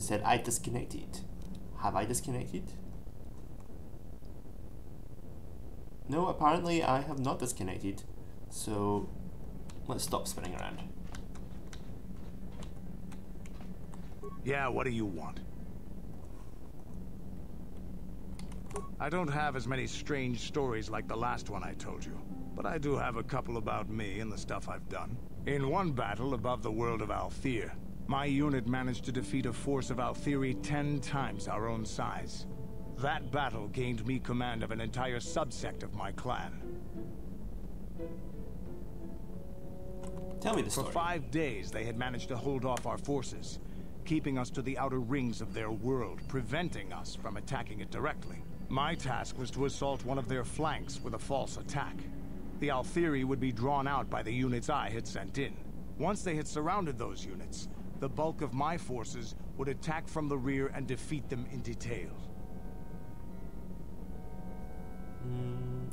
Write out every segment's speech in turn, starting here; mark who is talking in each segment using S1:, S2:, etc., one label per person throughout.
S1: said I disconnected. Have I disconnected? No, apparently I have not disconnected. So let's stop spinning around.
S2: Yeah, what do you want? I don't have as many strange stories like the last one I told you, but I do have a couple about me and the stuff I've done. In one battle above the world of Althir, my unit managed to defeat a force of Althiri 10 times our own size. That battle gained me command of an entire subsect of my clan.
S1: Tell me the story.
S2: For 5 days, they had managed to hold off our forces, keeping us to the outer rings of their world, preventing us from attacking it directly. My task was to assault one of their flanks with a false attack. The Althiri would be drawn out by the units I had sent in. Once they had surrounded those units, the bulk of my forces would attack from the rear and defeat them in detail.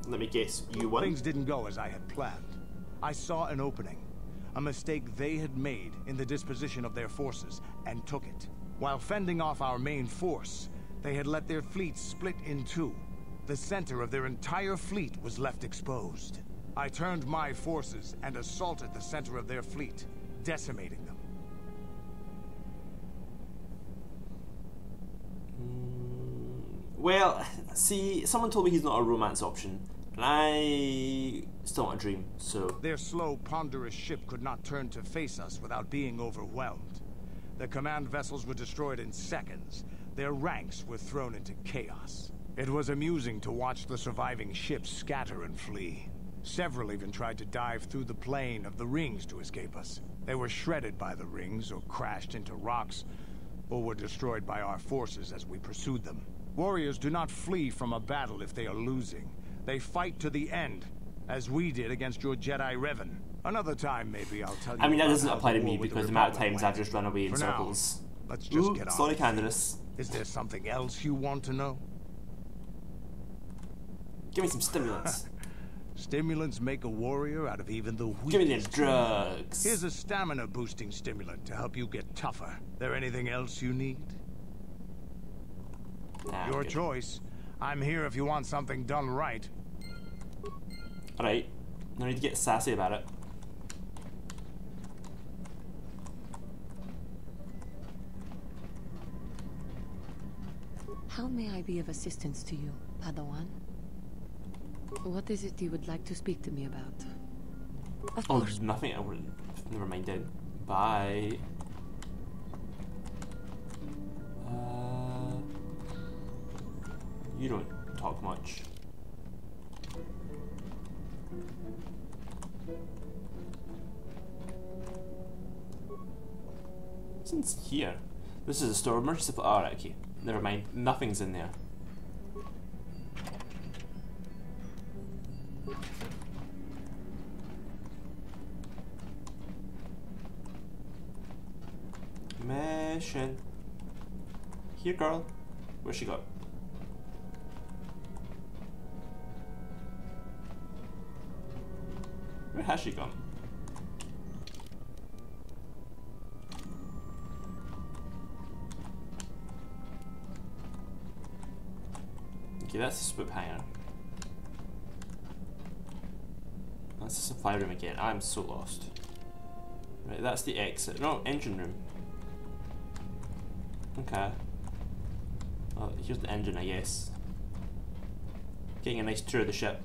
S1: Let me guess, you won?
S2: Things didn't go as I had planned. I saw an opening, a mistake they had made in the disposition of their forces, and took it. While fending off our main force, they had let their fleet split in two. The center of their entire fleet was left exposed. I turned my forces and assaulted the center of their fleet, decimating them.
S1: Well, see, someone told me he's not a romance option, and I still want a dream, so...
S2: Their slow, ponderous ship could not turn to face us without being overwhelmed. The command vessels were destroyed in seconds. Their ranks were thrown into chaos. It was amusing to watch the surviving ships scatter and flee. Several even tried to dive through the plane of the rings to escape us. They were shredded by the rings, or crashed into rocks, or were destroyed by our forces as we pursued them. Warriors do not flee from a battle if they are losing. They fight to the end, as we did against your Jedi Revan. Another time, maybe I'll tell you.
S1: I mean, that doesn't
S2: about
S1: apply to
S2: how the
S1: me
S2: war with
S1: because
S2: the
S1: the amount of
S2: Republic
S1: times
S2: went.
S1: I've just run away in
S2: For now,
S1: circles.
S2: let's just
S1: Ooh,
S2: get on.
S1: sorry, Candace.
S2: Is there something else you want to know?
S1: Give me some stimulants.
S2: Stimulants make a warrior out of even the weakest.
S1: Give me them drugs.
S2: Here's a stamina boosting stimulant to help you get tougher. There anything else you need?
S1: Nah,
S2: Your
S1: good.
S2: choice. I'm here if you want something done right.
S1: Alright, no need to get sassy about it.
S3: How may I be of assistance to you, Padawan? What is it you would like to speak to me about? Of
S1: Oh,
S3: course.
S1: there's nothing. I wouldn't. Never mind then. Bye. You don't talk much. What's in here? This is a store of merciful. Alright, okay. Never mind. Nothing's in there. Mission. Here, girl. Where's she got? Where has she gone? Okay, that's the swoop hanger. That's the supply room again. I'm so lost. Right, that's the exit. No, engine room. Okay. Well, here's the engine, I guess. Getting a nice tour of the ship.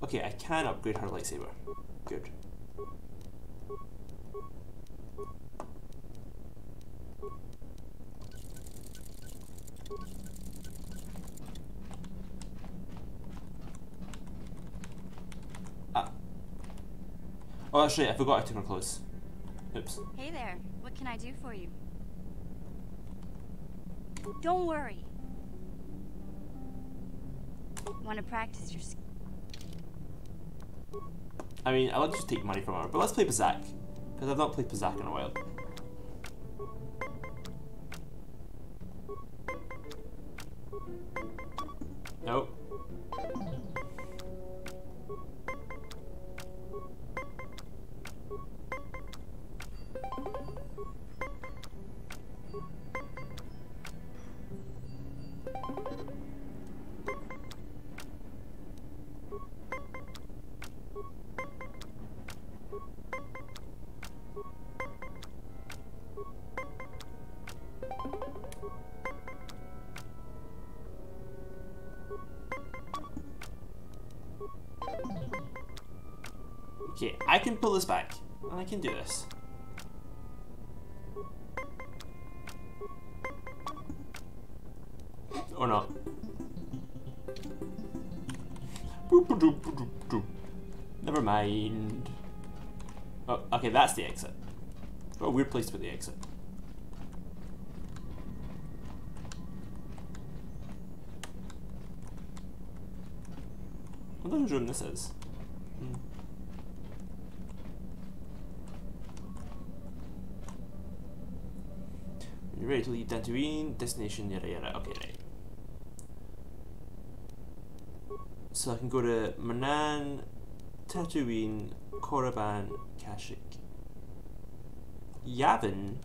S1: Okay, I can upgrade her lightsaber. Good. Oh, that's right, I forgot I took her clothes. Oops.
S4: Hey there, what can I do for you? Don't worry. Want to practice your skills?
S1: I mean, I'll just take money from her, but let's play Pazaak. Because I've not played Pazaak in a while. Nope. Okay, I can pull this back, and I can do this. Or not. Never mind. Oh, okay, that's the exit. Oh, weird place to put the exit. I wonder whose room this is. You're ready to leave Dantooine, destination, yada yada. Okay, right. So I can go to Manaan, Tatooine, Korriban, Kashyyyk. Yavin?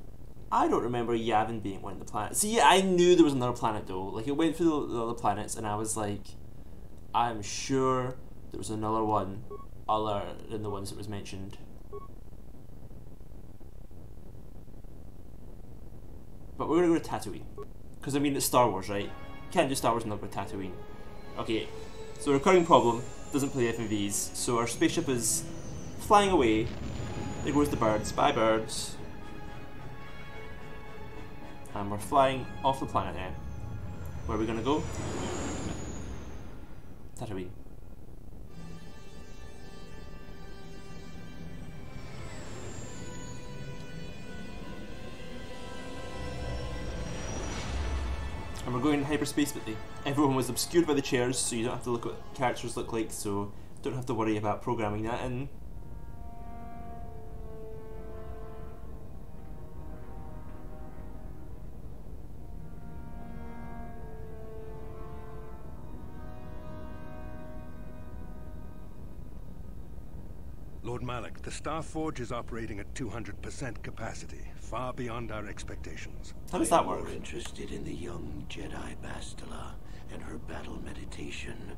S1: I don't remember Yavin being one of the planets. See, I knew there was another planet though. Like, it went through the other planets and I was like, I'm sure there was another one other than the ones that was mentioned. But we're gonna go to Tatooine. Because I mean, it's Star Wars, right? Can't do Star Wars and not go to Tatooine. Okay, so recurring problem, doesn't play FMVs, so our spaceship is flying away. There goes the birds, bye birds. And we're flying off the planet now. Where are we gonna go? Tatooine. And we're going in hyperspace, but everyone was obscured by the chairs, so you don't have to look at what characters look like, so don't have to worry about programming that in.
S5: Lord Malak, the Star Forge is operating at 200% capacity, far beyond our expectations.
S1: How does that
S6: I'm
S1: work?
S6: more interested in the young Jedi Bastila and her battle meditation.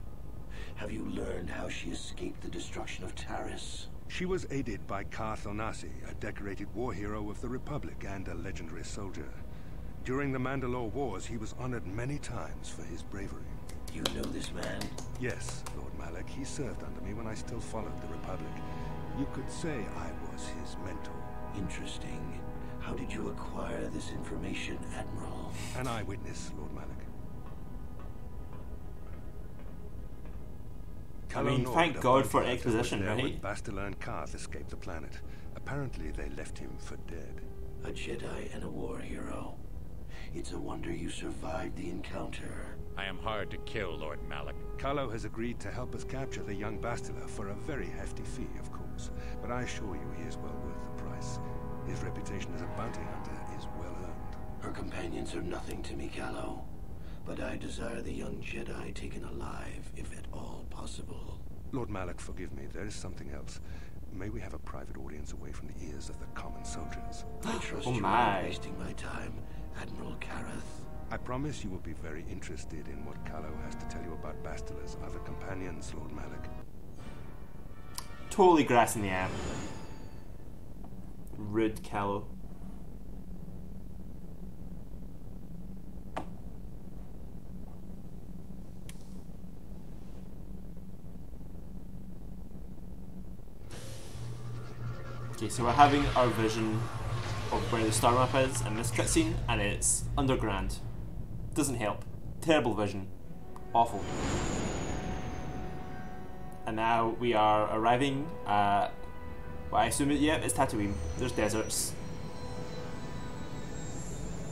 S6: Have you learned how she escaped the destruction of Taris?
S5: She was aided by Karth Onasi, a decorated war hero of the Republic and a legendary soldier. During the Mandalore Wars, he was honored many times for his bravery.
S6: You know this man?
S5: Yes, Lord Malak, he served under me when I still followed the Republic. You could say I was his mentor.
S6: Interesting. How did you acquire this information, Admiral?
S5: An eyewitness, Lord Malak.
S1: I mean, thank God for exposition,
S5: right?
S1: right?
S5: Bastila and Karth escaped the planet. Apparently, they left him for dead.
S6: A Jedi and a war hero. It's a wonder you survived the encounter.
S7: I am hard to kill, Lord Malak.
S5: Kylo has agreed to help us capture the young Bastila for a very hefty fee, of course. But I assure you he is well worth the price. His reputation as a bounty hunter is well earned.
S6: Her companions are nothing to me, Kylo. But I desire the young Jedi taken alive, if at all possible.
S5: Lord Malak, forgive me. There is something else. May we have a private audience away from the ears of the common soldiers?
S6: I trust
S1: Oh
S6: you
S1: my.
S6: aren't wasting my time, Admiral Kareth.
S5: I promise you will be very interested in what Kylo has to tell you about Bastila's other companions, Lord Malak.
S1: Totally grass in the air. Rude Kylo. Okay, so we're having our vision of where the star map is in this cutscene, and it's underground. Doesn't help. Terrible vision. Awful. And now we are arriving at, well, I assume yeah, it's Tatooine. There's deserts.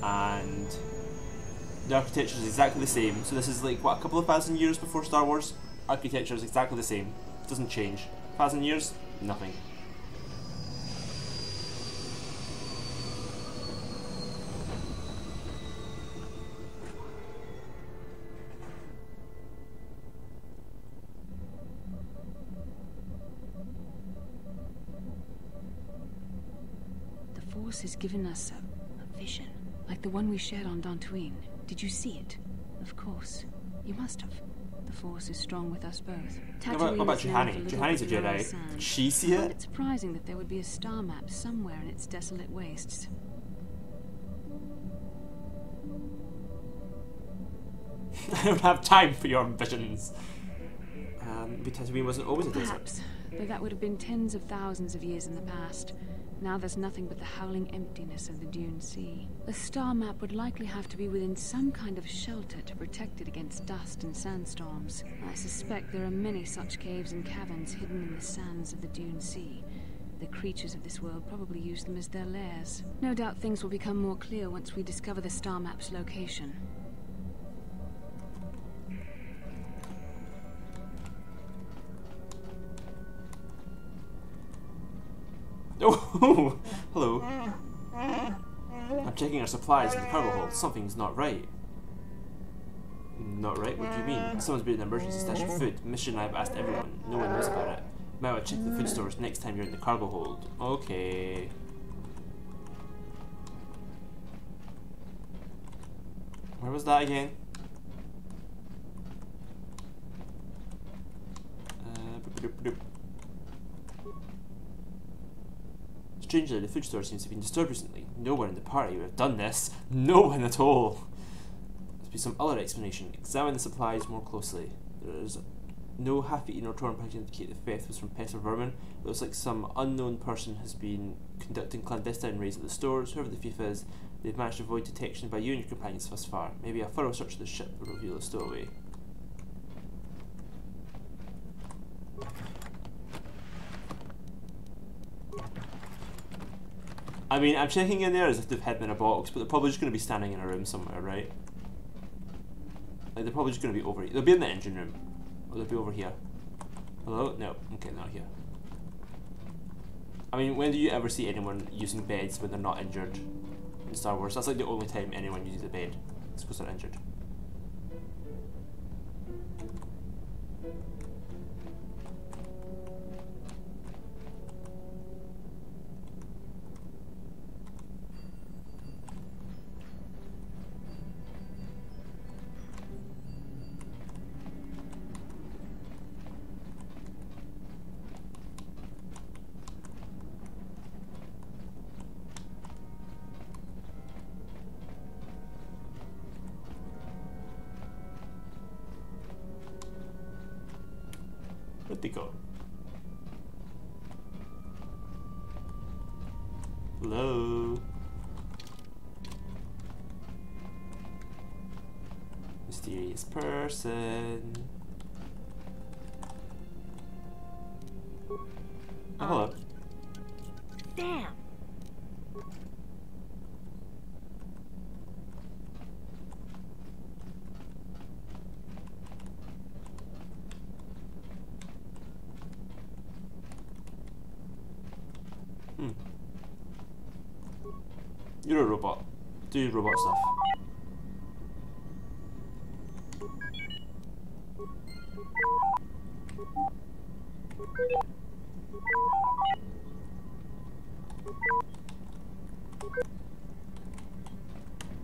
S1: And the architecture is exactly the same. So this is like, what, a couple of thousand years before Star Wars? Architecture is exactly the same. It doesn't change. 1,000 years? Nothing.
S3: The Force has given us a vision, like the one we shared on Dantooine. Did you see it? Of course. You must have. The Force is strong with us both.
S1: What about Juhani? Juhani's a Jedi. Did she see it?
S3: It's surprising that there would be a star map somewhere in its desolate wastes.
S1: I don't have time for your ambitions. But Tatooine wasn't always a desert.
S3: Perhaps. Though that would have been tens of thousands of years in the past. Now there's nothing but the howling emptiness of the Dune Sea. The star map would likely have to be within some kind of shelter to protect it against dust and sandstorms. I suspect there are many such caves and caverns hidden in the sands of the Dune Sea. The creatures of this world probably use them as their lairs. No doubt things will become more clear once we discover the star map's location.
S1: Oh, hello. I'm checking our supplies in the cargo hold. Something's not right. Not right? What do you mean? Someone's been in an emergency stash of food. Mission I've asked everyone. No one knows about it. Might want to check the food stores next time you're in the cargo hold. Okay. Where was that again? Strangely, the food store seems to have been disturbed recently. No one in the party would have done this. No one at all. Must be some other explanation. Examine the supplies more closely. There's no half-eaten or torn packaging to indicate the theft was from pest or vermin. It looks like some unknown person has been conducting clandestine raids at the stores. Whoever the thief is, they've managed to avoid detection by you and your companions thus far. Maybe a thorough search of the ship will reveal a stowaway. I mean, I'm checking in there as if they've hidden in a box, but they're probably just going to be standing in a room somewhere, right? Like, they're probably just going to be over here. They'll be in the engine room. Or they'll be over here. Hello? No. Okay, not here. I mean, when do you ever see anyone using beds when they're not injured in Star Wars? That's like the only time anyone uses a bed. It's because they're injured. Where'd they go? Hello? Mysterious person. Oh, hello.
S8: Damn.
S1: You're a robot. Do your robot stuff.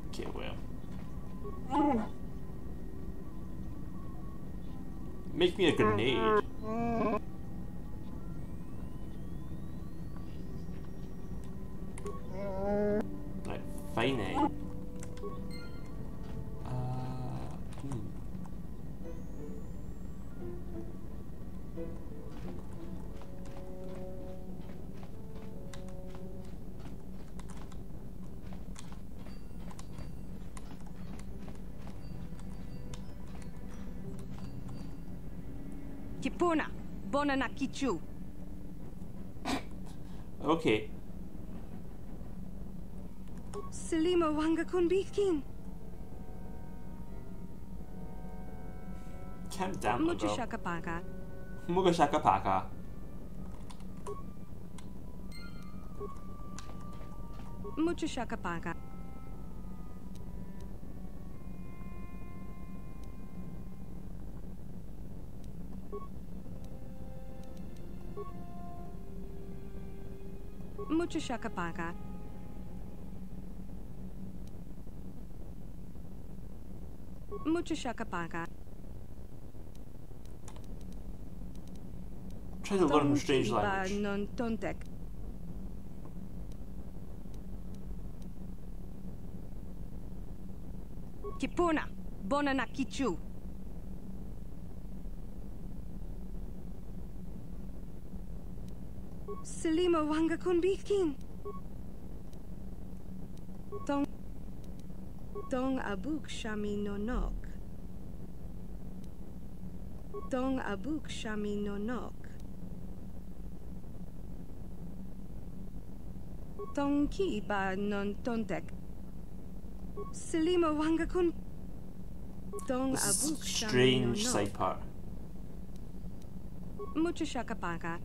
S1: Okay, well. Make me a grenade. Right, fine, eh?
S8: Kipuna, bona na kichu.
S1: Okay.
S8: Selima wanga kunbikin.
S1: Calm down,
S8: Mucho
S1: girl.
S8: shakapaka.
S1: Muga shaka paka.
S8: Mucho shakapaka. Mucho shakapaka. Mucho shakapaka.
S1: Try to learn her strange language.
S8: Non tontek. Kipuna, bona na kichu. Selima wanga konbikin. Dong abuk shami no nok. Dong abuk shami no nok. Dong ki ba non tontek. Selima wanga kon. Dong
S1: This is
S8: abuk shami no
S1: strange
S8: nok.
S1: side part.
S8: Mucho shakapaka.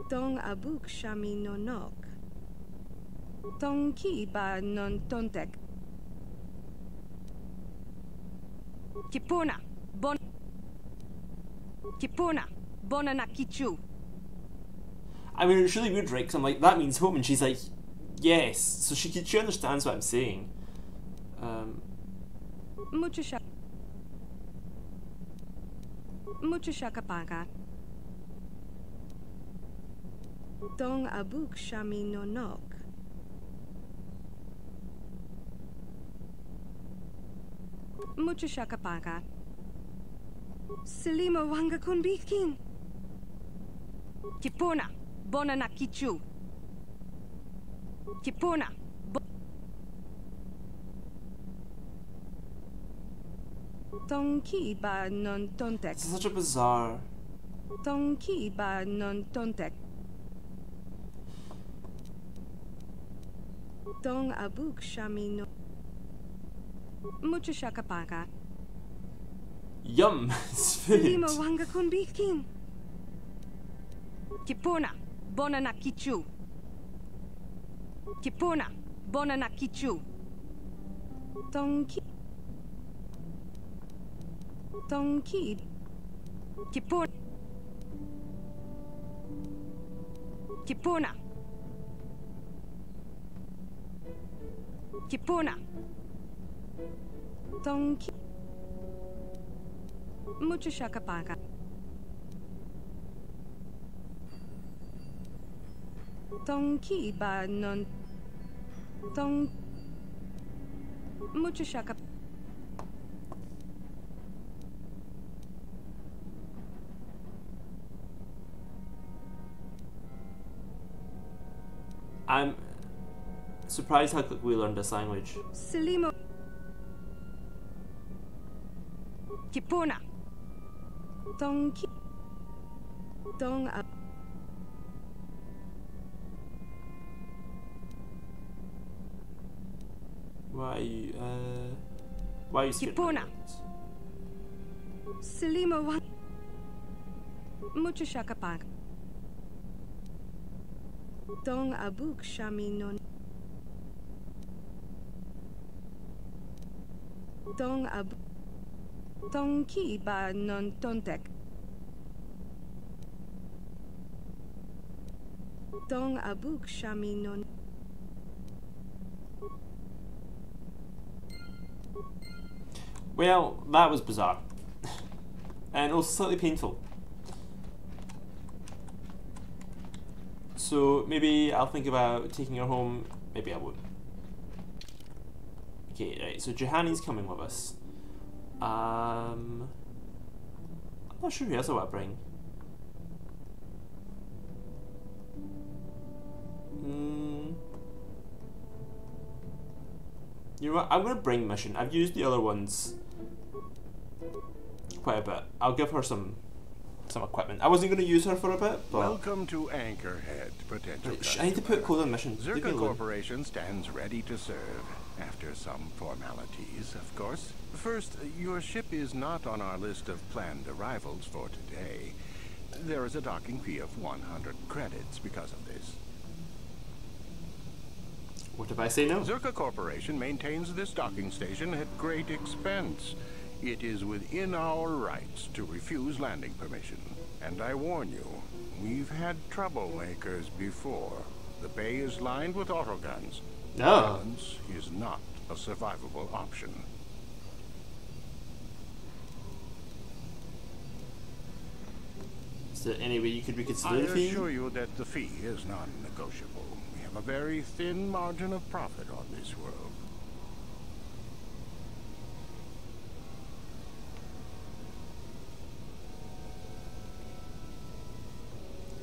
S8: Dong abuk shami no nok. Dong ki ba non tontek. Kipuna bon. Kipuna bona na kichu.
S1: I mean, it's really weird, right? Because I'm like, that means home, and she's like, yes. So she understands what I'm saying.
S8: Mucho shakapaka. Dong abuk shami no nok. Mucho shakapaka. Selima wanga konbikin. Kipuna bona na kichu. Kipuna Dong ki ba non tontek.
S1: It's such a bizarre.
S8: Dong ki ba non tontek. Dong abuk shami no. Mucho shakapaka.
S1: Yum! It's food.
S8: Selima wanga konbikin. Kipuna bona na kichu. Kipuna bona na kichu. Dong ki. Dong ki. Kipuna. Kipuna. Kipuna. Dong ki. Mucho shakapaka. Dong ki ba non. Dong. Mucho shakapaka.
S1: I'm surprised how quickly we learned this language.
S8: Selima. Kipuna. Dong ki. Dong ab.
S1: Why are you scared?
S8: Kipuna. Selima wang. Mucho shakapaka. Dong abuk shami non. Dong ab. Dong ki ba non tontek. Dong abuk shami non.
S1: Well, that was bizarre. And also slightly painful. So maybe I'll think about taking her home, maybe I won't. Okay, right, so Juhani's coming with us. I'm not sure who else I want to bring. You know what, I'm going to bring Mission. I've used the other ones quite a bit. I'll give her some equipment. I wasn't going to use her for a bit, but...
S5: Welcome to Anchorhead, potential
S1: Wait, I need to put code on Mission. Leave me
S5: Zerka
S1: alone.
S5: Corporation stands ready to serve, after some formalities, of course. First, your ship is not on our list of planned arrivals for today. There is a docking fee of 100 credits because of this.
S1: What if I say no?
S5: Zerka Corporation maintains this docking station at great expense. It is within our rights to refuse landing permission. And I warn you, we've had troublemakers before. The bay is lined with autoguns.
S1: No.
S5: Violence is not a survivable option.
S1: Is there any way you could reconsider
S5: I
S1: the fee?
S5: assure you that the fee is non-negotiable. We have a very thin margin of profit on this world.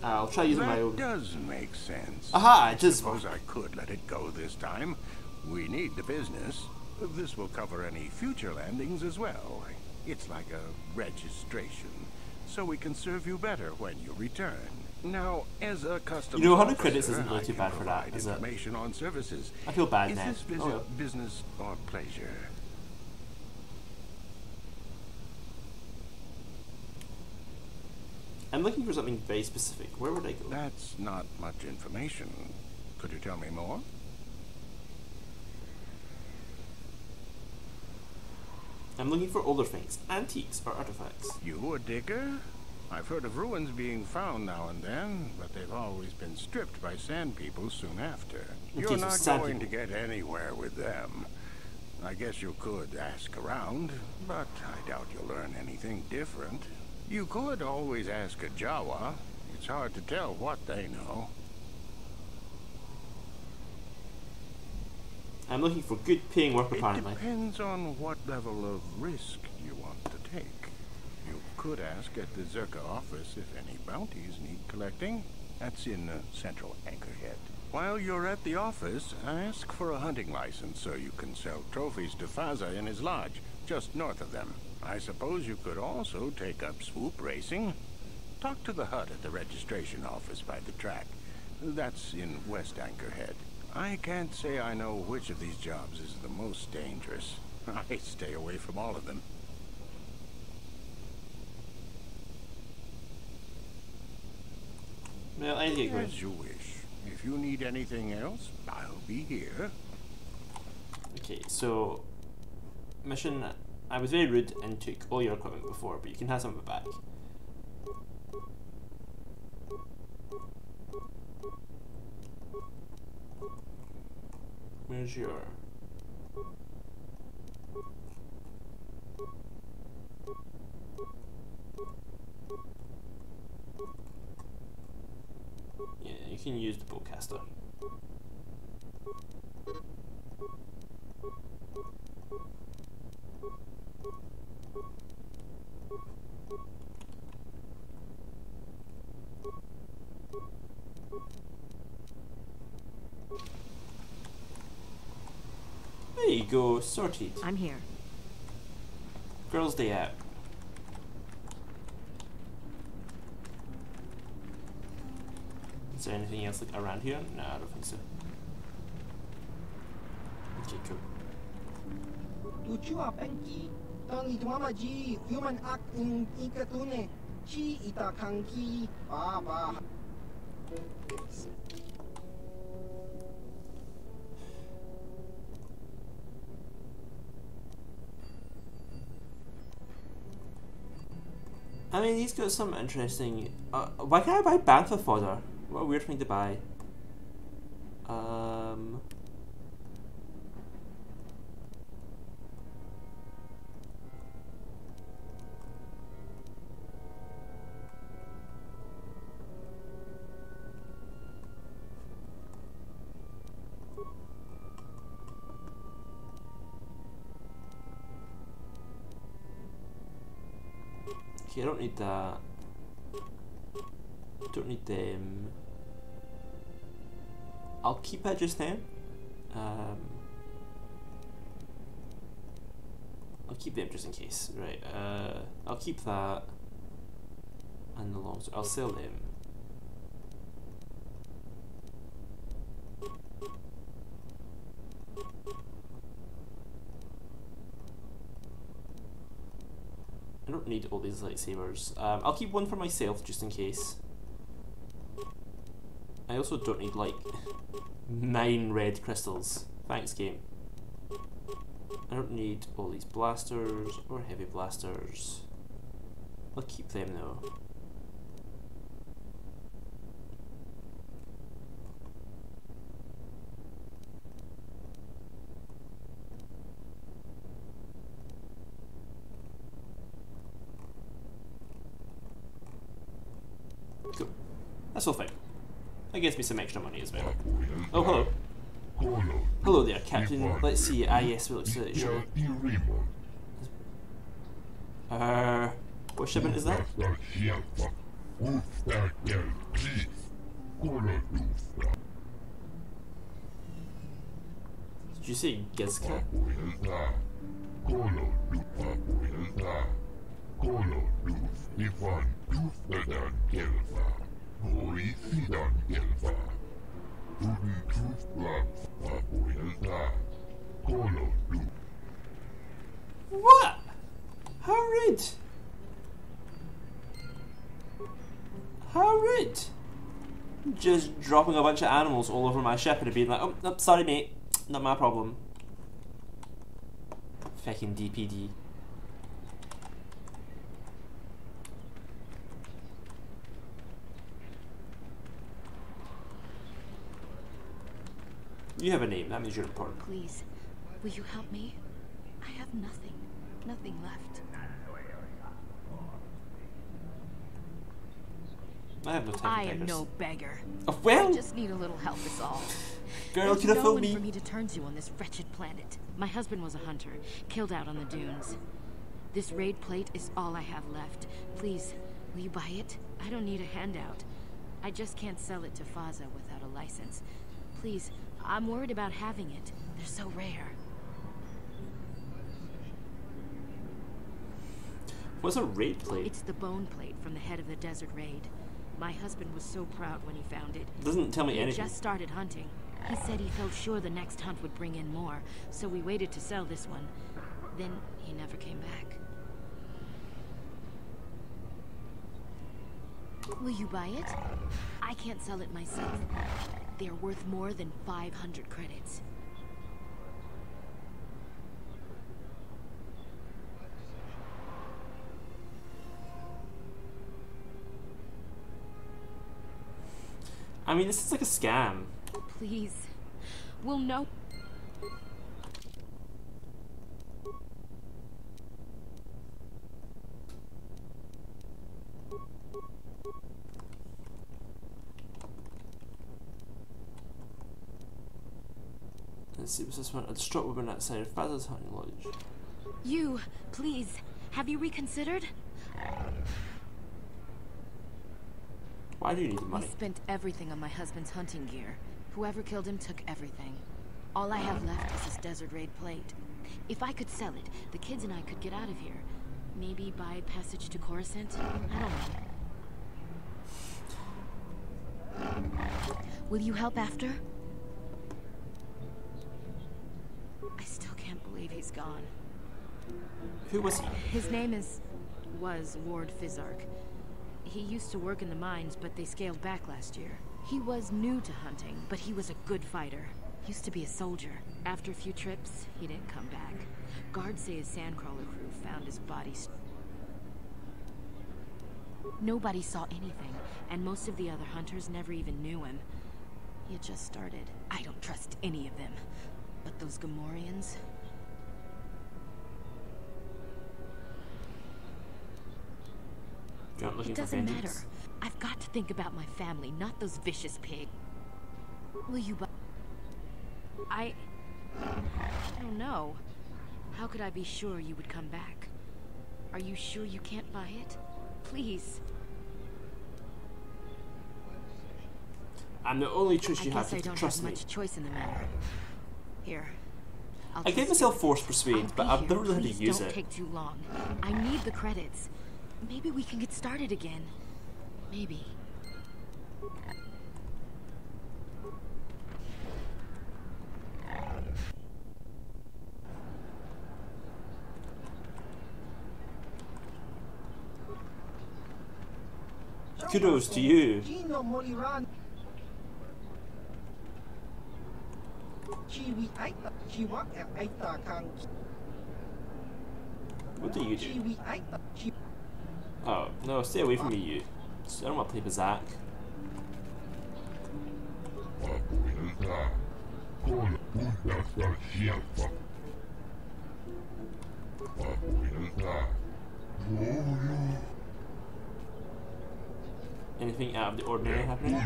S1: I'll try using my own.
S5: That does make sense.
S1: Aha, it does.
S5: Suppose I could let it go this time. We need the business. This will cover any future landings as well. It's like a registration, so we can serve you better when you return. Now, as a customer,
S1: 100 credits isn't really too bad for that, is it?
S5: Information on services.
S1: I feel bad
S5: Is
S1: now.
S5: this business or pleasure?
S1: I'm looking for something very specific. Where would I go?
S5: That's not much information. Could you tell me more?
S1: I'm looking for older things, antiques or artifacts.
S5: You a digger? I've heard of ruins being found now and then, but they've always been stripped by sand people soon after. You're not going to get anywhere with them. I guess you could ask around, but I doubt you'll learn anything different. You could always ask a Jawa. It's hard to tell what they know.
S1: I'm looking for good paying work apparently.
S5: It depends on what level of risk you want to take. You could ask at the Zerka office if any bounties need collecting. That's in Central Anchorhead. While you're at the office, ask for a hunting license so you can sell trophies to Faza in his lodge, just north of them. I suppose you could also take up swoop racing. Talk to the hut at the registration office by the track. That's in West Anchorhead. I can't say I know which of these jobs is the most dangerous. I stay away from all of them.
S1: Well, I think
S5: As you wish. If you need anything else, I'll be here.
S1: Okay, so mission. I was very rude and took all your equipment before, but you can have some of it back. Where's your... Yeah, you can use the bowcaster. There you go, sorted.
S9: I'm here.
S1: Girls' day out. Is there anything else like around here? No, I don't think so. Okay, cool.
S10: Tuchua penki, tang itwama ji, human act in ikatune, chi itakanki, baba.
S1: I mean, he's got some interesting. Why can't I buy bantha fodder? What a weird thing to buy. Okay, I don't need that. Don't need them. I'll keep that just now. I'll keep them just in case. Right. I'll keep that. And the long. I'll sell them. I don't need all these lightsabers. I'll keep one for myself just in case. I also don't need like 9 red crystals. Thanks, game. I don't need all these blasters or heavy blasters. I'll keep them though. Cool. That's all fine. That gives me some extra money as well. Oh, hello. Hello there, Captain. Let's see. Ah, yes, we look so sure. What shipment is that? Did you say Gizka? What? How rude! How rude! Just dropping a bunch of animals all over my ship and being like, oh, nope, sorry mate, not my problem. Fucking DPD. You have a name, that means you're important.
S3: Please, will you help me? I have nothing. Nothing left.
S1: I have no time
S3: I
S1: for
S3: am
S1: beggars.
S3: no beggar.
S1: Oh, well,
S3: I just need a little help is all.
S1: girl,
S3: There's
S1: can you
S3: no
S1: fill
S3: one
S1: me?
S3: for me to turn to on this wretched planet. My husband was a hunter, killed out on the dunes. This raid plate is all I have left. Please, will you buy it? I don't need a handout. I just can't sell it to Faza without a license. Please, I'm worried about having it. They're so rare.
S1: What's a raid plate?
S3: It's the bone plate from the head of the desert raid. My husband was so proud when he found it.
S1: Doesn't tell me
S3: He
S1: anything.
S3: just started hunting. He said he felt sure the next hunt would bring in more, so we waited to sell this one. Then he never came back. Will you buy it? I can't sell it myself. They're worth more than 500 credits.
S1: I mean, this is like a scam.
S3: Please. We'll know.
S1: Let's see, what's this one? A distraught woman outside of Faza's hunting lodge.
S3: You, please. Have you reconsidered?
S1: Why do you need the
S3: I
S1: money?
S3: spent everything on my husband's hunting gear. Whoever killed him took everything. All I have left is this desert raid plate. If I could sell it, the kids and I could get out of here. Maybe buy passage to Coruscant? I don't know. Will you help after? I still can't believe he's gone.
S1: Who was he?
S3: His name was Ward Fizark. He used to work in the mines, but they scaled back last year. He was new to hunting, but he was a good fighter. Used to be a soldier. After a few trips, he didn't come back. Guards say his sandcrawler crew found his body. Nobody saw anything, and most of the other hunters never even knew him. He had just started. I don't trust any of them. But those Gamorreans...
S1: You're not looking
S3: It
S1: for
S3: doesn't
S1: vengeance?
S3: matter. I've got to think about my family, not those vicious pigs. Will you buy... I don't know. How could I be sure you would come back? Are you sure you can't buy it? Please.
S1: I'm the only choice you
S3: I
S1: have
S3: guess
S1: to
S3: I don't
S1: trust
S3: have
S1: me.
S3: much choice in the matter. Here. I'll
S1: I gave
S3: trust
S1: myself
S3: you.
S1: force persuade,
S3: I'll
S1: but
S3: be
S1: I've
S3: here.
S1: never really had to
S3: Please
S1: use
S3: don't
S1: it.
S3: take too long. I need the credits. Maybe we can get started again. Maybe.
S1: Kudos to you.
S10: Gino Moliran. Chiwi Aita. Chiwa Aita Kang.
S1: What do you do?
S10: Chiwi Aita.
S1: Oh, no, stay away from me, you. I don't want to play Bazak. Anything out of the ordinary happening?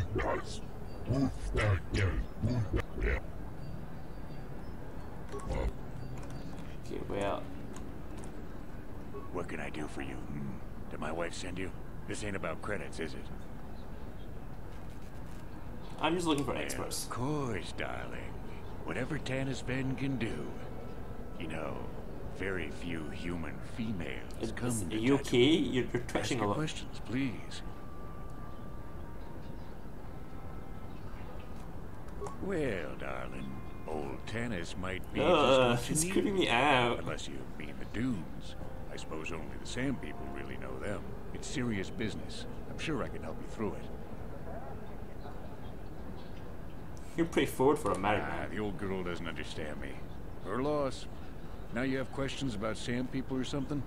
S1: Okay, well,
S2: What can I do for you? Did my wife send you?
S7: This ain't about credits, is it?
S1: I'm just looking for experts.
S7: Of course, darling. Whatever Tanis Ven can do. You know, very few human females come to
S1: Are you okay? You're twitching
S7: Ask
S1: a
S7: your
S1: lot.
S7: questions, please. Well, darling, old Tanis might be just what you
S1: It's
S7: need.
S1: creeping me out.
S7: Unless you mean the Dunes. I suppose only the Sand people really know them. It's serious business. I'm sure I can help you through it.
S1: You're pretty forward for a married man.
S7: The old girl doesn't understand me. Her loss. Now you have questions about Sand people or something?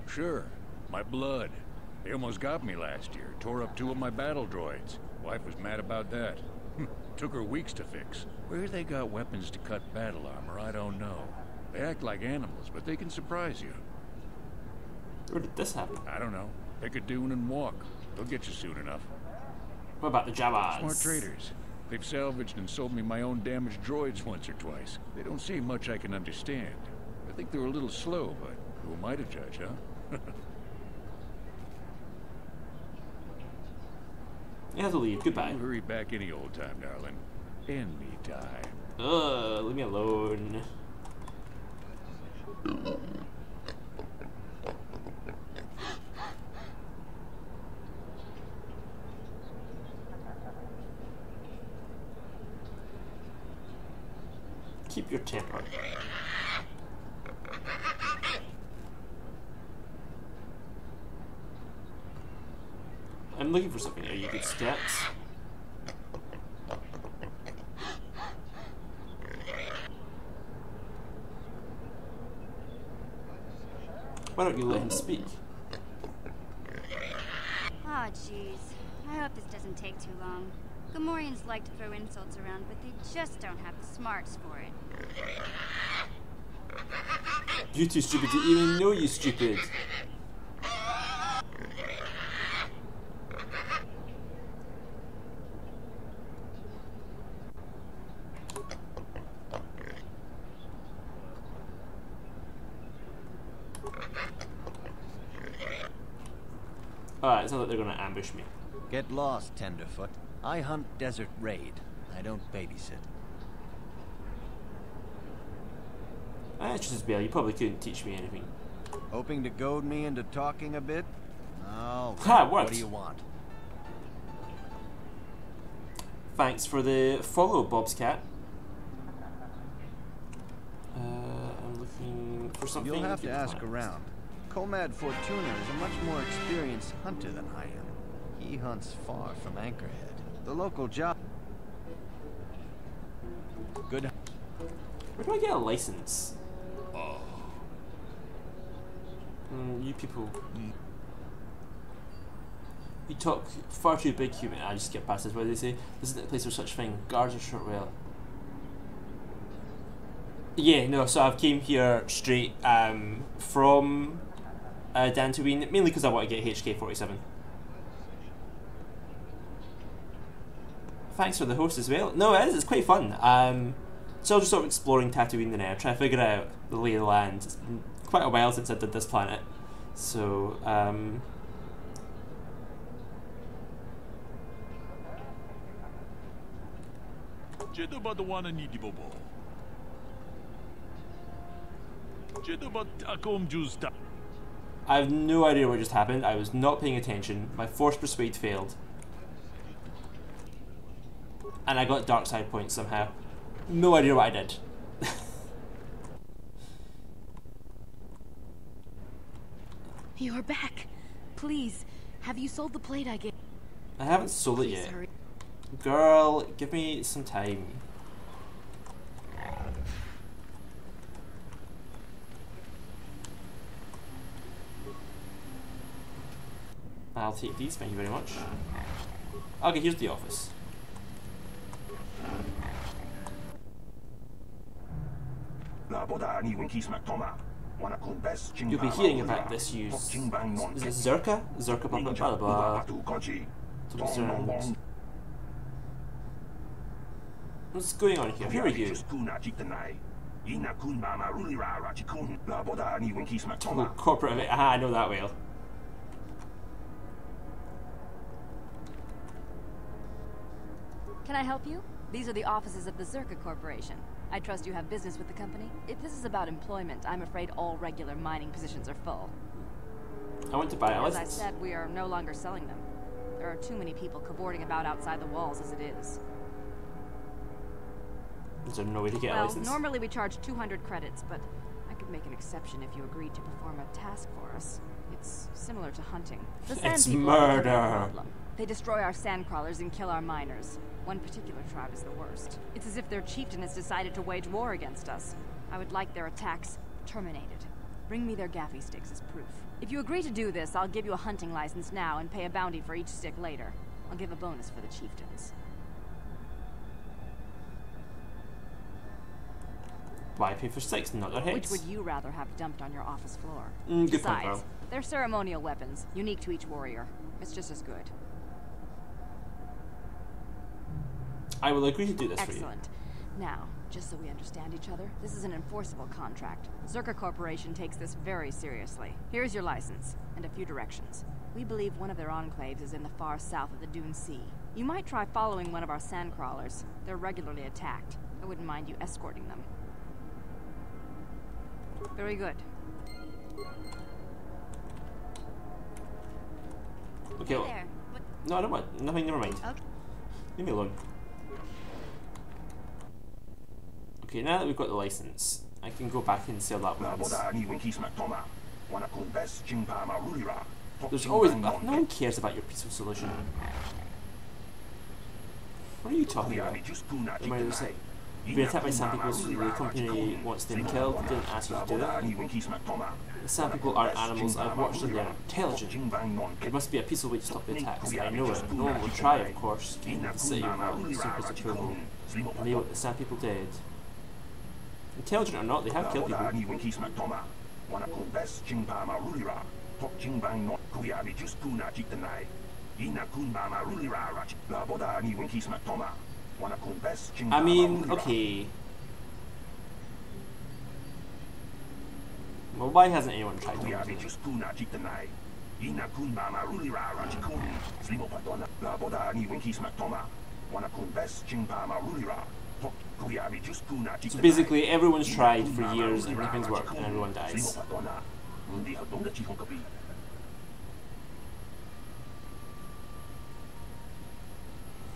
S7: Sure. My blood. They almost got me last year. Tore up 2 of my battle droids. Wife was mad about that. Took her weeks to fix. Where they got weapons to cut battle armor, I don't know. They act like animals, but they can surprise you.
S1: Where did this happen?
S7: I don't know. Pick a dune and walk. They'll get you soon enough.
S1: What about the Jawas?
S7: Smart traders. They've salvaged and sold me my own damaged droids once or twice. They don't say much I can understand. I think they're a little slow, but who am I to judge, huh?
S1: You have to leave. Goodbye.
S7: You hurry back any old time, darling. Anytime.
S1: Ugh, leave me alone. Keep your temper. I'm looking for something. Are you good steps? Why don't you let him speak?
S4: Aw, jeez. I hope this doesn't take too long. Gamorreans like to throw insults around, but they just don't have the smarts for it.
S1: You're too stupid to even know you're stupid. Alright, it's not that they're gonna ambush me.
S9: Get lost, Tenderfoot. I hunt Desert Raid. I don't babysit.
S1: Just Bale, you probably couldn't teach me anything.
S9: Hoping to goad me into talking a bit? Oh,
S1: Ha,
S9: what do you want?
S1: Thanks for the follow, Bob's Cat. I'm looking for something.
S9: You'll have to ask around. Comad Fortuna is a much more experienced hunter than I am. He hunts far from Anchorhead. The local job... Good...
S1: Where do I get a license? Oh. You people... You talk far too big, human. I just get past this. What do they say? This isn't the place for such thing. Guards are short well. Yeah, no, so I've came here straight from Dantooine, mainly because I want to get HK-47. Thanks for the host as well. No, it is, it's quite fun. So I'm just sort of exploring Tatooine in there, trying to figure out the lay of the land. It's been quite a while since I did this planet. So, I have no idea what just happened. I was not paying attention. My Force Persuade failed. And I got dark side points somehow. No idea what I did.
S3: You're back. Please, have you sold the plate I gave?
S1: I haven't sold it
S3: Please
S1: yet.
S3: hurry.
S1: Girl, give me some time. I'll take these, thank you very much. Okay, here's the office. You'll be hearing about this use. Is it Zerka? Zerka blah blah blah blah. Concerned. What's going on here? Who are you? Corporate. Aha, I know that whale.
S11: Can I help you? These are the offices of the Zerka Corporation. I trust you have business with the company. If this is about employment, I'm afraid all regular mining positions are full.
S1: I want to buy a
S11: As
S1: license.
S11: I said, we are no longer selling them. There are too many people cavorting about outside the walls as it is.
S1: Is there no way to get a
S11: Well,
S1: license?
S11: normally we charge 200 credits, but I could make an exception if you agreed to perform a task for us. It's similar to hunting. The sand
S1: It's
S11: people are
S1: murder.
S11: the problem. They destroy our sand crawlers and kill our miners. One particular tribe is the worst. It's as if their chieftain has decided to wage war against us. I would like their attacks terminated. Bring me their gaffy sticks as proof. If you agree to do this, I'll give you a hunting license now and pay a bounty for each stick later. I'll give a bonus for the chieftains.
S1: Why pay for sticks, not their heads?
S11: Which would you rather have dumped on your office floor?
S1: Good point,
S11: Besides,
S1: Val.
S11: they're ceremonial weapons, unique to each warrior. It's just as good.
S1: I will agree to do this for you.
S11: Excellent. Now, just so we understand each other, this is an enforceable contract. Zerka Corporation takes this very seriously. Here's your license, and a few directions. We believe one of their enclaves is in the far south of the Dune Sea. You might try following one of our sand crawlers. They're regularly attacked. I wouldn't mind you escorting them. Very good.
S1: Okay, well,
S4: There. What?
S1: no, I don't want nothing. Never mind.
S4: Okay.
S1: Leave me alone. Okay, now that we've got the license, I can go back and sell that once. There's always no one cares about your peaceful solution. What are you talking about? Reminder, it's like, be attacked by sand people, so the company wants them killed. They didn't ask you to do that. The sand people aren't animals. I've watched them. They're intelligent. There must be a peaceful way to stop the attacks. I know it. No one will try, of course. Keep the city without Super's approval. And they want the sand people dead. Intelligent or not, they have killed people. I mean, okay. Well, why hasn't anyone tried to? So basically, everyone's tried for years and nothing's worked, and everyone dies.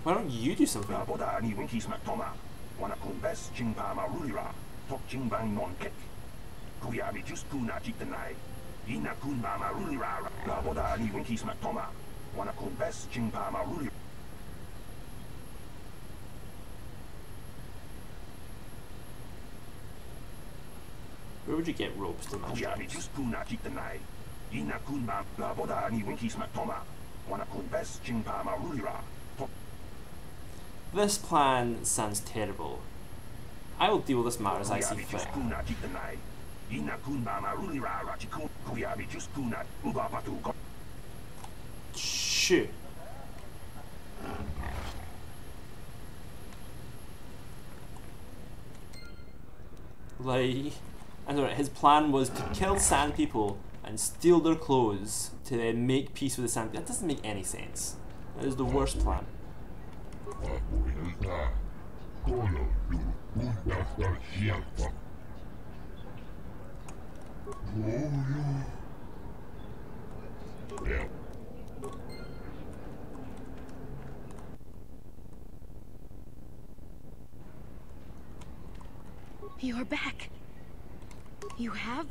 S1: Why don't you do something? Where would you get ropes to match up? This plan sounds terrible. I will deal with this matter as I see fit. Shoo. Like, I don't know, his plan was to kill sand people and steal their clothes to then make peace with the sand people. That doesn't make any sense. That is the worst plan.
S3: You're back. You have?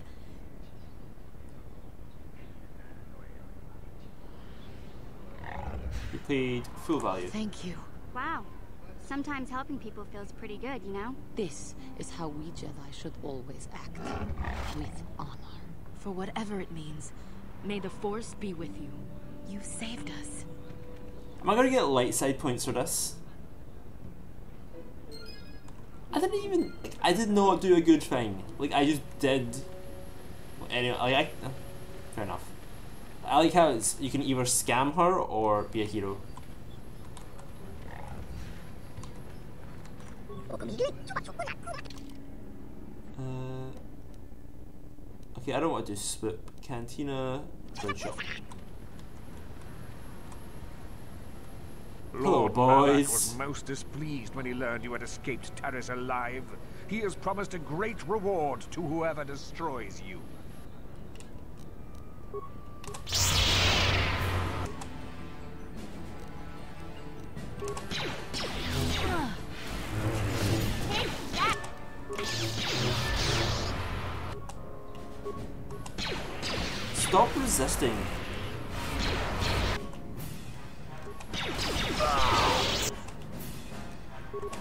S1: You paid full value.
S3: Thank you.
S4: Wow. Sometimes helping people feels pretty good, you know?
S12: This is how we Jedi should always act. With honor.
S3: For whatever it means, may the Force be with you. You saved us.
S1: Am I gonna get light side points for this? I did not do a good thing. Like, I just did. Anyway, fair enough. I like how you can either scam her or be a hero. Okay, I don't want to do swoop. Cantina, bird shop. Hello,
S2: Lord Malak
S1: boys.
S2: was most displeased when he learned you had escaped Taris alive. He has promised a great reward to whoever destroys you.
S1: Stop resisting.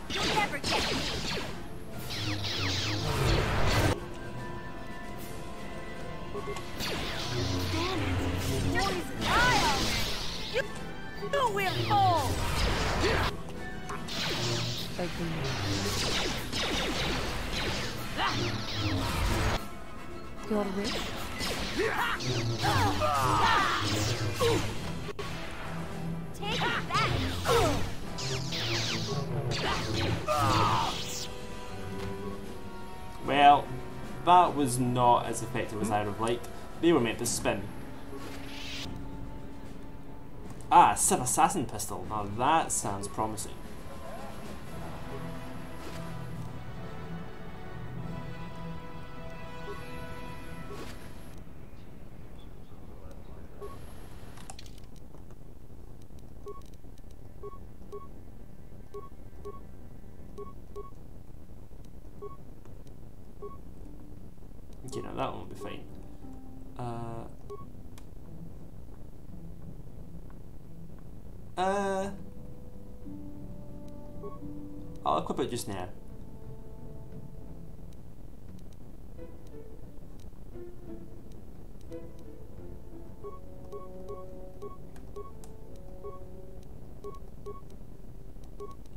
S4: You'll never get me. Damn it! Poison! You will fall!
S12: Your wish?
S4: Take it back!
S1: Well, that was not as effective as I would have liked. They were meant to spin. Ah, Civ Assassin pistol. Now that sounds promising. Okay, now that one will be fine. I'll equip it just now.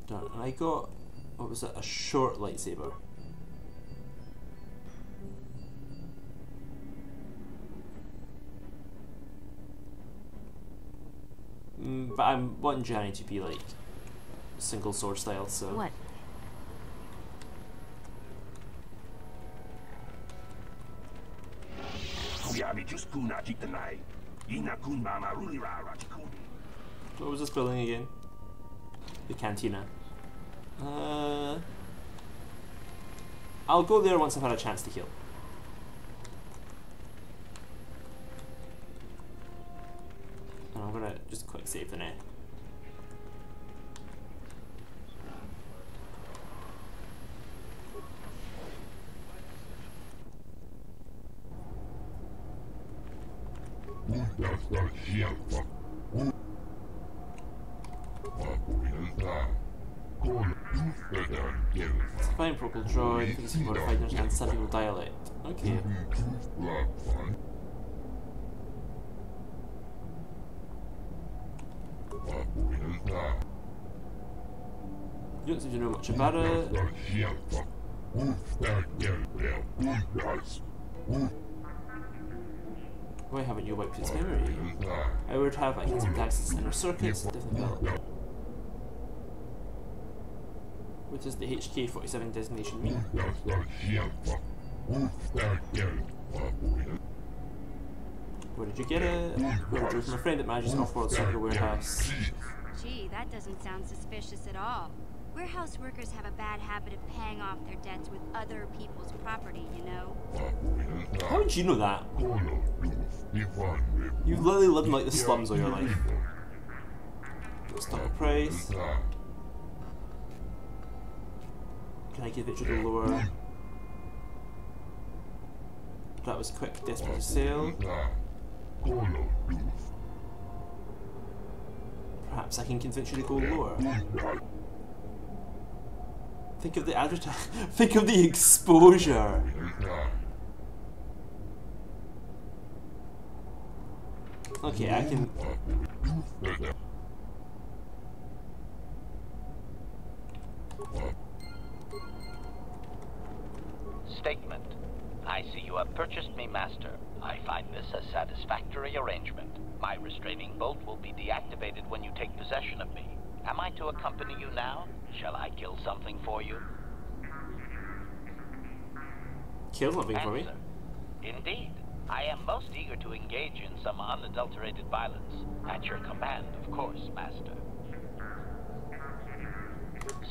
S1: Done. And I got, what was it, a short lightsaber. But I'm wanting Johnny to be like single sword style, so.
S11: What?
S1: What was this building again? The cantina. I'll go there once I've had a chance to heal. And I'm gonna just quick save the net. Fine Procol droid, I think it's modified to understand some people dialect. Okay. You don't seem to know much about it. Why haven't you wiped its memory? I would have some access inner circuits, different development. What does the HK-47 designation mean? Where did you get it? Well, drew from a friend that manages off-world software warehouse.
S4: Gee, that doesn't sound suspicious at all. Warehouse workers have a bad habit of paying off their debts with other people's property, you know?
S1: How would you know that? You've literally lived in like the slums all your life. Stock price. Can I give it to the lower? That was quick, desperate to sell. Perhaps I can convince you to go lower. Think of the advertise. Think of the exposure. Okay, I can.
S13: Statement. I see you have purchased me, Master. I find this a satisfactory arrangement. My restraining bolt will be deactivated when you take possession of me. Am I to accompany you now? Shall I kill something for you?
S1: Kill something for me?
S13: Indeed. I am most eager to engage in some unadulterated violence. At your command, of course, Master.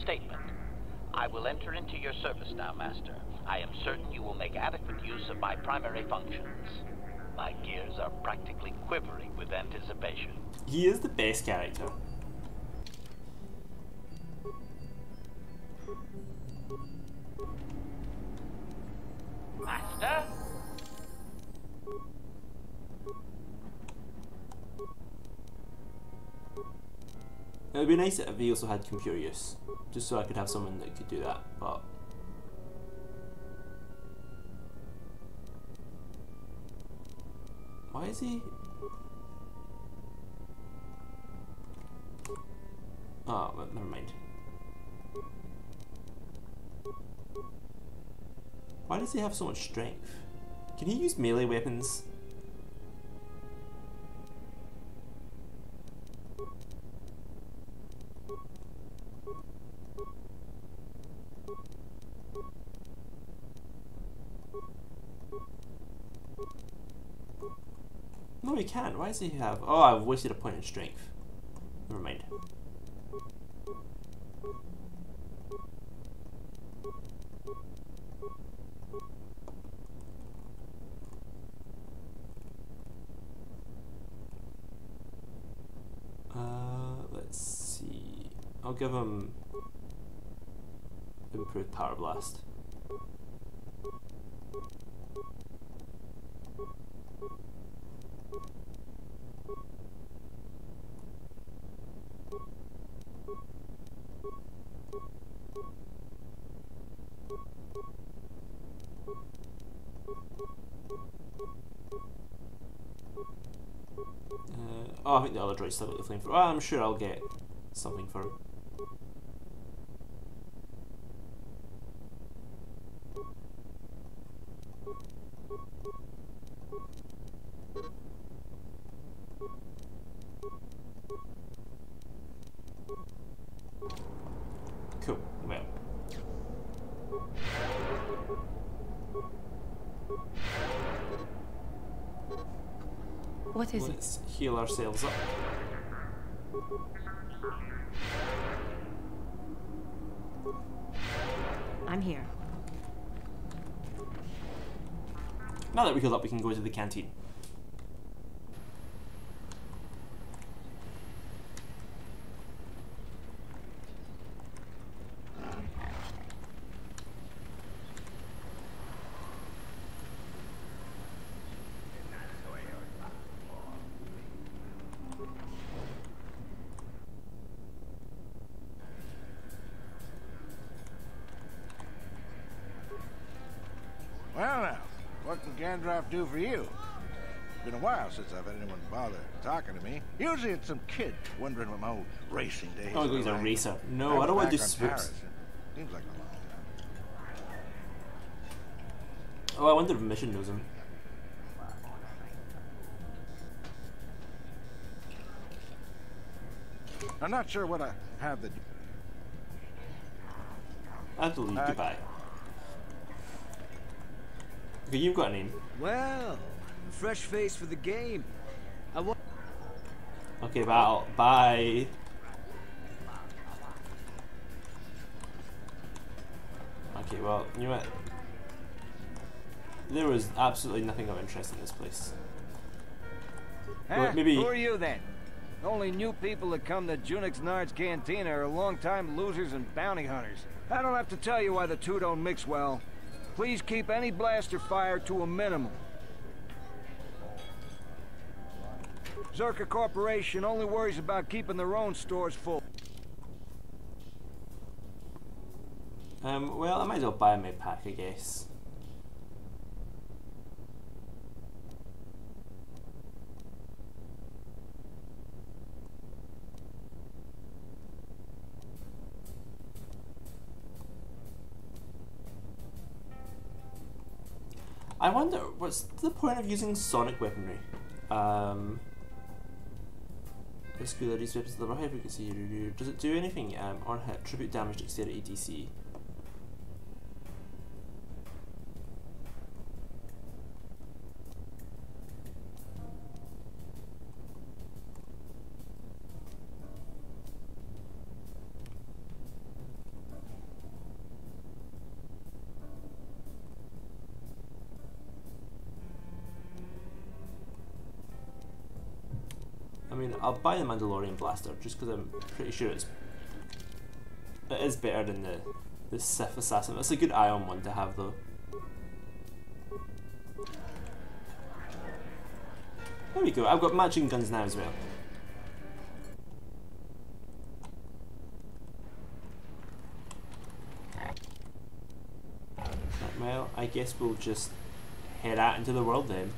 S13: Statement. I will enter into your service now, Master. I am certain you will make adequate use of my primary functions. My gears are practically quivering with anticipation.
S1: He is the best character.
S13: Master?
S1: It would be nice if he also had computer use, just so I could have someone that could do that, but... Why is he... Oh, well, never mind. Why does he have so much strength? Can he use melee weapons? No, he can't. Why does he have... Oh, I've wasted a point in strength. Never mind. Let's see. I'll give him improved power blast. Oh, I think the other droid's still got the flamethrower. Oh, I'm sure I'll get something for him. Cool, well.
S12: What is it?
S1: Let's heal ourselves up.
S12: I'm here.
S1: Now that we healed up, we can go to the canteen.
S5: Well now, what can Gandalf do for you? It's been a while since I've had anyone bother talking to me. Usually it's some kid wondering what my old racing days
S1: Oh, he's a racer. No, I don't want to do swoops.
S5: Seems like a long time.
S1: Oh, I wonder if Mission knows him.
S5: I'm not sure what I have the...
S1: I have to leave. Goodbye. Okay, you've got a name.
S14: Well, fresh face for the game.
S1: Okay, bye. Okay, well, you know what? There was absolutely nothing of interest in this place.
S14: Huh?
S1: Maybe...
S14: Who are you then? Only new people that come to Junix Nard's Cantina are long-time losers and bounty hunters. I don't have to tell you why the two don't mix well. Please keep any blaster fire to a minimum. Zerka Corporation only worries about keeping their own stores full.
S1: Well, I might as well buy a med pack, I guess. I wonder, what's the point of using sonic weaponry? Basically, these weapons deliver high frequency. Does it do anything? On hit, tribute damage to exterior ATC. I mean, I'll buy the Mandalorian blaster just because I'm pretty sure it is better than the Sith Assassin. It's a good Ion one to have though. There we go, I've got matching guns now as well. Right, well, I guess we'll just head out into the world then.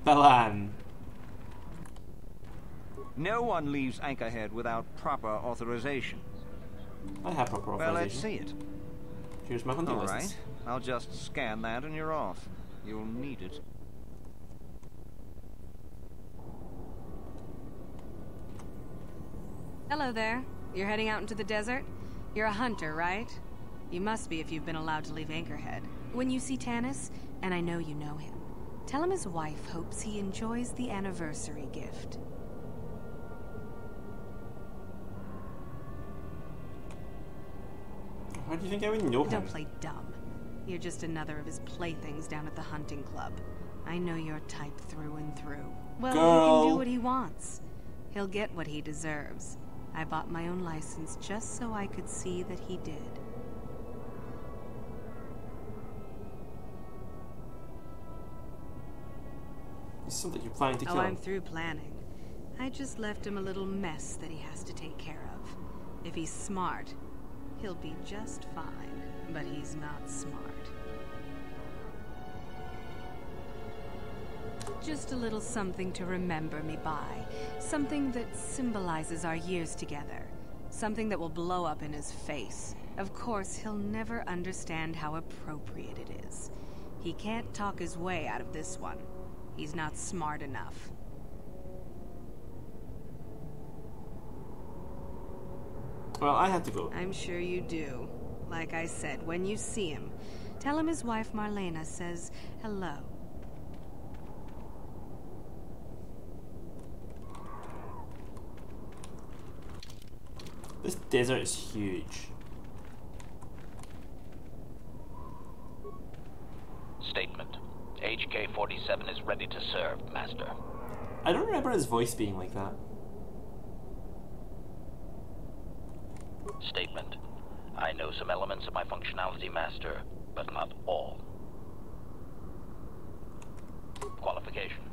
S1: Bellan.
S14: No one leaves Anchorhead without proper authorization.
S1: I have proper authorization.
S14: Well, let's see it.
S1: Here's my hunting license.
S14: Alright, I'll just scan that and you're off. You'll need it.
S15: Hello there. You're heading out into the desert? You're a hunter, right? You must be if you've been allowed to leave Anchorhead. When you see Tanis, and I know you know him, tell him his wife hopes he enjoys the anniversary gift.
S1: How do you think I would know him?
S15: Don't play dumb. You're just another of his playthings down at the hunting club. I know your type through and through. Well, he can do what he wants. He'll get what he deserves. I bought my own license just so I could see that he did.
S1: It sounds like you're planning to kill him.
S15: I'm through planning. I just left him a little mess that he has to take care of. If he's smart, he'll be just fine. But he's not smart. Just a little something to remember me by. Something that symbolizes our years together. Something that will blow up in his face. Of course, he'll never understand how appropriate it is. He can't talk his way out of this one. He's not smart enough.
S1: Well, I have to go.
S15: I'm sure you do. Like I said, when you see him, tell him his wife Marlena says hello.
S1: This desert is huge.
S13: Statement. HK-47 is ready to serve, Master.
S1: I don't remember his voice being like that.
S13: Statement. I know some elements of my functionality, Master, but not all. Qualification.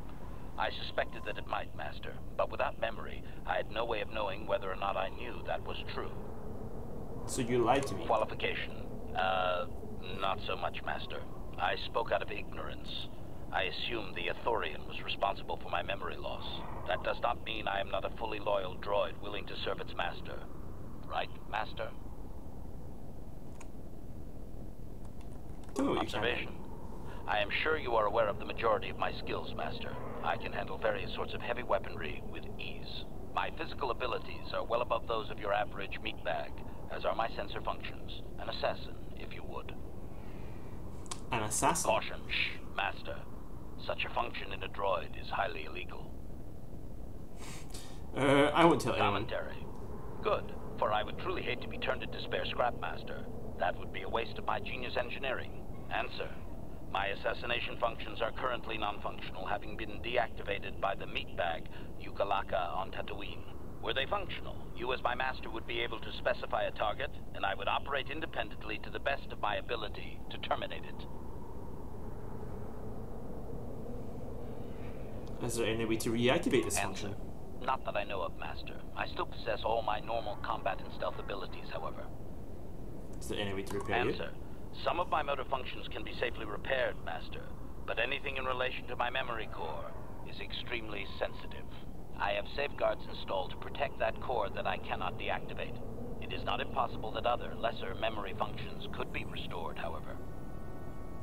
S13: I suspected that it might, Master, but without memory, I had no way of knowing whether or not I knew that was true.
S1: So you lied to me?
S13: Qualification. Not so much, Master. I spoke out of ignorance. I assumed the Ithorian was responsible for my memory loss. That does not mean I am not a fully loyal droid willing to serve its master. Right, Master? Observation. I am sure you are aware of the majority of my skills, Master. I can handle various sorts of heavy weaponry with ease. My physical abilities are well above those of your average meatbag, as are my sensor functions. An assassin, if you would.
S1: An assassin?
S13: Caution, shh, Master. Such a function in a droid is highly illegal.
S1: I won't tell anyone.
S13: Commentary. Good, for I would truly hate to be turned into spare scrap, Master. That would be a waste of my genius engineering. Answer. My assassination functions are currently non-functional, having been deactivated by the meatbag Yukalaka on Tatooine. Were they functional, you as my master would be able to specify a target, and I would operate independently to the best of my ability to terminate it.
S1: Is there any way to reactivate this function?
S13: Not that I know of, Master. I still possess all my normal combat and stealth abilities, however.
S1: Is there any way to repair
S13: Answer. Some of my motor functions can be safely repaired, Master, but anything in relation to my memory core is extremely sensitive. I have safeguards installed to protect that core that I cannot deactivate. It is not impossible that other, lesser memory functions could be restored, however.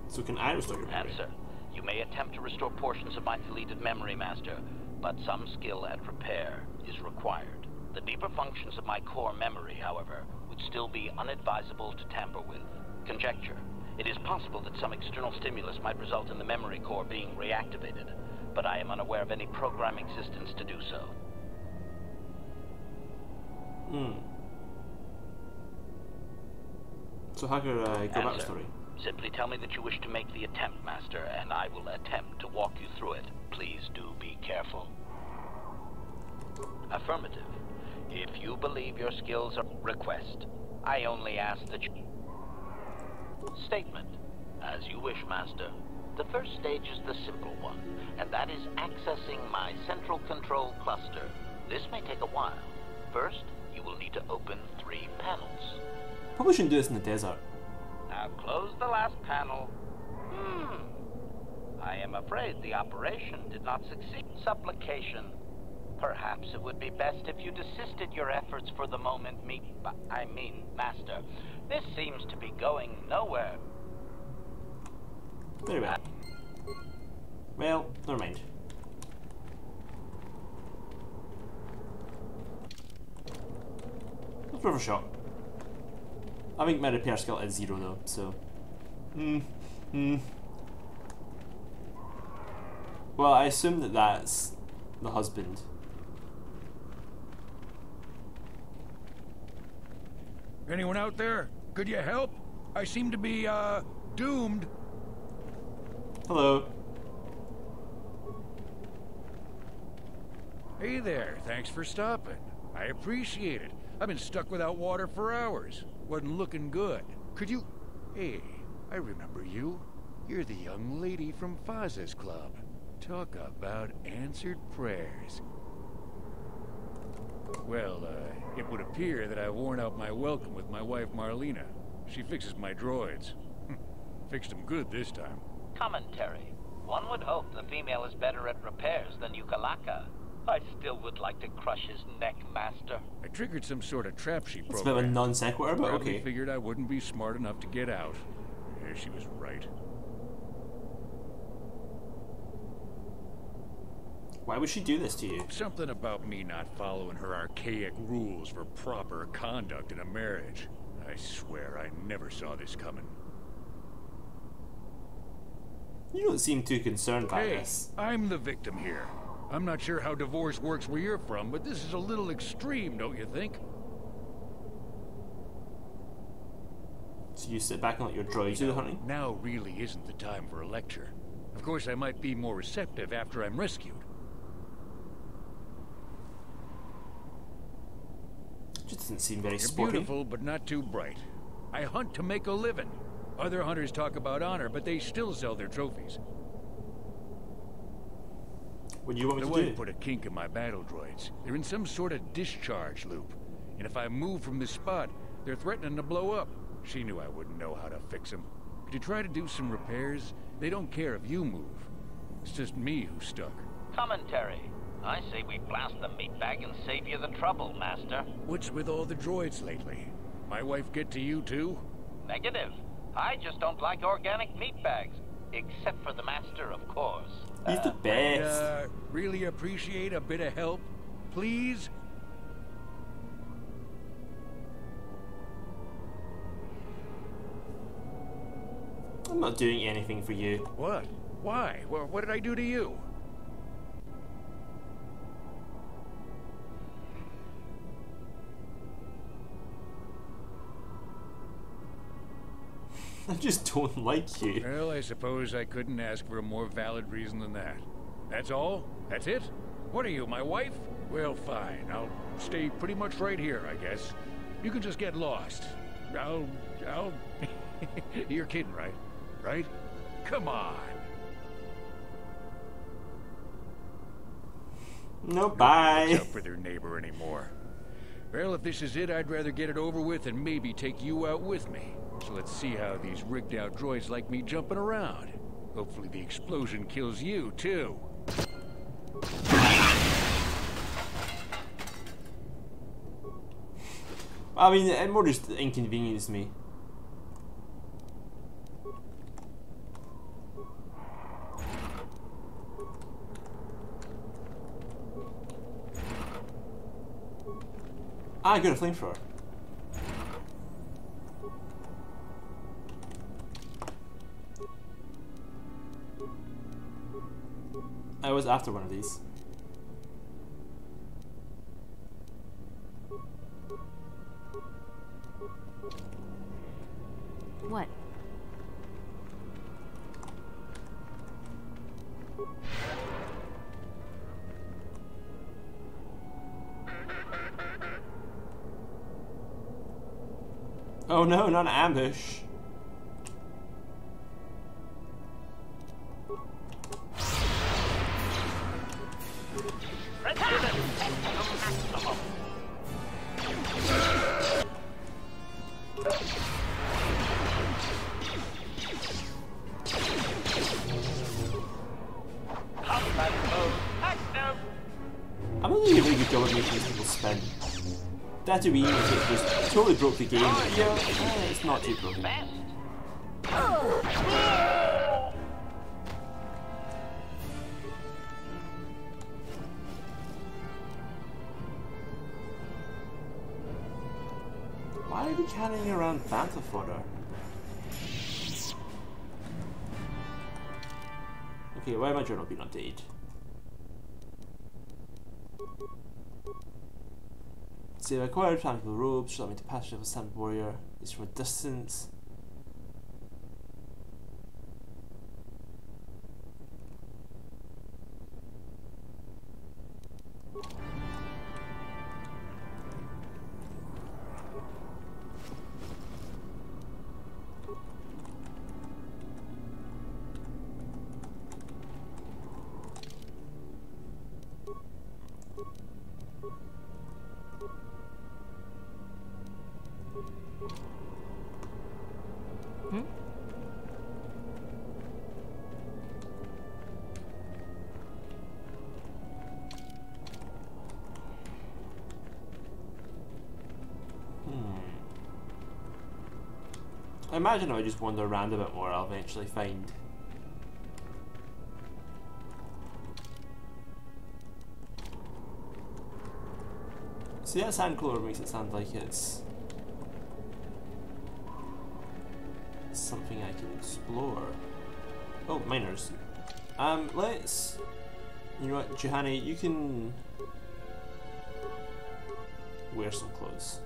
S1: So can I restore your memory?
S13: Answer. You may attempt to restore portions of my deleted memory, Master, but some skill at repair is required. The deeper functions of my core memory, however, would still be unadvisable to tamper with. Conjecture. It is possible that some external stimulus might result in the memory core being reactivated, but I am unaware of any program existence to do so.
S1: So how could I go back to the story?
S13: Simply tell me that you wish to make the attempt, Master, and I will attempt to walk you through it. Please do be careful. Affirmative. If you believe your skills are request, I only ask that you... Statement. As you wish, Master. The first stage is the simple one, and that is accessing my central control cluster. This may take a while. First, you will need to open 3 panels.
S1: Probably shouldn't do this in the desert.
S13: Now close the last panel. I am afraid the operation did not succeed. Supplication. Perhaps it would be best if you desisted your efforts for the moment, Master. This seems to be going nowhere.
S1: Very well. Well, never mind. Let's give it a shot. I think my repair skill is 0 though, so... Well, I assume that that's the husband.
S7: Anyone out there? Could you help? I seem to be, doomed.
S1: Hello.
S7: Hey there, thanks for stopping. I appreciate it. I've been stuck without water for hours. Wasn't looking good. Could you... Hey, I remember you. You're the young lady from Faza's club. Talk about answered prayers. Well, it would appear that I've worn out my welcome with my wife Marlena. She fixes my droids. Fixed them good this time.
S13: Commentary. One would hope the female is better at repairs than Yukalaka. I still would like to crush his neck, Master.
S7: I triggered some sort of trap she
S1: It's a
S7: program.
S1: bit of a non sequitur, but
S7: Probably
S1: okay.
S7: figured I wouldn't be smart enough to get out. Yeah, she was right.
S1: Why would she do this to you?
S7: Something about me not following her archaic rules for proper conduct in a marriage. I swear I never saw this coming.
S1: You don't seem too concerned by
S7: Hey,
S1: this.
S7: I'm the victim here. I'm not sure how divorce works where you're from, but this is a little extreme, don't you think?
S1: So you sit back and let your droids do the hunting?
S7: Now really isn't the time for a lecture. Of course, I might be more receptive after I'm rescued.
S1: Just doesn't seem very
S7: You're
S1: sporty.
S7: beautiful, but not too bright. I hunt to make a living. Other hunters talk about honor, but they still sell their trophies.
S1: What do you want me
S7: The
S1: to
S7: wife
S1: do?
S7: put a kink in my battle droids. They're in some sort of discharge loop. And if I move from this spot, they're threatening to blow up. She knew I wouldn't know how to fix them. Could you try to do some repairs? They don't care if you move. It's just me who's stuck.
S13: Commentary. I say we blast the meat bag and save you the trouble, Master.
S7: What's with all the droids lately? My wife get to you too?
S13: Negative. I just don't like organic meat bags. Except for the Master, of course.
S1: He's the best.
S7: Really appreciate a bit of help, please?
S1: I'm not doing anything for you.
S7: What? Why? Well, what did I do to you?
S1: I just don't like you.
S7: Well, I suppose I couldn't ask for a more valid reason than that. That's all? That's it? What are you, my wife? Well, fine. I'll stay pretty much right here, I guess. You can just get lost. I'll... You're kidding, right? Right? Come on.
S1: No, bye.
S7: Nobody looks out for their neighbor anymore. Well, if this is it, I'd rather get it over with and maybe take you out with me. So let's see how these rigged-out droids like me jumping around. Hopefully the explosion kills you, too.
S1: I mean, it more just inconvenienced me. I got a flamethrower. I was after one of these.
S11: What?
S1: Oh no, not an ambush. I'm not doing a really good job of making these people spin. Tatooine just totally broke the game. Yeah, it's not too broken. Why are we carrying around Bantha fodder? Okay, why am my journal being updated? So I acquired mechanical robes, allowed me to pass with a sand warrior, is from a distance. I imagine if I just wander around a bit more, I'll eventually find. See, that sandcrawler makes it sound like it's something I can explore. Oh, miners. Let's. You know what, Juhani, you can wear some clothes.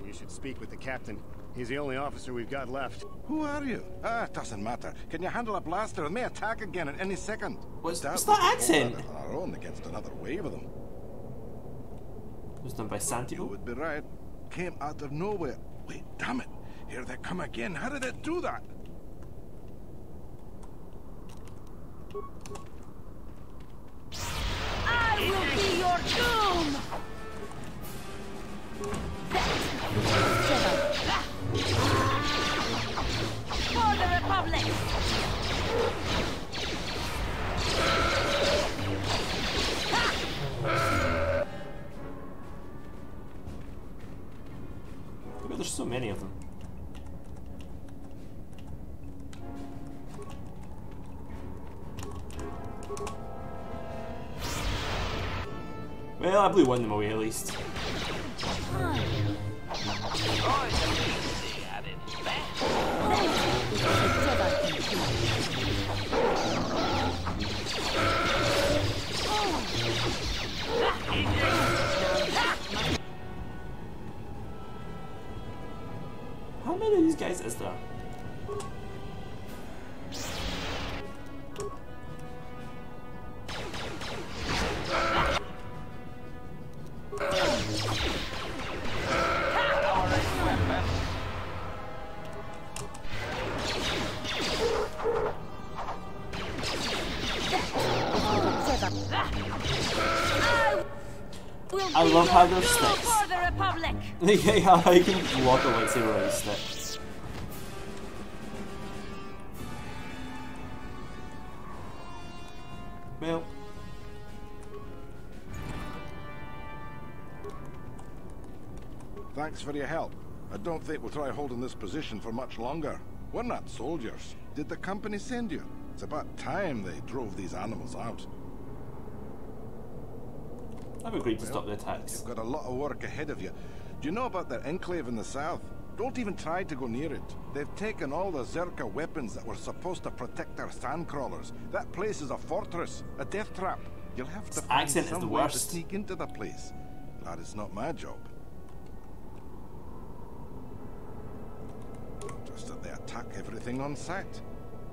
S16: You should speak with the captain. He's the only officer we've got left.
S5: Who are you? Ah, it doesn't matter. Can you handle a blaster? It may attack again at any second.
S1: What's that accent?
S5: On our own against another wave of them.
S1: It was done by Santino?
S5: You would be right. Came out of nowhere. Wait, damn it. Here they come again. How did it do that?
S17: I will be your doom! For the Republic!
S1: But there's so many of them. Well, I blew one of them away at least. How many of these guys is there? I love how they're sticks. Yeah, how you can block a lightsaber with a stick. Well.
S5: Thanks for your help. I don't think we'll try holding this position for much longer. We're not soldiers. Did the company send you? It's about time they drove these animals out.
S1: I've agreed to stop the attacks.
S5: You've got a lot of work ahead of you. Do you know about their enclave in the south? Don't even try to go near it. They've taken all the Zerka weapons that were supposed to protect our sandcrawlers. That place is a fortress, a death trap. You'll have to find some way to sneak into the place. Glad it's not my job.
S18: us that they attack everything on sight.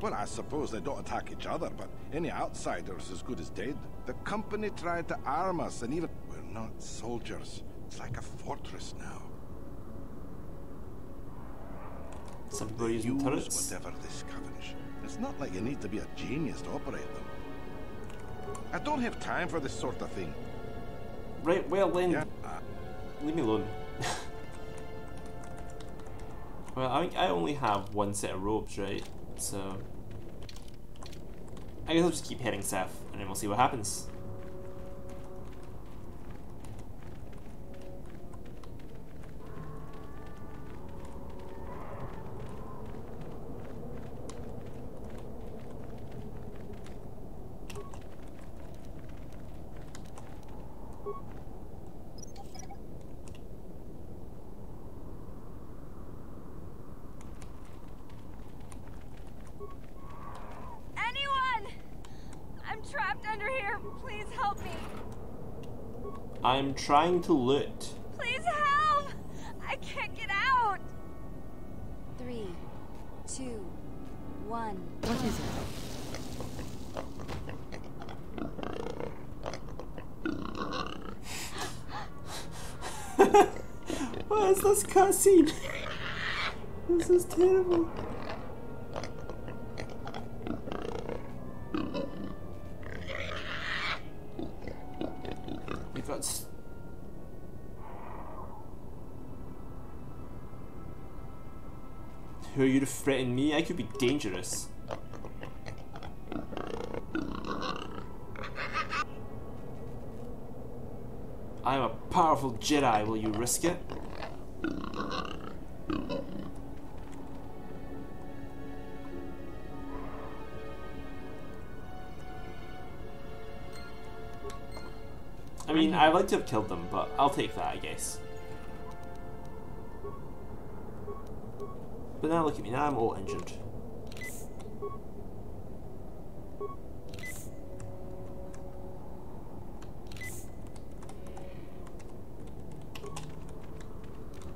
S18: Well, I suppose they don't attack each other, but any outsider is as good as dead. The company tried to arm us, and even... We're not soldiers. It's like a fortress now.
S1: Some people are using turrets.
S18: Whatever they scavenge. It's not like you need to be a genius to operate them. I don't have time for this sort of thing.
S1: Right, well then, leave me alone. Well, I only have one set of robes, right? So I guess I'll just keep heading south, and then we'll see what happens. I'm trying to loot.
S11: Please help! I can't get out!
S4: 3, 2, 1.
S12: What is
S1: it? What is this cutscene? This is terrible. Who are you to threaten me? I could be dangerous. I am a powerful Jedi. Will you risk it? I mean, I'd like to have killed them, but I'll take that, I guess. But now look at me, now I'm all injured.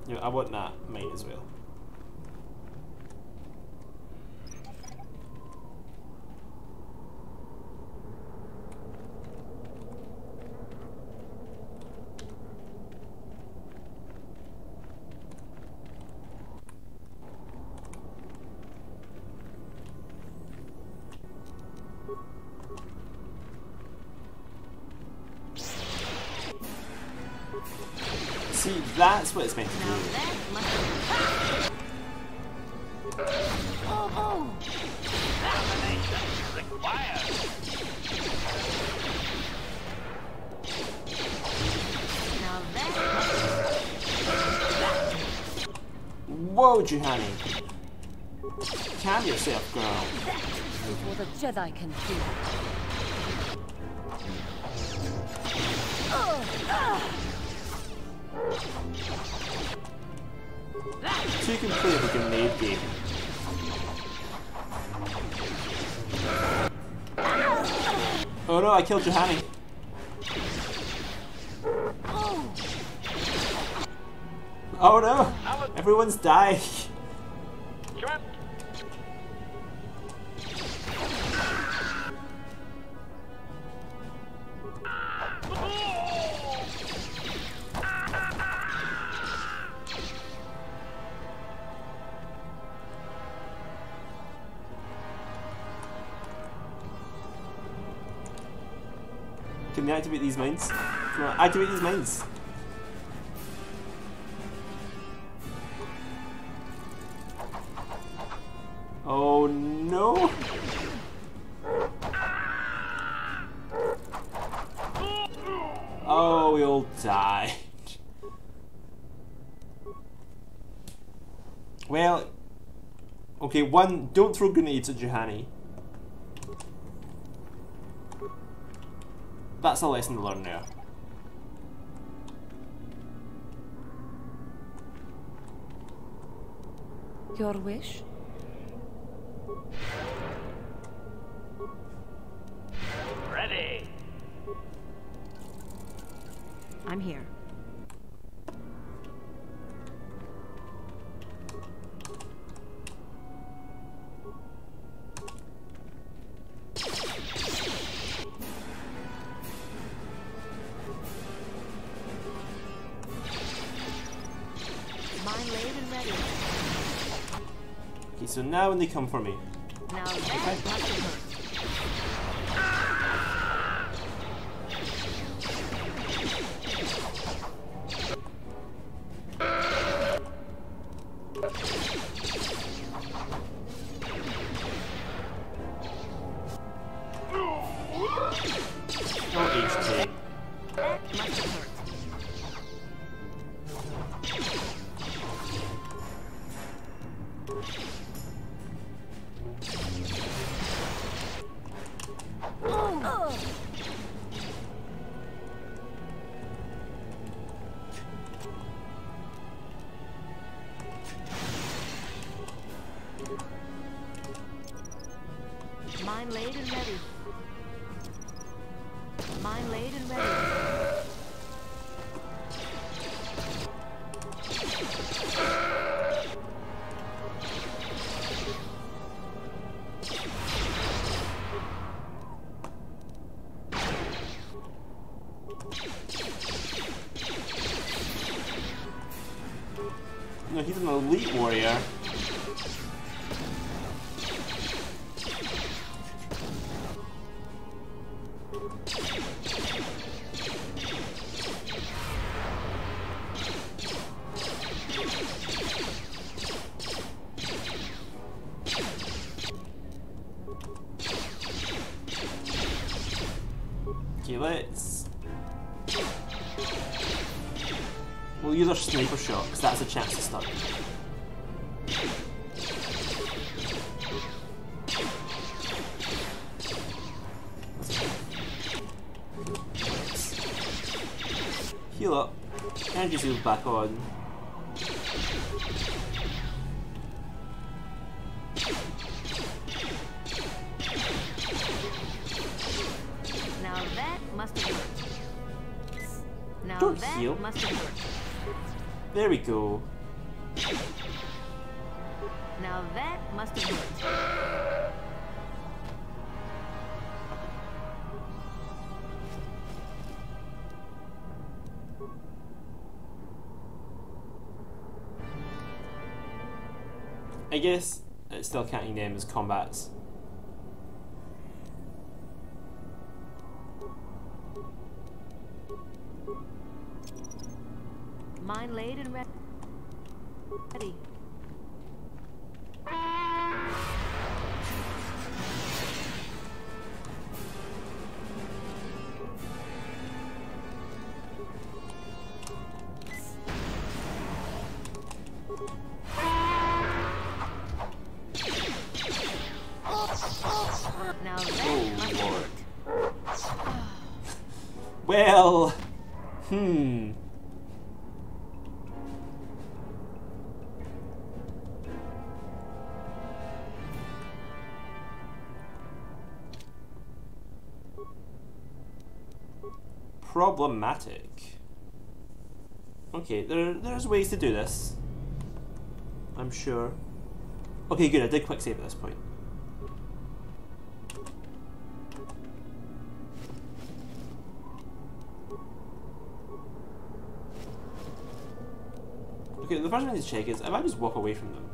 S1: Yeah, I want that mine as well. See, that's what it's meant to do. Whoa, Juhani! Calm yourself, girl.
S12: Before the Jedi can do.
S1: So you can play the grenade game. Oh no, I killed Juhani. Oh no! Everyone's dying. Can we activate these mines? Come on, activate these mines! Oh no! Oh, we all died. Well, okay, one, don't throw grenades at Juhani. That's a lesson to learn now.
S12: Your wish?
S13: Ready.
S11: I'm here.
S17: Mine laid and ready.
S1: Okay, so now when they come for me.
S17: Now that must have hurt. Mine laid and ready. Mine laid and ready.
S1: No, he's an elite warrior. Okay, we'll use our sniper shot, because that's a chance to stun. Heal up. Energy shield back on.
S17: Now that must have hurt. Now
S1: Don't
S17: that
S1: heal.
S17: must have hurt.
S1: There we go.
S17: Now that must have hurt.
S1: I guess it's still counting them as combats.
S17: Mine laid and ready. Now that
S1: Oh lord. Well, problematic. Okay, there's ways to do this, I'm sure. Okay, good, I did quick save at this point. Okay, the first thing I need to check is if I just walk away from them.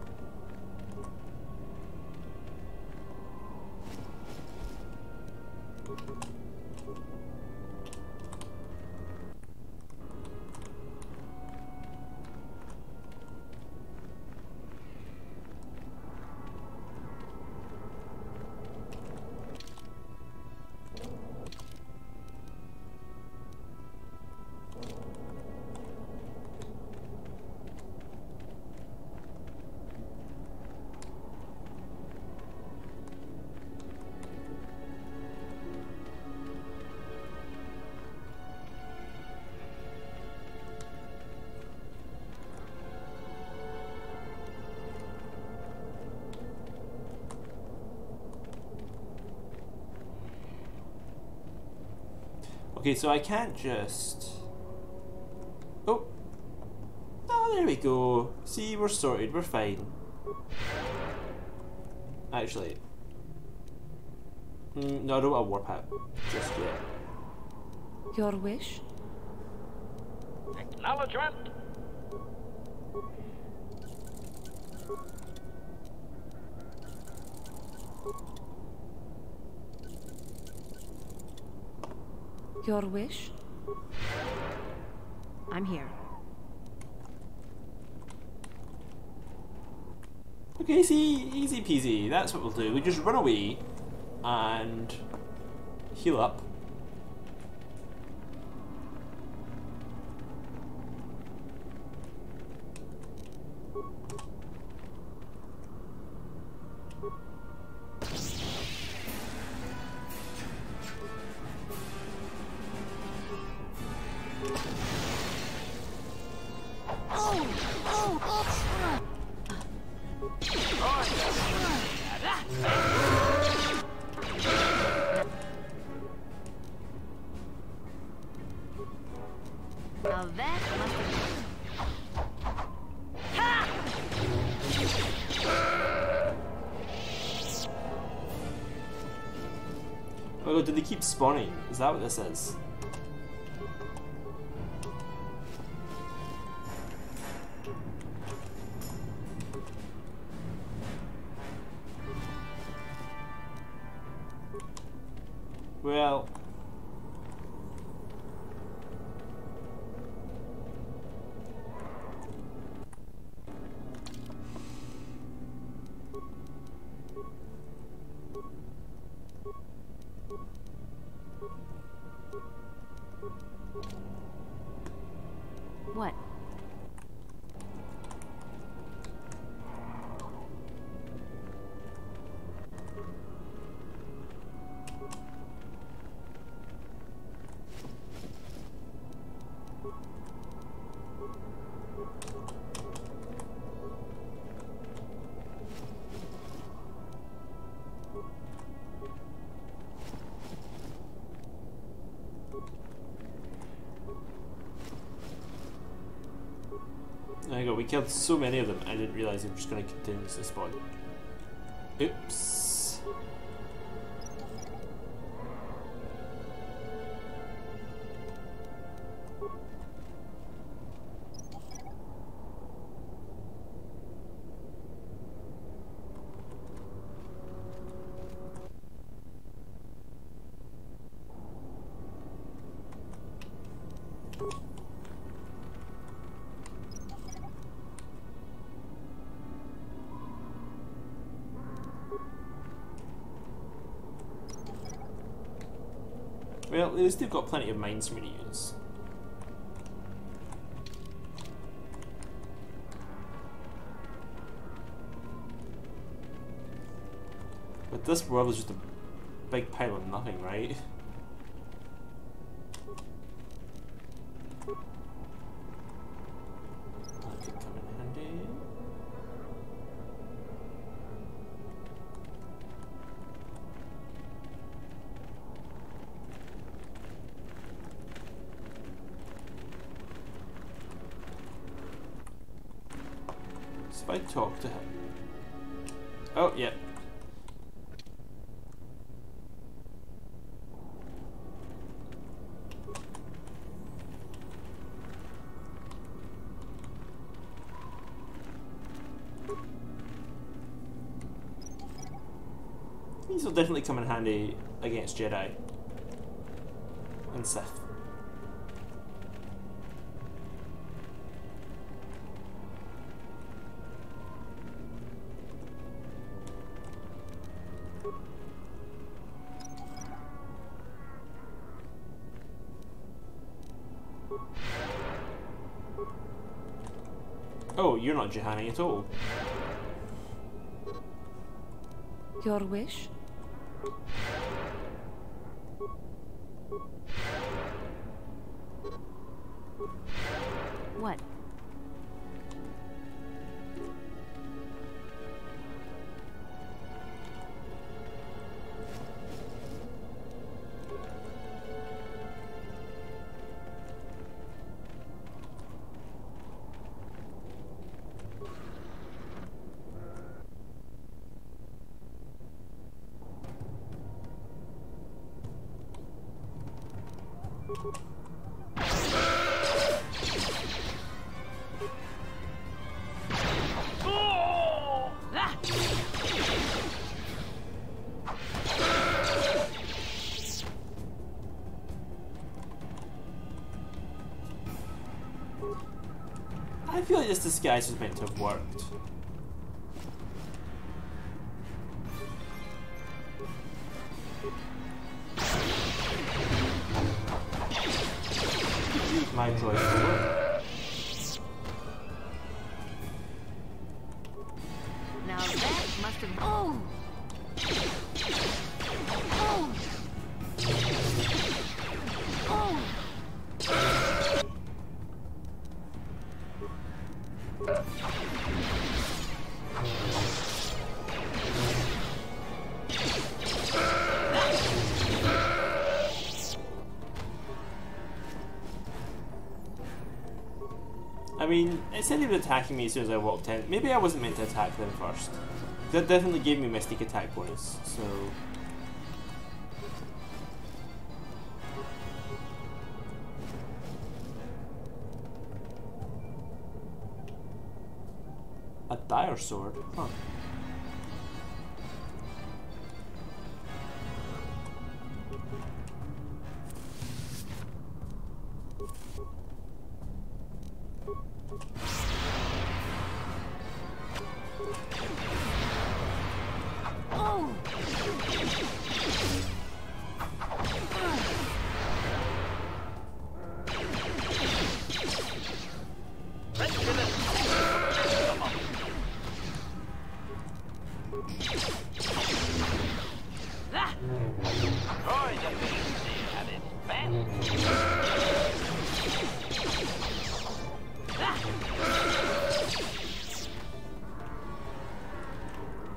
S1: Okay, so I can't just... Oh! Oh, there we go. See, we're sorted, we're fine. Actually... no, I don't want a warp hat just yet.
S3: Your wish?
S13: Acknowledgement.
S3: Your wish?
S15: I'm here.
S1: Okay, see, easy peasy. That's what we'll do. We just run away and heal up.
S17: Now that must have
S1: Oh, did they keep spawning? Is that what this is? Well...
S15: What?
S1: There you go, we killed so many of them, I didn't realise they were just going to continuously spawn. Oops. Well, at least they've got plenty of mines for me to use. But this world is just a big pile of nothing, right? That could come in handy. If I talk to him. Oh, yeah. These will definitely come in handy against Jedi and Sith. Oh, you're not Juhani at all.
S3: Your wish?
S15: What?
S1: I feel like this disguise was meant to have worked. Use my droid forward.
S17: Now that must have... Oh! Oh! Oh!
S1: I mean, it said they were attacking me as soon as I walked in. Maybe I wasn't meant to attack them first. That definitely gave me my sneak attack bonus, so... A dire sword? Huh.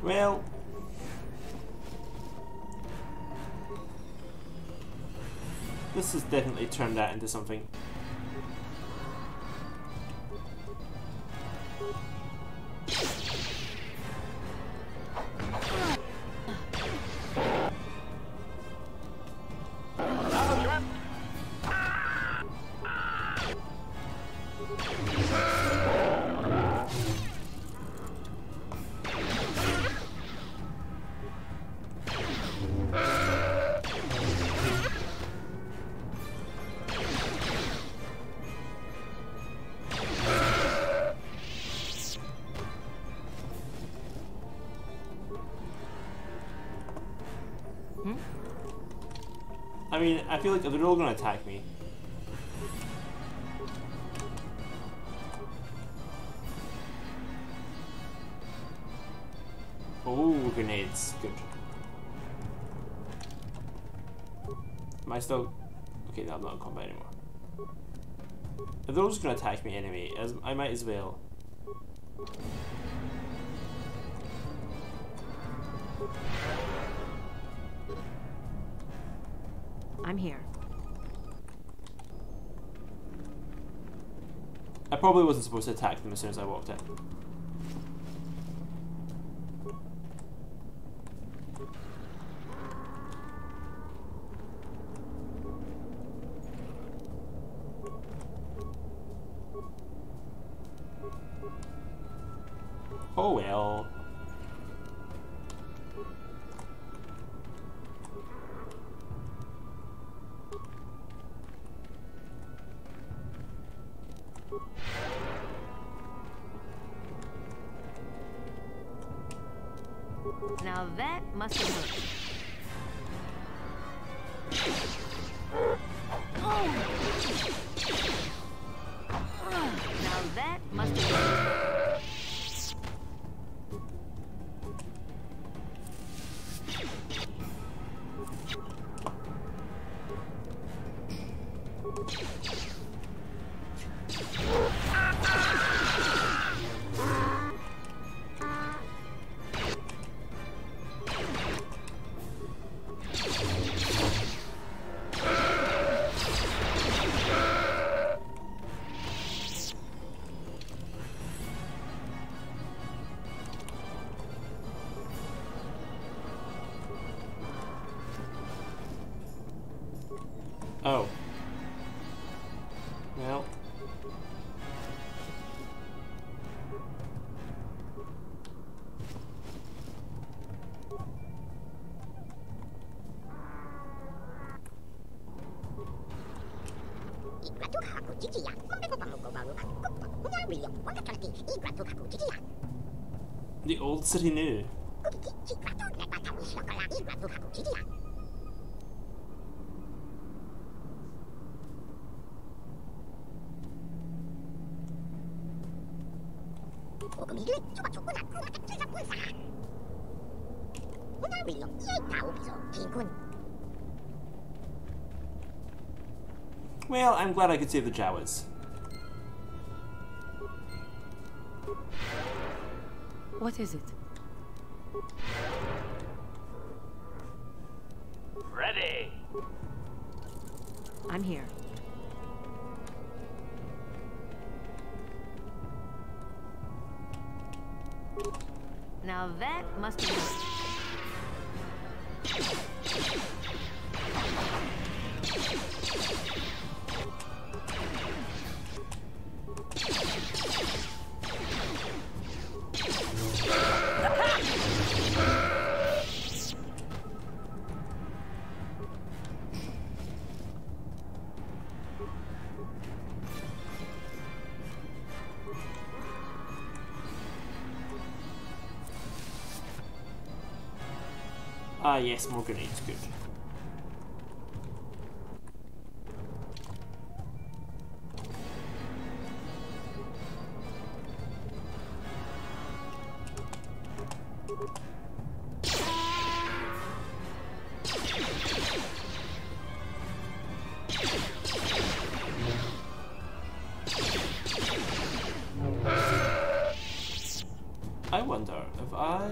S1: Well, this has definitely turned that into something. I mean, I feel like they're all gonna attack me. Oh, grenades. Good. Am I still... Okay, no, I'm not in combat anymore. If they're all just gonna attack me anyway, I might as well.
S17: I'm here.
S1: I probably wasn't supposed to attack them as soon as I walked in. Oh well.
S17: Now that must have worked. Oh! Now that must have worked.
S1: Oh. Well. The old city new. Well, I'm glad I could save the Jawas.
S12: What is it?
S13: Ready!
S15: I'm here.
S17: Now that must have worked.
S1: Ah, yes, more grenades, good. I wonder if I...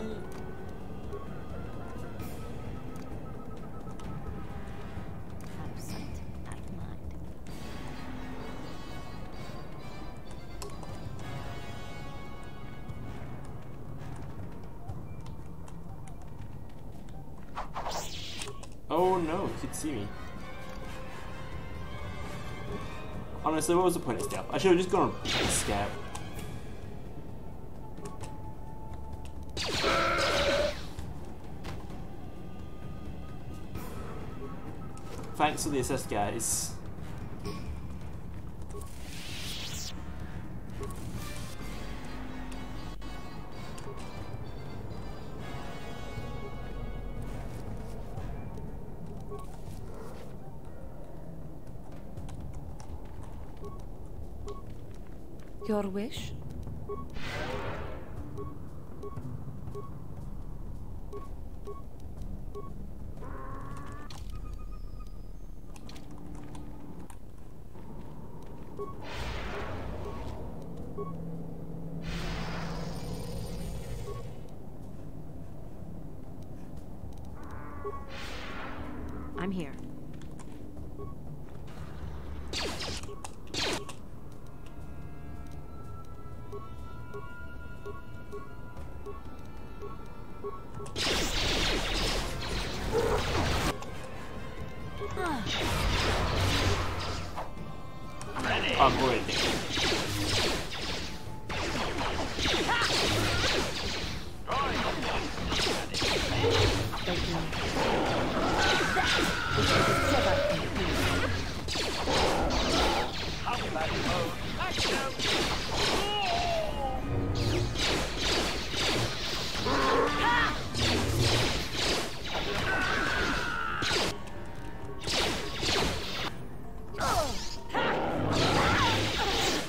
S1: Oh no, he could see me. Honestly, what was the point of stealth? I should have just gone on scout. Thanks for the assist, guys.
S12: Your wish?
S15: I'm here.
S1: I'm ready.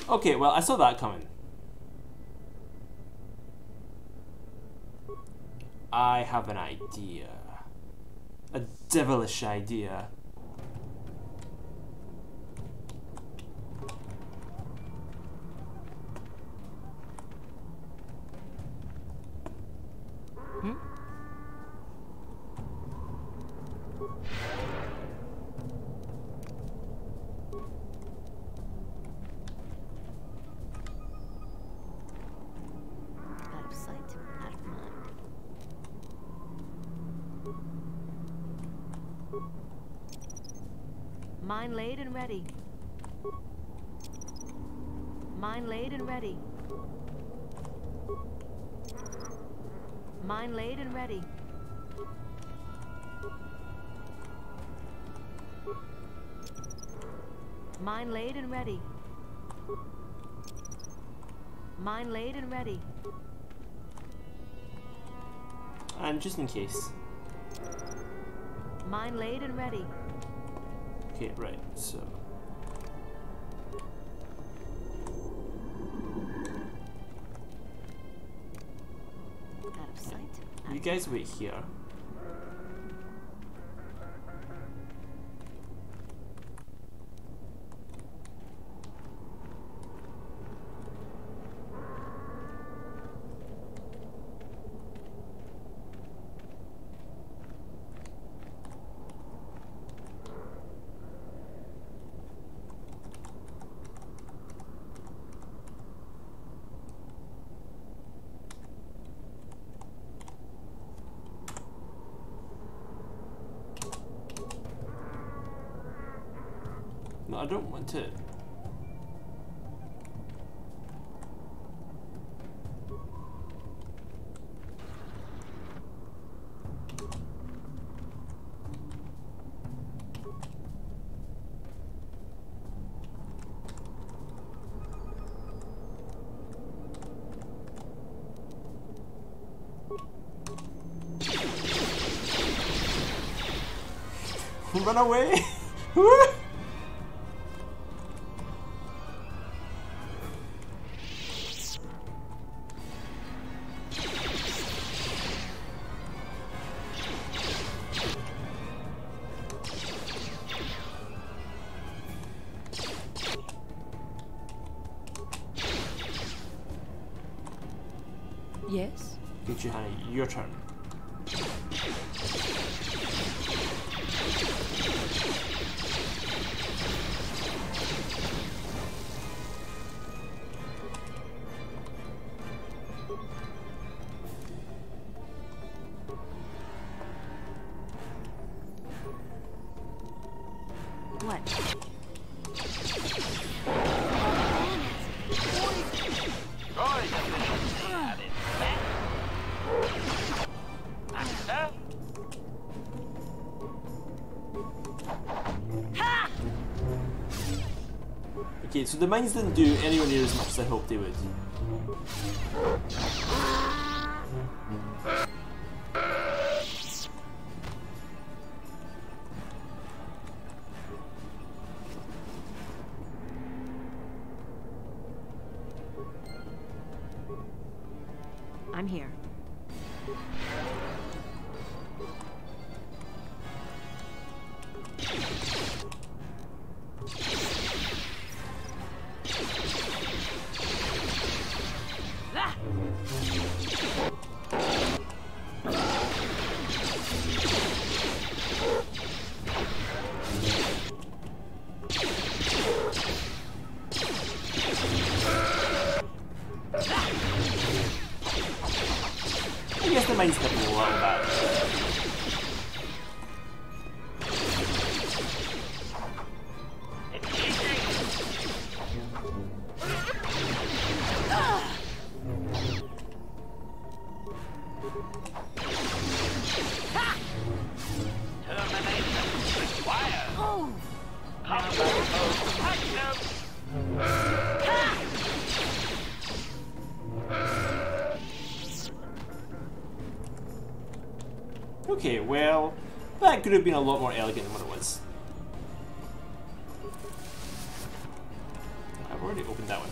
S1: Okay, well, I saw that coming. I have an idea. A devilish idea.
S17: Mine laid and ready. Mine laid and ready. Mine laid and ready. Mine laid and ready. Mine laid and ready.
S1: And just in case.
S17: Mine laid and ready.
S1: Okay, right, so...
S17: Out of sight.
S1: You guys wait here. No, I don't want to. Run away!
S3: Yes?
S1: Okay, Johanna, your turn.
S17: What?
S1: Okay, so the mines didn't do anywhere near as much as I hoped they would.
S17: I'm here.
S1: I guess the mines hit me a little bit. Okay, well, that could have been a lot more elegant than what it was. I've already opened that one.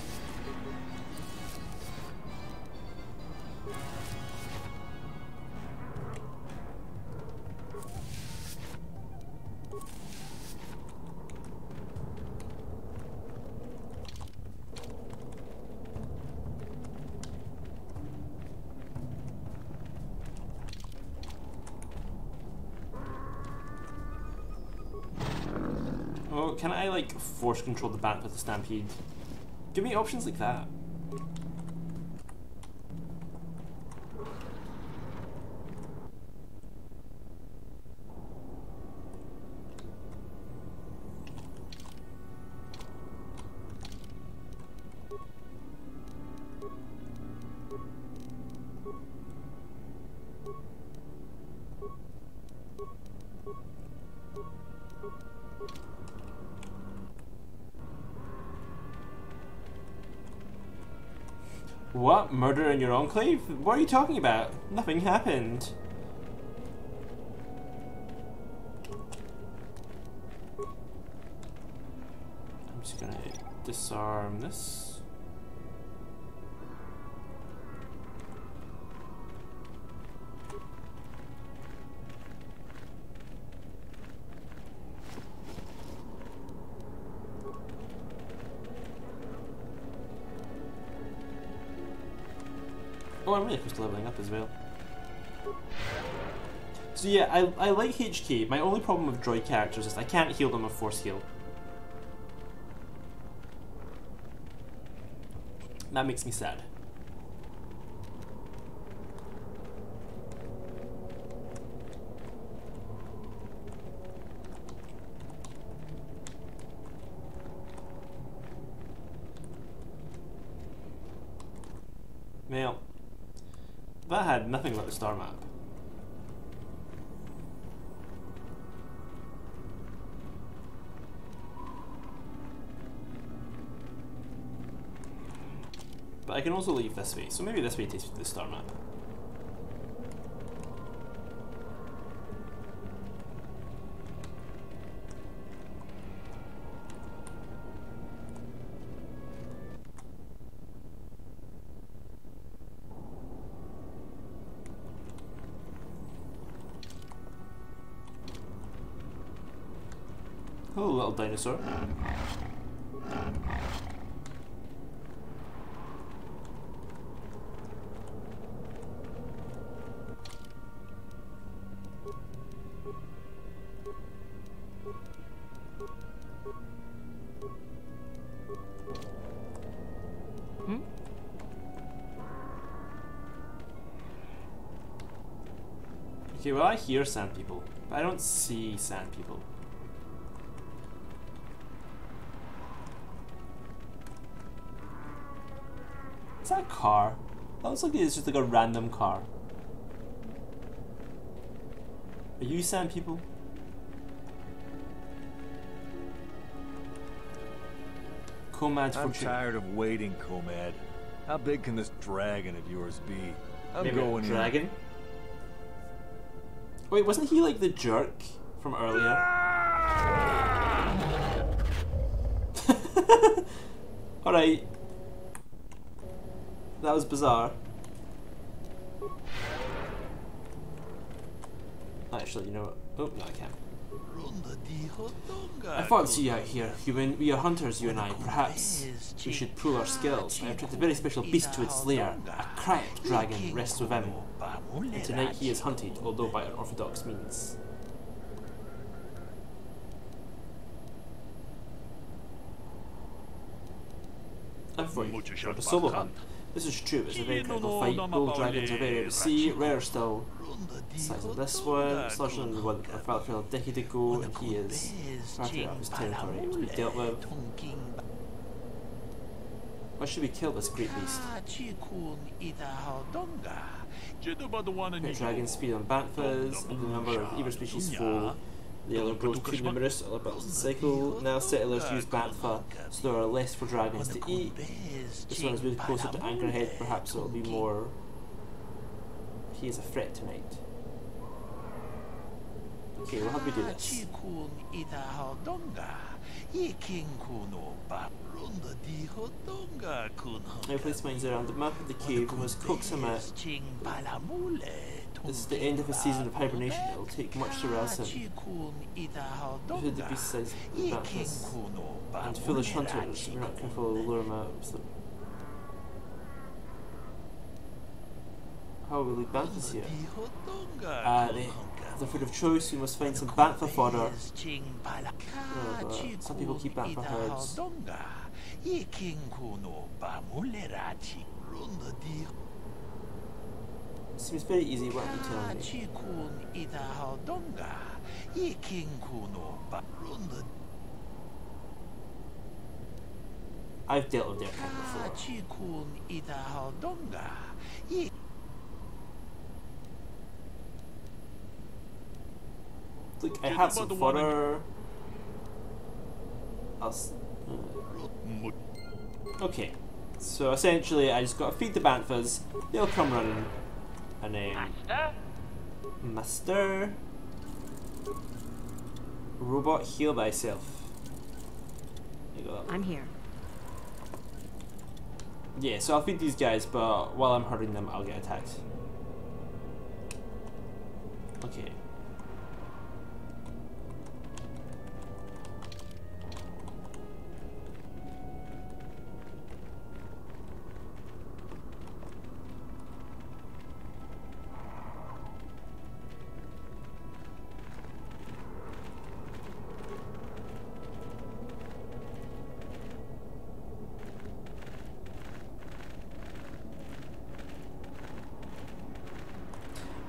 S1: Oh, can I like force control the bat with the stampede? Give me options like that. What? Murder in your enclave? What are you talking about? Nothing happened. I'm just gonna disarm this. Oh, I'm really close to leveling up as well. So yeah, I like HK. My only problem with droid characters is I can't heal them with force heal. That makes me sad. Well, that had nothing about the star map. But I can also leave this way, so maybe this way takes me to the star map. Hello, little dinosaur. Okay, well I hear sand people, but I don't see sand people. Is that a car? That looks like it's just like a random car. Are you sand people? Comad's
S19: I'm tired of waiting, Comad. How big can this dragon of yours be? I'm
S1: Maybe
S19: going
S1: a dragon? Wait, wasn't he like the jerk from earlier? Alright. That was bizarre. Actually, you know what? Oh, no, I can't. I thought I'd see you out here, human. We are hunters, you and I. Perhaps we should pool our skills. I have tracked a very special beast to its lair. A cracked dragon rests with him. And tonight he is hunted, although by unorthodox means. I'm for you. For the solo hunt. This is true, it's a very critical fight. Bull dragons are very rare to see, rare still. The size of this one, it's larger than the one I felt a decade ago, and he is far too out of his territory to be dealt with. Why should we kill this great beast? Great dragons feed on banthas, and the number of either species fall. The other grows too numerous, other battles the cycle. Now settlers use bantha, so there are less for dragons to eat. This one is moved closer to Anchorhead, perhaps it'll be more. He is a threat tonight. Okay, well, how do we do this? I place mines around the map of the cave and must coax him out. This is the end of his season of hibernation. It will take much to rouse him. Who the beast says banthas and foolish hunters. We're not careful to lure him out with them. How will we lead banthas here? The food of choice, we must find some bantha fodder. Some people keep bantha herds. Seems very easy, what are you telling me? I've dealt with their kind before. Look, I have some fodder. Okay, So essentially, I just got to feed the banthas. They'll come running, and then Master. Robot, heal thyself. There you go.
S15: I'm here.
S1: Yeah, so I'll feed these guys, but while I'm hurting them, I'll get attacked. Okay.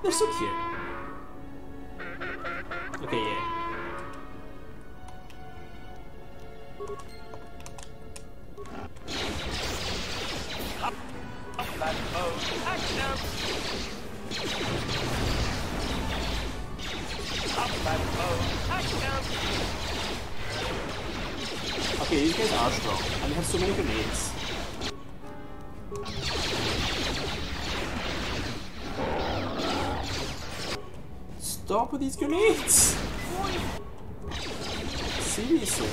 S1: They're so cute. Okay, yeah. Okay, these guys are strong, and they have so many grenades. Stop with these grenades! Seriously.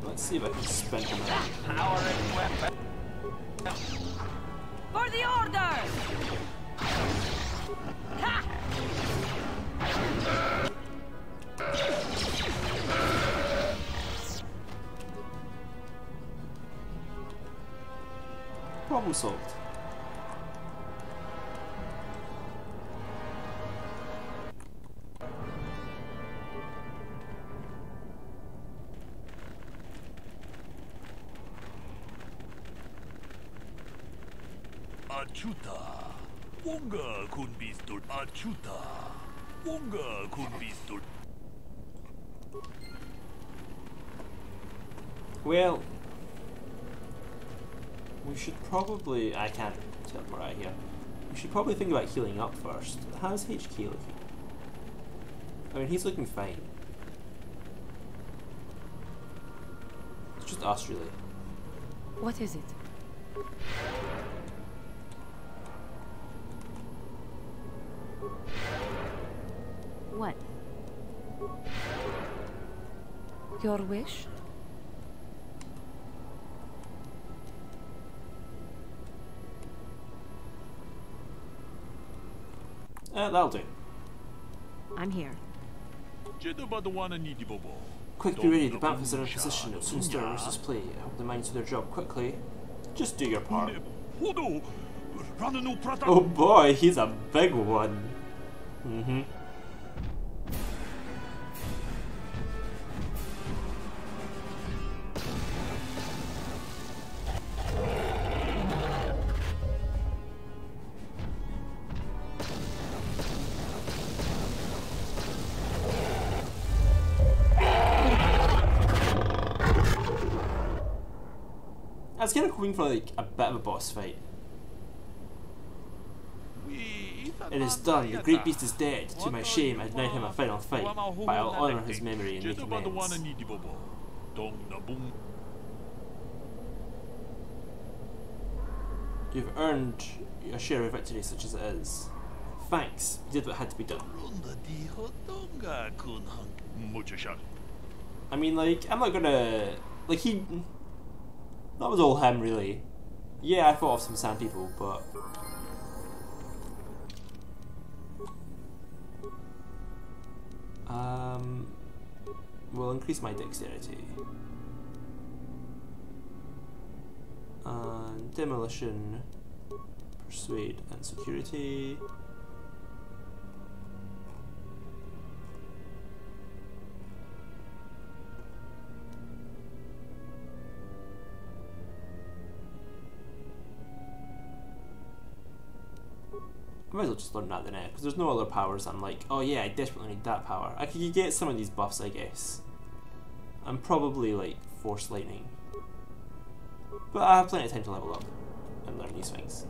S1: Let's see if I can spend them out.
S11: For the order! Ha!
S1: Problem solved.
S20: Achuta. Wonga kun bistul. Achuta. Wonga kun bistul.
S1: Well, we should probably... I can't teleport out here. We should probably think about healing up first. How's HK looking? I mean, he's looking fine. It's just us, really.
S12: What is it?
S15: What?
S12: Your wish?
S1: That'll do.
S15: I'm here.
S1: Quick, be ready. The Banthas are in position. It'll soon start our versus play. I hope the minds do their job quickly. Just do your part. Oh boy, he's a big one. Mm-hmm. I was kind of hoping for like a bit of a boss fight. It is done. The great beast is dead. To my shame, I denied him a final fight, but I'll honor his memory and make amends. You've earned a share of victory such as it is. Thanks. You did what had to be done. I mean, like, I'm not gonna... Like, he... That was all him, really. Yeah, I fought off some sand people, but... We'll increase my dexterity. And demolition, persuade, and security. I might as well just learn that then, because there's no other powers I'm like, oh yeah, I desperately need that power. I could get some of these buffs, I guess. I'm probably like Force Lightning. But I have plenty of time to level up and learn these things.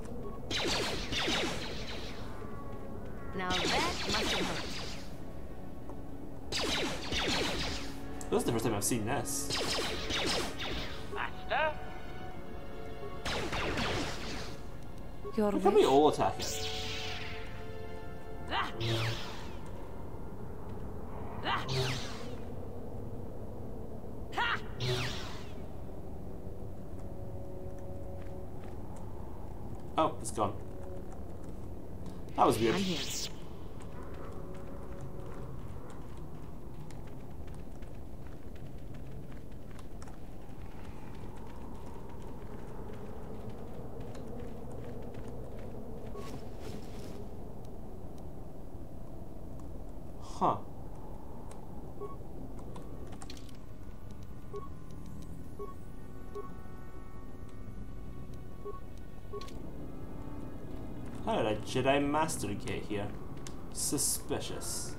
S17: Now that must have hurt.
S1: This is the first time I've seen this.
S13: Master?
S1: I'll probably all attack it. Oh, it's gone. That was weird.
S17: I'm here.
S1: Huh. How did a Jedi Master get here? Suspicious.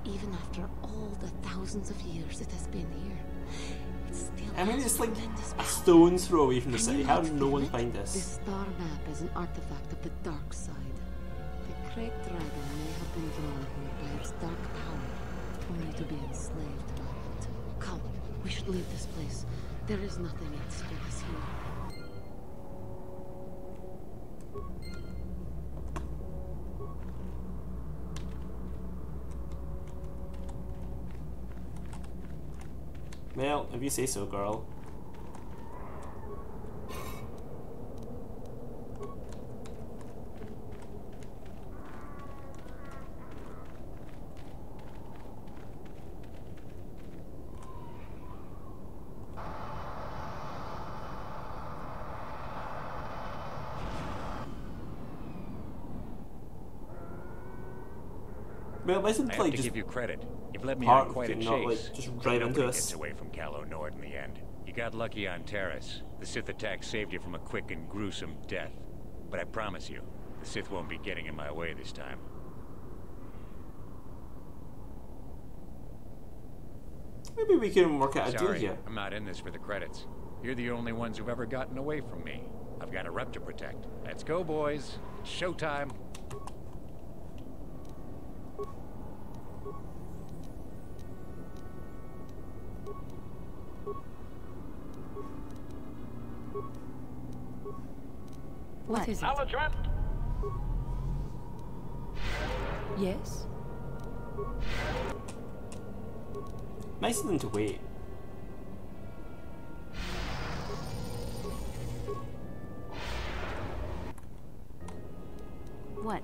S12: Even after all the thousands of years it has been here, it still
S1: I mean, it's like a stone's throw away from the city. How did no one find
S12: This
S1: this?
S12: star map is an artifact of the dark side. The Krayt dragon may have been drawn here by its dark power, only to be enslaved by it. Come, we should leave this place. There is nothing else for us here.
S1: Well, if you say so, girl. Well, why isn't
S7: I
S1: like
S7: have to
S1: just
S7: give you credit. You've led me
S1: park
S7: on quite a
S1: and
S7: chase.
S1: not, like, just
S7: but
S1: drive into
S7: nobody
S1: us?
S7: gets away from Calo Nord in the end. You got lucky on Terrace. The Sith attack saved you from a quick and gruesome death. But I promise you, the Sith won't be getting in my way this time.
S1: Maybe we can work out a deal
S7: Sorry,
S1: here.
S7: I'm not in this for the credits. You're the only ones who've ever gotten away from me. I've got a rep to protect. Let's go, boys. It's showtime.
S12: What is it?
S13: Aladrant!
S12: Yes?
S1: Nice of them to wait.
S17: What?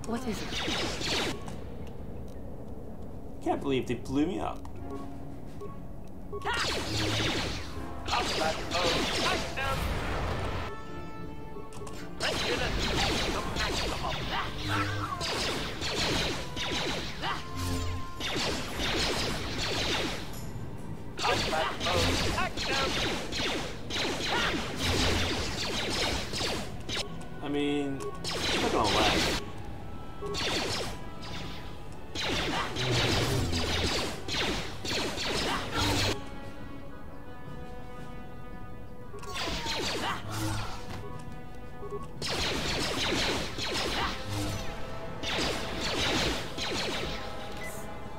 S12: What is it?
S1: Can't believe they blew me up. I mean, I'm not gonna lie.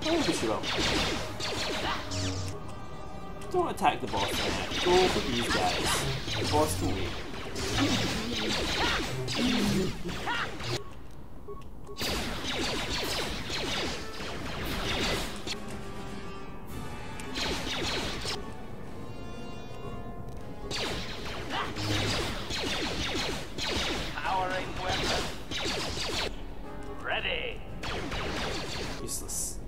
S1: Oh, yes, you will. Don't attack the boss yet. Go for these guys. The boss can wait.
S13: Powering weapon. Ready.
S1: Useless.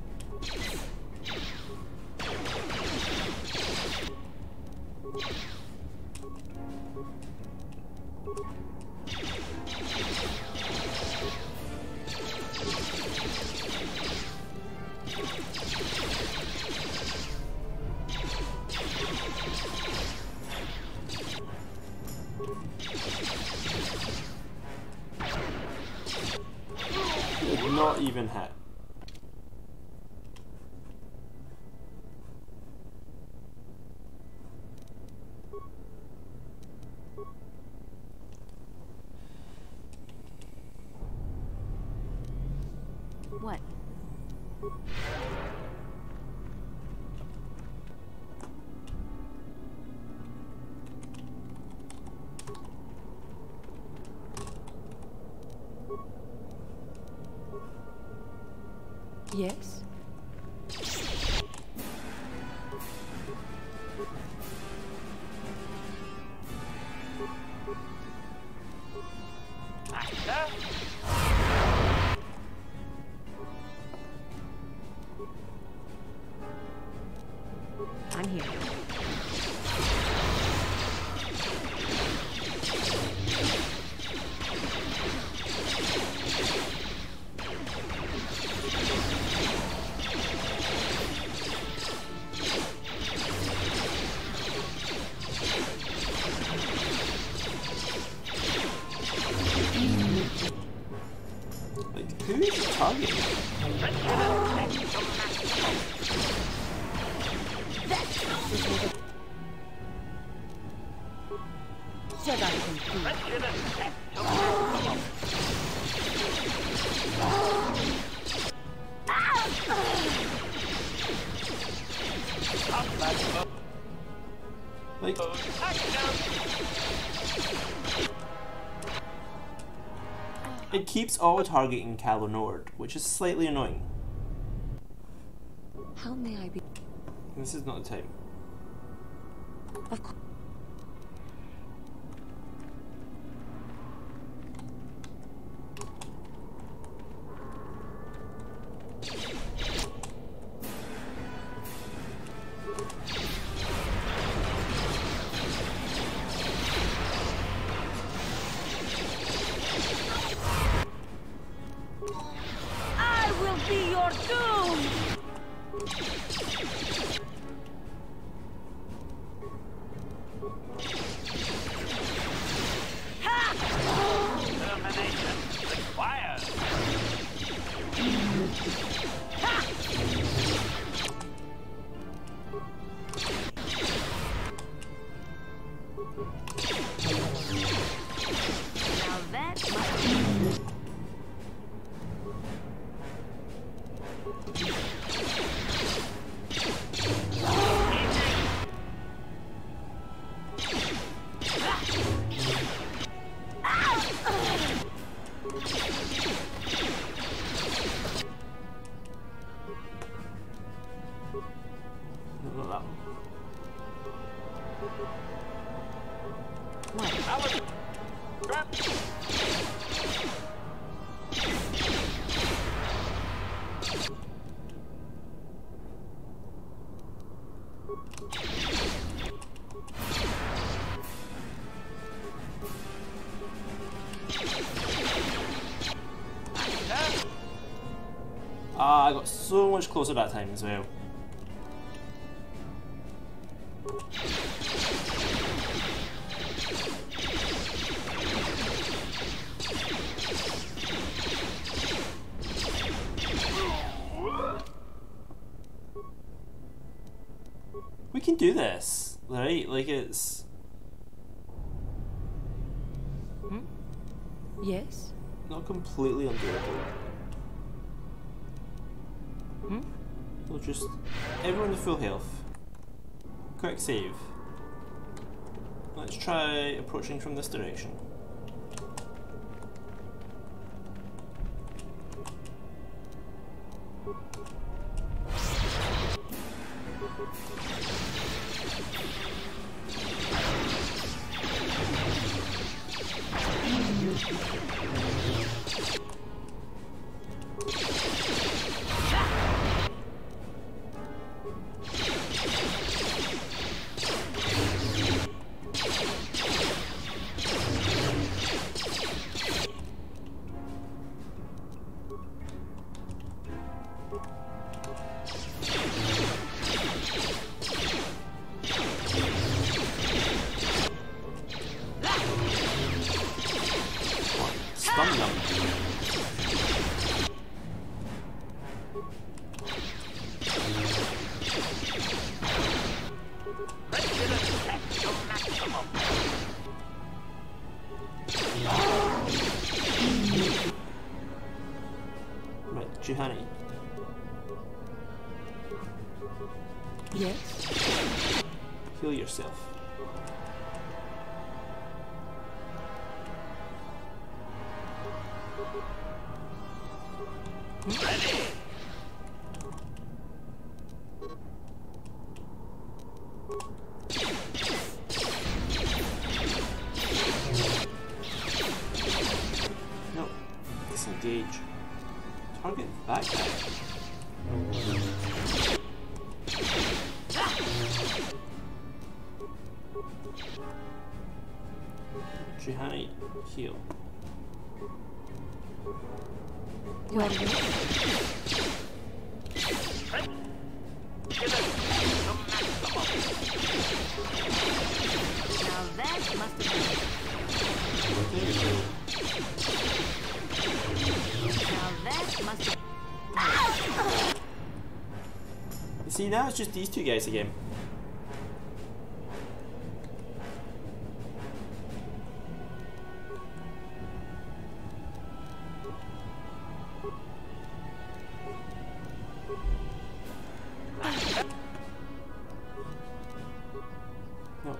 S1: Did not even hit.
S11: What?
S12: Yes?
S11: I'm here.
S1: Like, who is the target? Like, it keeps auto-targeting Calo Nord, which is slightly annoying.
S12: How may I be?
S1: This is not the time.
S12: Of course.
S17: I will be your doom!
S13: Termination required.
S17: Now that must
S1: Not that one. I got so much closer that time as well. We can do this, right? Like it's...
S12: Yes?
S1: not completely undoable. We'll just... everyone to full health. Quick save. Let's try approaching from this direction. Right, Juhani.
S12: Yes?
S1: Heal yourself.
S20: Ready!
S1: No. Disengage. Target backpack. Juhani, heal.
S12: Well,
S17: Now that must have been... Now that must have...
S1: You see, now it's just these two guys again. No.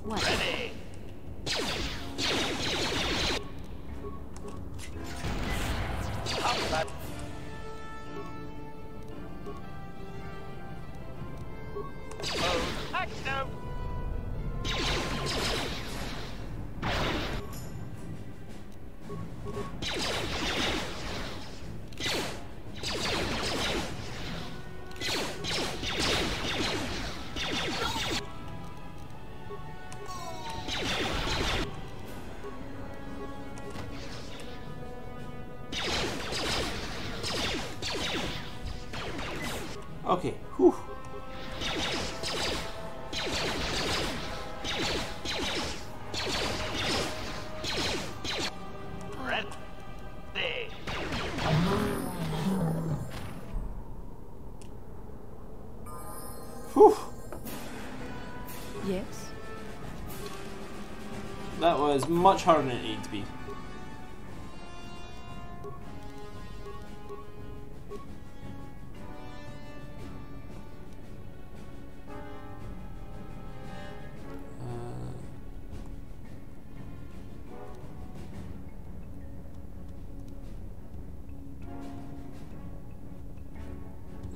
S12: what?
S20: Ready! Combat! Mode active!
S1: Okay, whew.
S20: Ready!
S1: Whew.
S12: Yes?
S1: That was much harder than it needed to be.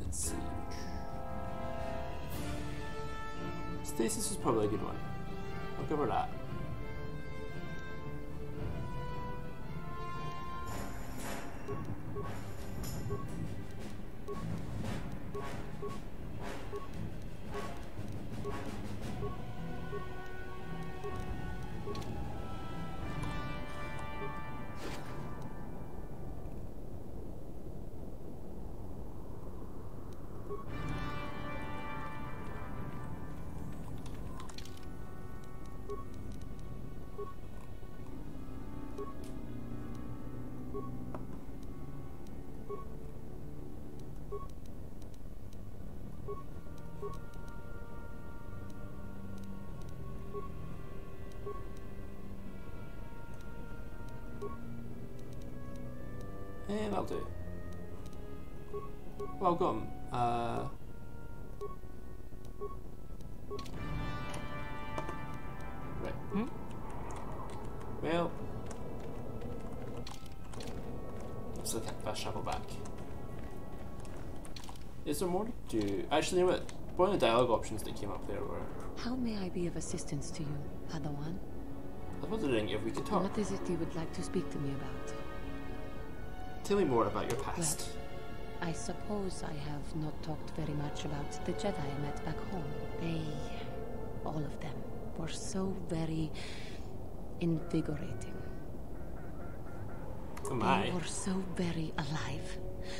S1: Let's see. Stasis is probably a good one. I'll cover that. That'll do. Well, I've got him. Right. Well, let's look at fast travel back. Is there more to do? Actually, you know what? One of the dialogue options that came up there were...
S12: How may I be of assistance to you, Padawan?
S1: I was wondering if we could talk.
S12: What is it you would like to speak to me about?
S1: Tell me more about your past.
S12: Well, I suppose I have not talked very much about the Jedi I met back home. They, all of them, were so very invigorating.
S1: Oh my.
S12: They were so very alive,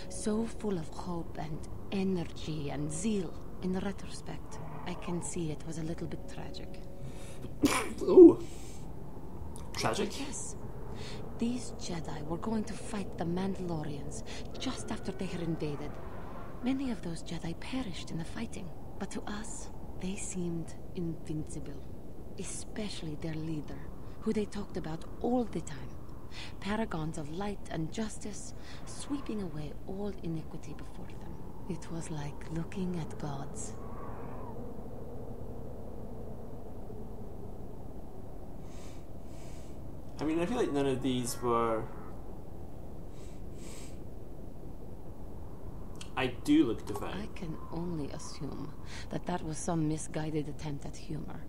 S12: so full of hope and energy and zeal. In retrospect, I can see it was a little bit tragic.
S1: Ooh. Tragic?
S12: Yes. These Jedi were going to fight the Mandalorians just after they had invaded. Many of those Jedi perished in the fighting, but to us, they seemed invincible. Especially their leader, who they talked about all the time. Paragons of light and justice, sweeping away all iniquity before them. It was like looking at gods.
S1: I mean, I feel like none of these were... I do look divine.
S12: I can only assume that that was some misguided attempt at humor.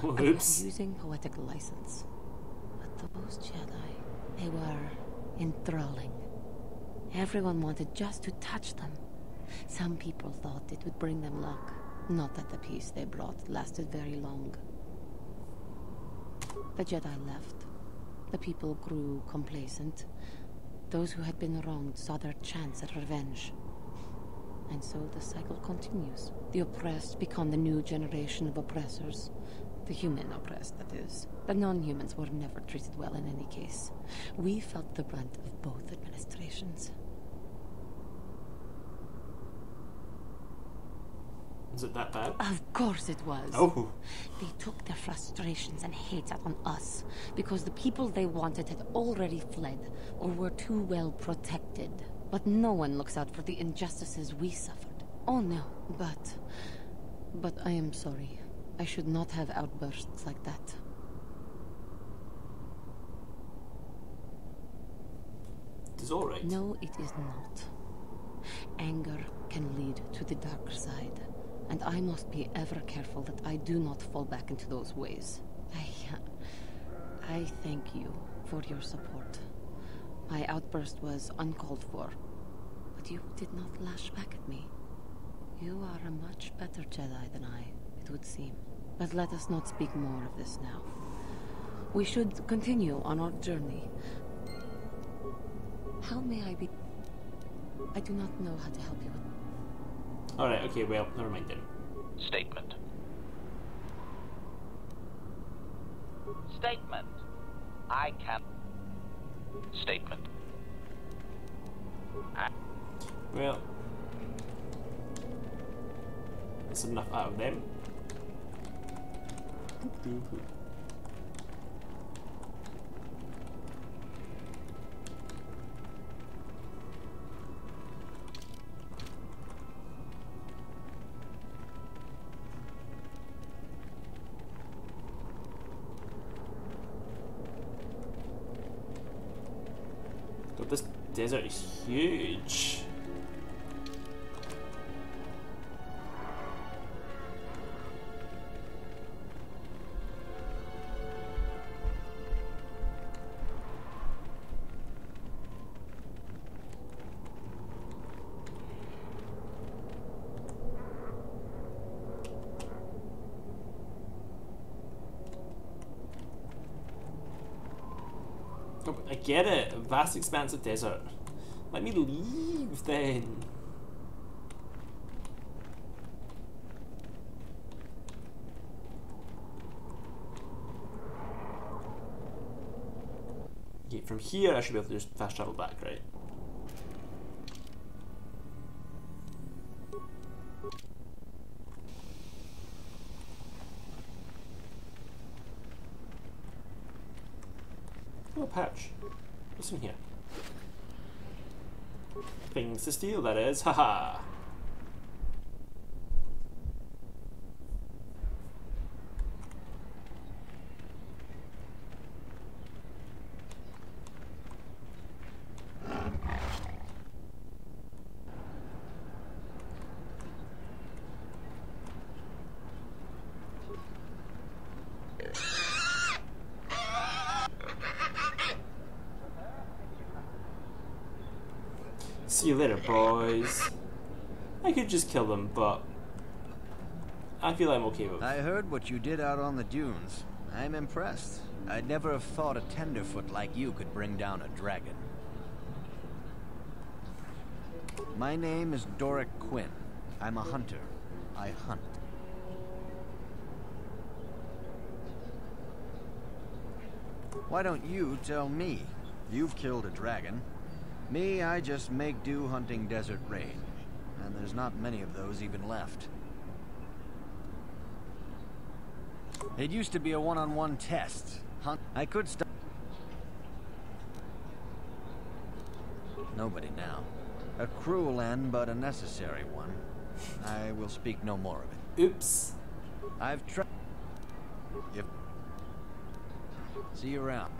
S1: Oh,
S12: I'm
S1: oops.
S12: using poetic license. But those Jedi, they were enthralling. Everyone wanted just to touch them. Some people thought it would bring them luck. Not that the peace they brought lasted very long. The Jedi left. The people grew complacent. Those who had been wronged saw their chance at revenge. And so the cycle continues. The oppressed become the new generation of oppressors. The human oppressed, that is. The non-humans were never treated well in any case. We felt the brunt of both administrations.
S1: Is it that bad?
S12: Of course it was.
S1: Oh.
S12: They took their frustrations and hate out on us because the people they wanted had already fled or were too well protected. But no one looks out for the injustices we suffered. Oh no, but I am sorry. I should not have outbursts like that.
S1: It is all right.
S12: No, it is not. Anger can lead to the dark side. And I must be ever careful that I do not fall back into those ways. I thank you for your support. My outburst was uncalled for, but you did not lash back at me. You are a much better Jedi than I, it would seem. But let us not speak more of this now. We should continue on our journey. How may I be... I do not know how to help you.
S1: Alright, okay, well, never mind then.
S13: Statement. Statement. I can... Statement.
S1: Well, that's enough out of them. God, this desert is huge. I get it, a vast expanse of desert. Let me leave then. Okay, from here I should be able to just fast travel back, right? Oh, patch. What's in here? Things to steal, that is. Haha. See you later, boys. I could just kill them, but I feel I'm okay with it.
S9: I heard what you did out on the dunes. I'm impressed. I'd never have thought a tenderfoot like you could bring down a dragon. My name is Doric Quinn. I'm a hunter. I hunt. Why don't you tell me? You've killed a dragon. Me, I just make do hunting desert rain. And there's not many of those even left. It used to be a one-on-one test. I could stop. Nobody now. A cruel end, but a necessary one. I will speak no more of it.
S1: Oops.
S9: I've tried. See you around.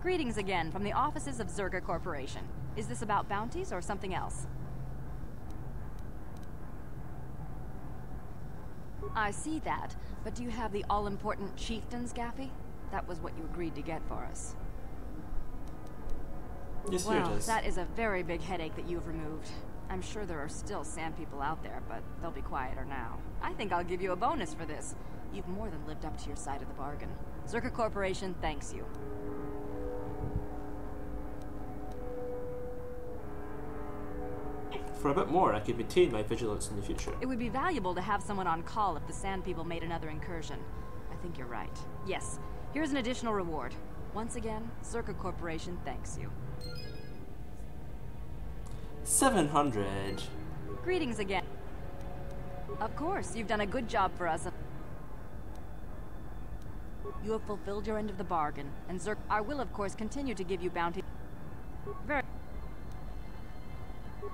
S11: Greetings again from the offices of Zerga Corporation. Is this about bounties or something else? I see that, but do you have the all-important chieftains, Gaffy? That was what you agreed to get for us.
S1: Yes, here
S11: well,
S1: it is.
S11: That is a very big headache that you've removed. I'm sure there are still sand people out there, but they'll be quieter now. I think I'll give you a bonus for this. You've more than lived up to your side of the bargain. Zerga Corporation thanks you.
S1: For a bit more, I could retain my vigilance in the future.
S11: It would be valuable to have someone on call if the Sand People made another incursion. I think you're right. Yes, here's an additional reward. Once again, Zerga Corporation thanks you.
S1: 700.
S11: Greetings again. Of course, you've done a good job for us. You have fulfilled your end of the bargain, and I will of course continue to give you bounty. Very.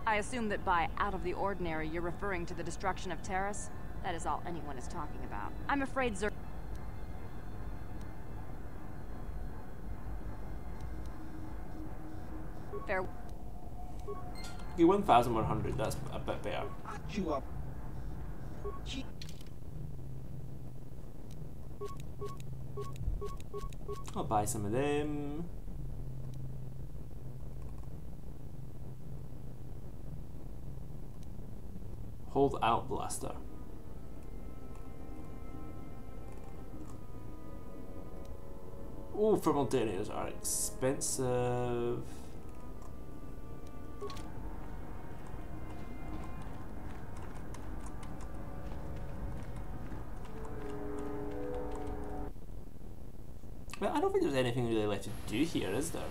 S11: I assume that by out of the ordinary, you're referring to the destruction of Terrace? That is all anyone is talking about. I'm afraid Fair.
S1: Okay, 1,100, that's a bit better. I'll buy some of them. Hold out blaster. Oh, thermal detonators are expensive. Well, I don't think there's anything really left to do here, is there?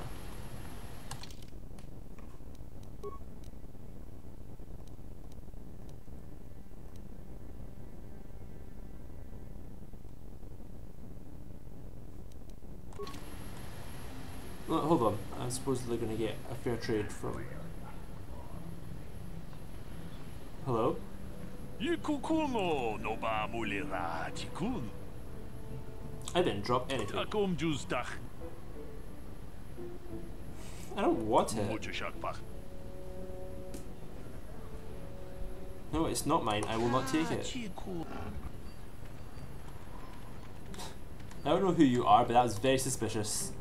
S1: Well, hold on, I'm supposedly going to get a fair trade from... Hello? I didn't drop anything. I don't want it. No, it's not mine. I will not take it. I don't know who you are, but that was very suspicious.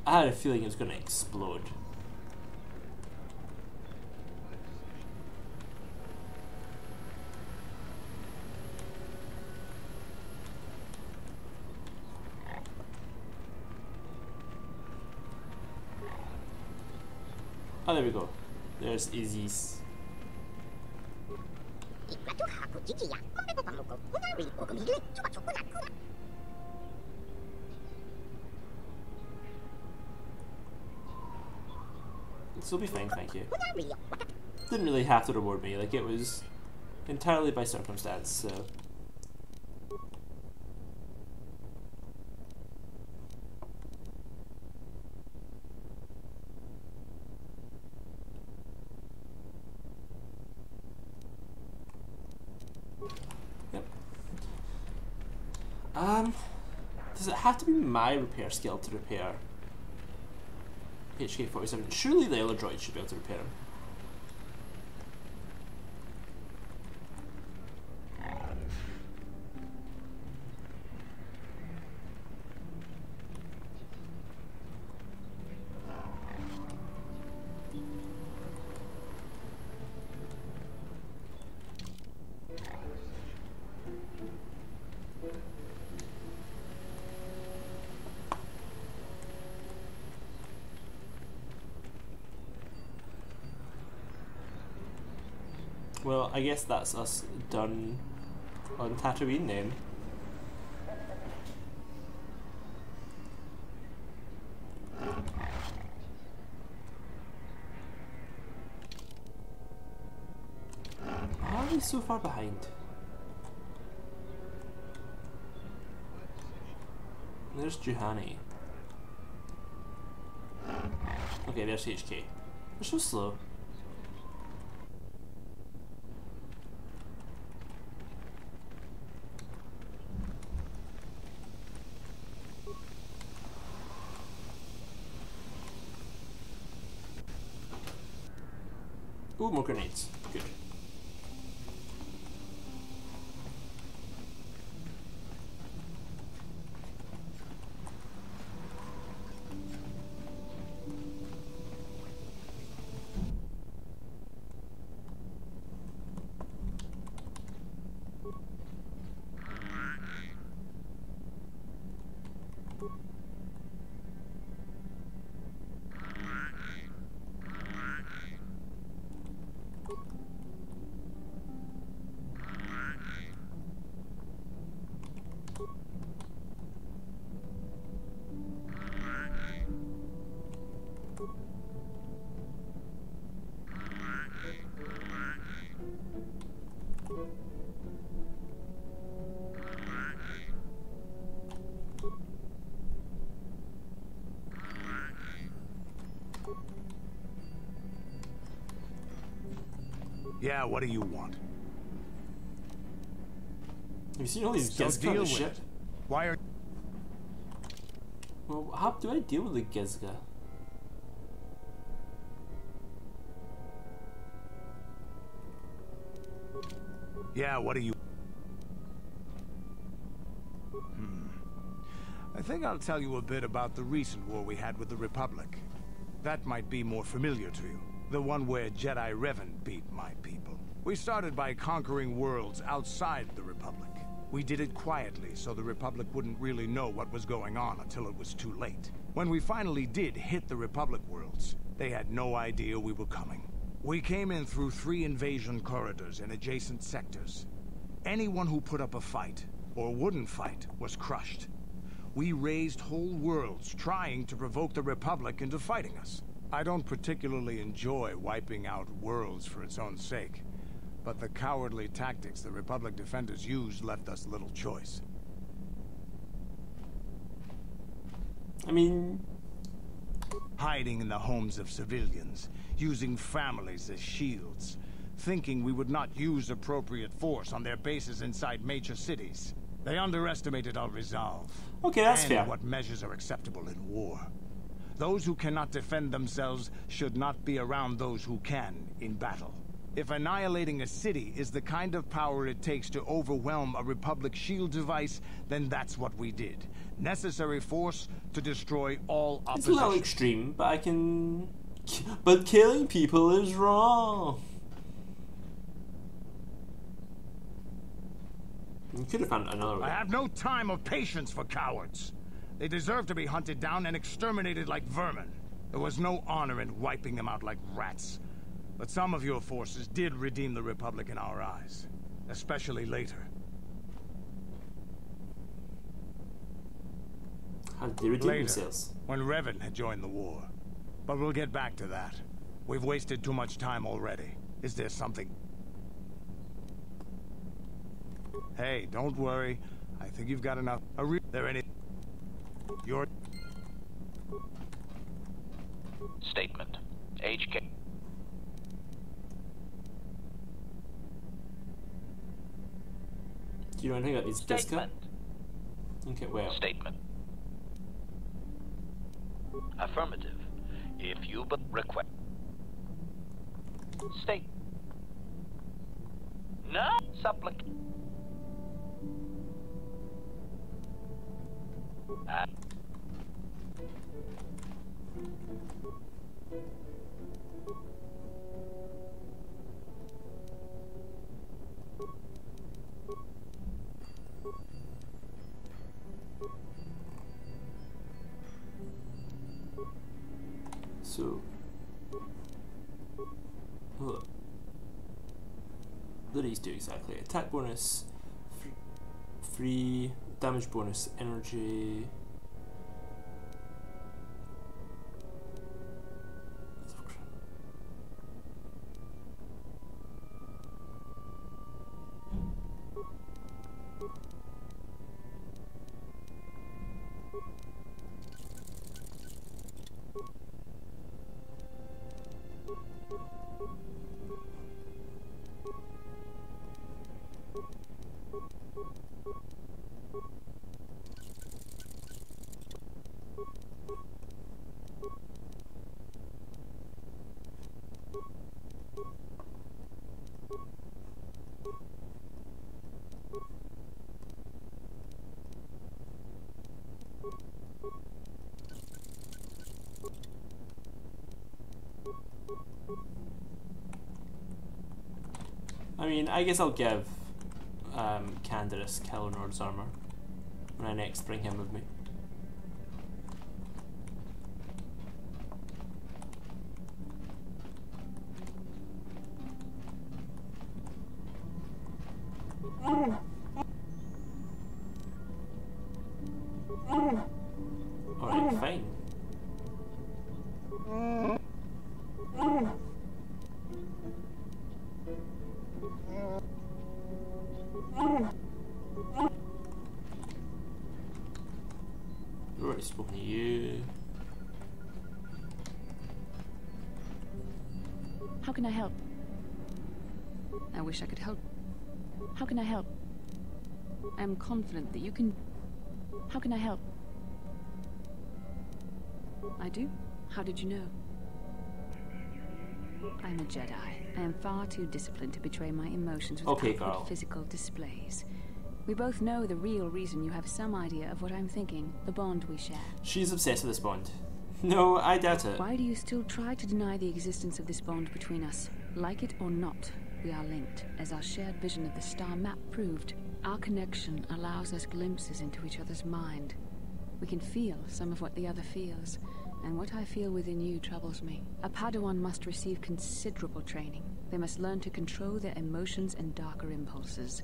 S1: I had a feeling it was going to explode. Oh, there we go. There's Izzy's. This will be fine, thank you. Didn't really have to reward me, like it was entirely by circumstance, so... Yep. Does it have to be my repair skill to repair HK-47? Surely the other droids should be able to repair him. Well, I guess that's us done on Tatooine then. Why are we so far behind? There's Juhani. Okay, there's HK. They're so slow. Ooh, more grenades. Good.
S2: Yeah, what do you want?
S1: Have you seen all these Gizka shit?
S2: Why are...
S1: Well, how do I deal with the Gizka?
S2: Yeah, what do you... I think I'll tell you a bit about the recent war we had with the Republic. That might be more familiar to you. The one where Jedi Revan beat my people. We started by conquering worlds outside the Republic. We did it quietly, so the Republic wouldn't really know what was going on until it was too late. When we finally did hit the Republic worlds, they had no idea we were coming. We came in through 3 invasion corridors in adjacent sectors. Anyone who put up a fight, or wouldn't fight, was crushed. We razed whole worlds trying to provoke the Republic into fighting us. I don't particularly enjoy wiping out worlds for its own sake, but the cowardly tactics the Republic defenders used left us little choice.
S1: I mean...
S2: hiding in the homes of civilians, using families as shields, thinking we would not use appropriate force on their bases inside major cities. They underestimated our resolve.
S1: Okay, that's
S2: and
S1: fair.
S2: What measures are acceptable in war. Those who cannot defend themselves should not be around those who can in battle. If annihilating a city is the kind of power it takes to overwhelm a Republic shield device, then that's what we did. Necessary force to destroy all opposition.
S1: It's a little extreme, but I can... But killing people is wrong. You could have found another way.
S2: I have no time or patience for cowards. They deserve to be hunted down and exterminated like vermin. There was no honor in wiping them out like rats. But some of your forces did redeem the Republic in our eyes. especially later.
S1: How did they redeem
S2: Later,
S1: themselves?
S2: when Revan had joined the war. But we'll get back to that. We've wasted too much time already. Is there something? Hey, don't worry. I think you've got enough. There any? Your
S13: Statement. HK.
S1: Do you know anything about these discs?
S13: Statement.
S1: Okay, well.
S13: Statement. Affirmative. If you but request. State. No. Supplicate.
S1: So, what do these do exactly? Attack bonus, free damage bonus, energy. I mean, I guess I'll give Canderous Kellenord's armor when I next bring him with me. Alright, fine. I've already spoken to you.
S3: How can I help? I wish I could help. How can I help? I am confident that you can... How can I help? I do? How did you know? I'm a Jedi. I am far too disciplined to betray my emotions with outward physical displays. We both know the real reason you have some idea of what I'm thinking, the bond we share.
S1: She's obsessed with this bond. No, I doubt it.
S3: Why do you still try to deny the existence of this bond between us? Like it or not, we are linked, as our shared vision of the star map proved. Our connection allows us glimpses into each other's mind. We can feel some of what the other feels, and what I feel within you troubles me. A Padawan must receive considerable training. They must learn to control their emotions and darker impulses.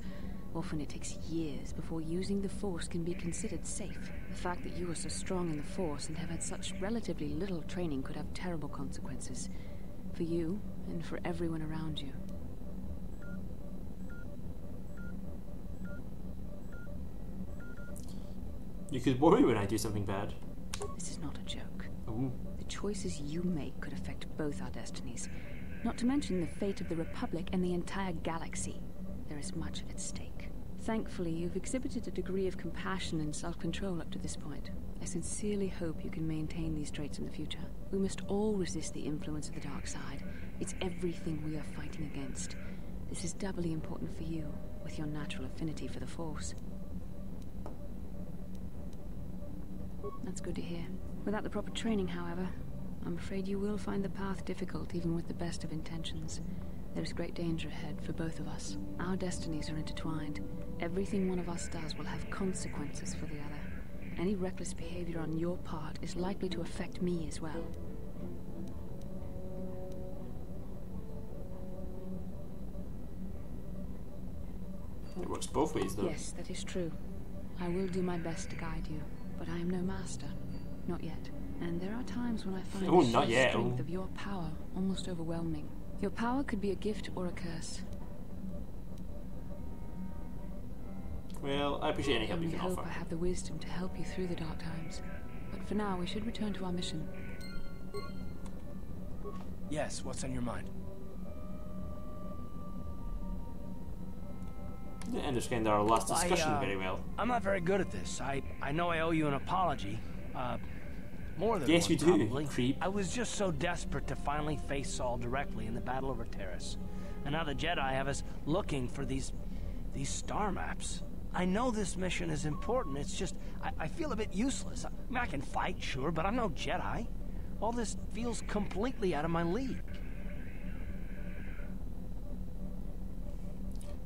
S3: Often it takes years before using the Force can be considered safe. The fact that you are so strong in the Force and have had such relatively little training could have terrible consequences. For you, and for everyone around you.
S1: You could worry when I do something bad.
S3: This is not a joke.
S1: Ooh.
S3: The choices you make could affect both our destinies. Not to mention the fate of the Republic and the entire galaxy. There is much at stake. Thankfully, you've exhibited a degree of compassion and self-control up to this point. I sincerely hope you can maintain these traits in the future. We must all resist the influence of the dark side. It's everything we are fighting against. This is doubly important for you, with your natural affinity for the Force. That's good to hear. Without the proper training, however, I'm afraid you will find the path difficult even with the best of intentions. There is great danger ahead for both of us. Our destinies are intertwined. Everything one of us does will have consequences for the other. Any reckless behavior on your part is likely to affect me as well.
S1: It works both ways, though.
S3: Yes, that is true. I will do my best to guide you, but I am no master. Not yet. And there are times when I find
S1: Oh,
S3: the
S1: not
S3: sheer
S1: yet.
S3: strength of your power almost overwhelming. Your power could be a gift or a curse.
S1: Well, I appreciate any help you
S3: I
S1: can
S3: hope
S1: offer.
S3: I have the wisdom to help you through the dark times. But for now, we should return to our mission.
S21: Yes, what's on your mind?
S1: I didn't understand our last discussion very well.
S21: I'm not very good at this. I know I owe you an apology. More than
S1: yes,
S21: one,
S1: you do,
S21: probably.
S1: creep.
S21: I was just so desperate to finally face Saul directly in the battle over Terrace. And now the Jedi have us looking for these star maps. I know this mission is important. It's just, I feel a bit useless. I mean, I can fight, sure, but I'm no Jedi. All this feels completely out of my league.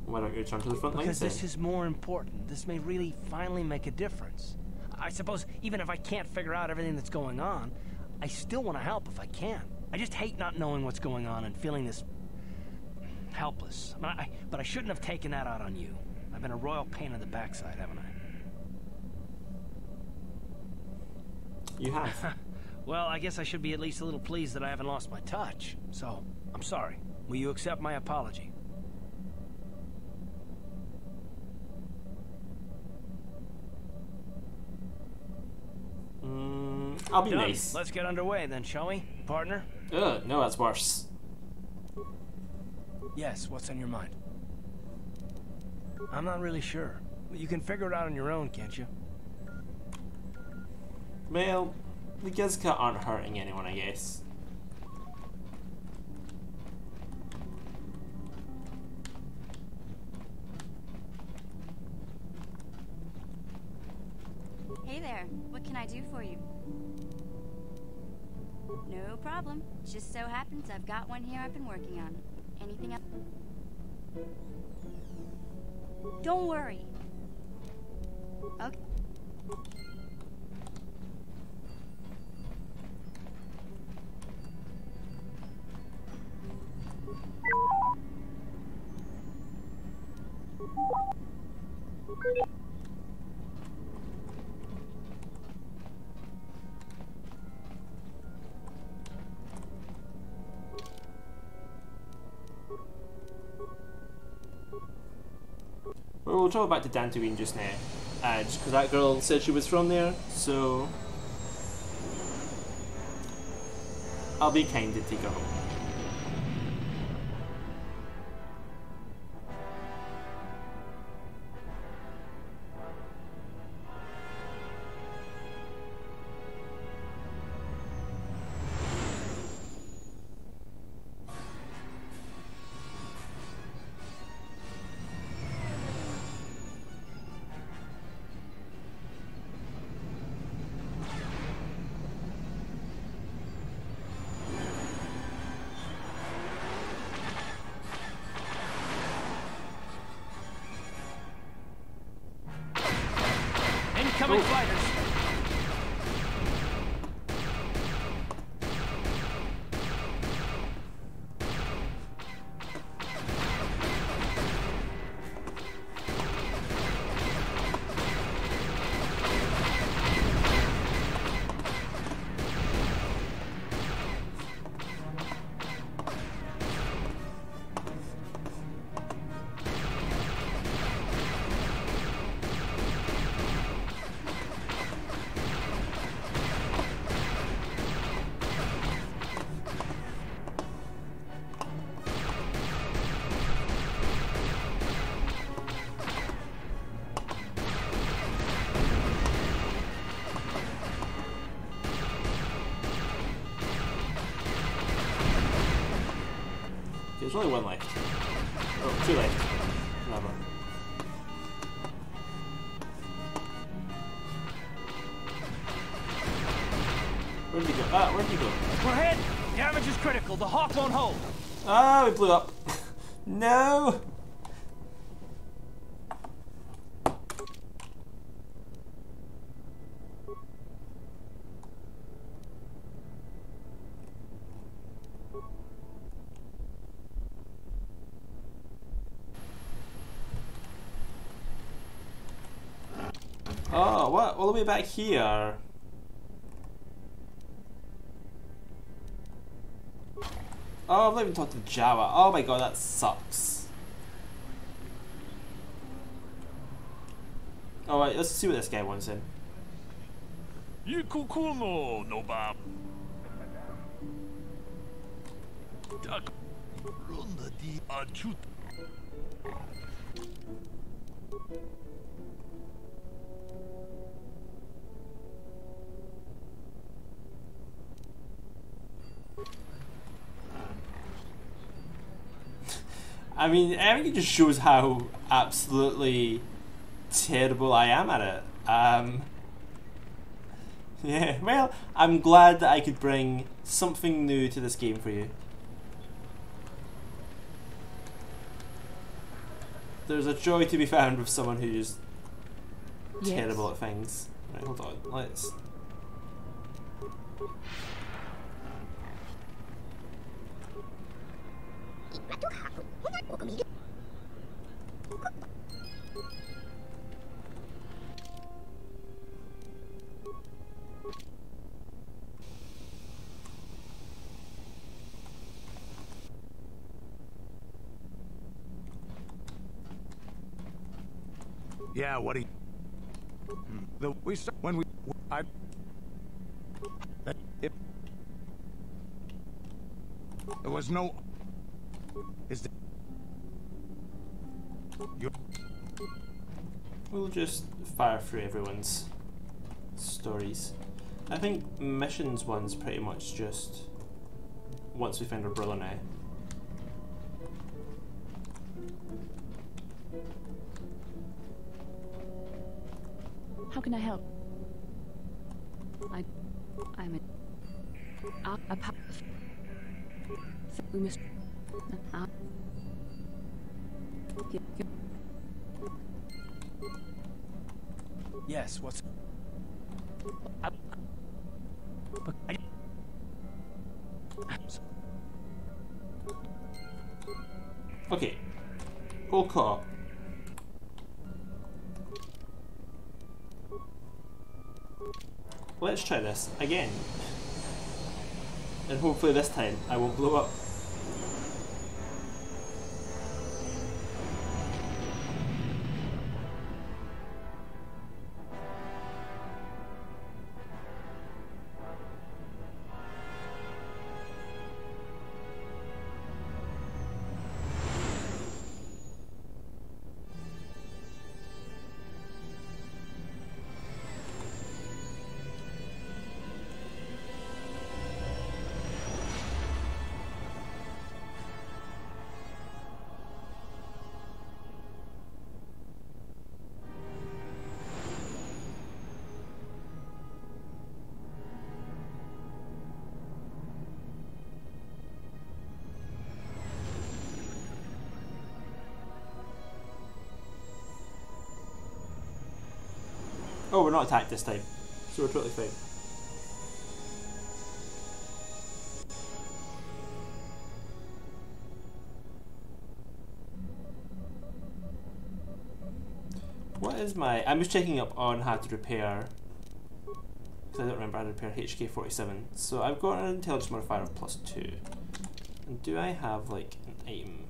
S1: Why don't you return to the front lines
S21: Because
S1: then?
S21: this is more important. This may really finally make a difference. I suppose even if I can't figure out everything that's going on, I still want to help if I can. I just hate not knowing what's going on and feeling this helpless. But I shouldn't have taken that out on you. I've been a royal pain in the backside, haven't I?
S1: You have.
S21: Well, I guess I should be at least a little pleased that I haven't lost my touch. So, I'm sorry. Will you accept my apology?
S1: I'll be
S21: Done.
S1: nice.
S21: Let's get underway then, shall we, partner?
S1: Ugh, no, that's worse.
S21: Yes, what's on your mind? I'm not really sure. You can figure it out on your own, can't you?
S1: Well, the Gizka aren't hurting anyone, I guess.
S4: Hey there, what can I do for you? No problem. Just so happens I've got one here I've been working on. Anything else? Don't worry. Okay.
S1: Well, we'll travel back to Dantooine just now. Just because that girl said she was from there, so I'll be kind to take her home.
S21: Incoming fighters!
S1: There's only one left. Oh, two left. Whatever. Where'd he go? Ah, where'd he go?
S21: We're hit! Damage is critical. The Hawk won't hold.
S1: Ah, we blew up. No! Oh, what? All the way back here? Oh, I've not even talked to Jawa. Oh my god, that sucks. Alright, let's see what this guy wants in. I mean, I think it just shows how absolutely terrible I am at it. Yeah, well, I'm glad that I could bring something new to this game for you. There's a joy to be found with someone who's terrible at things. Right, hold on, let's...
S2: Yeah, what do you... when we... There was no... Is there...
S1: We'll just fire through everyone's stories. I think missions one's pretty much just once we find our brother now.
S3: How can I help? I'm a we must.
S21: Yes, what's...
S1: Okay. All caught. Let's try this again. And hopefully this time I won't blow up. Oh, we're not attacked this time, so we're totally fine. What is my... I'm just checking up on how to repair, because I don't remember how to repair HK-47. So I've got an intelligence modifier of +2. And do I have, like, an item?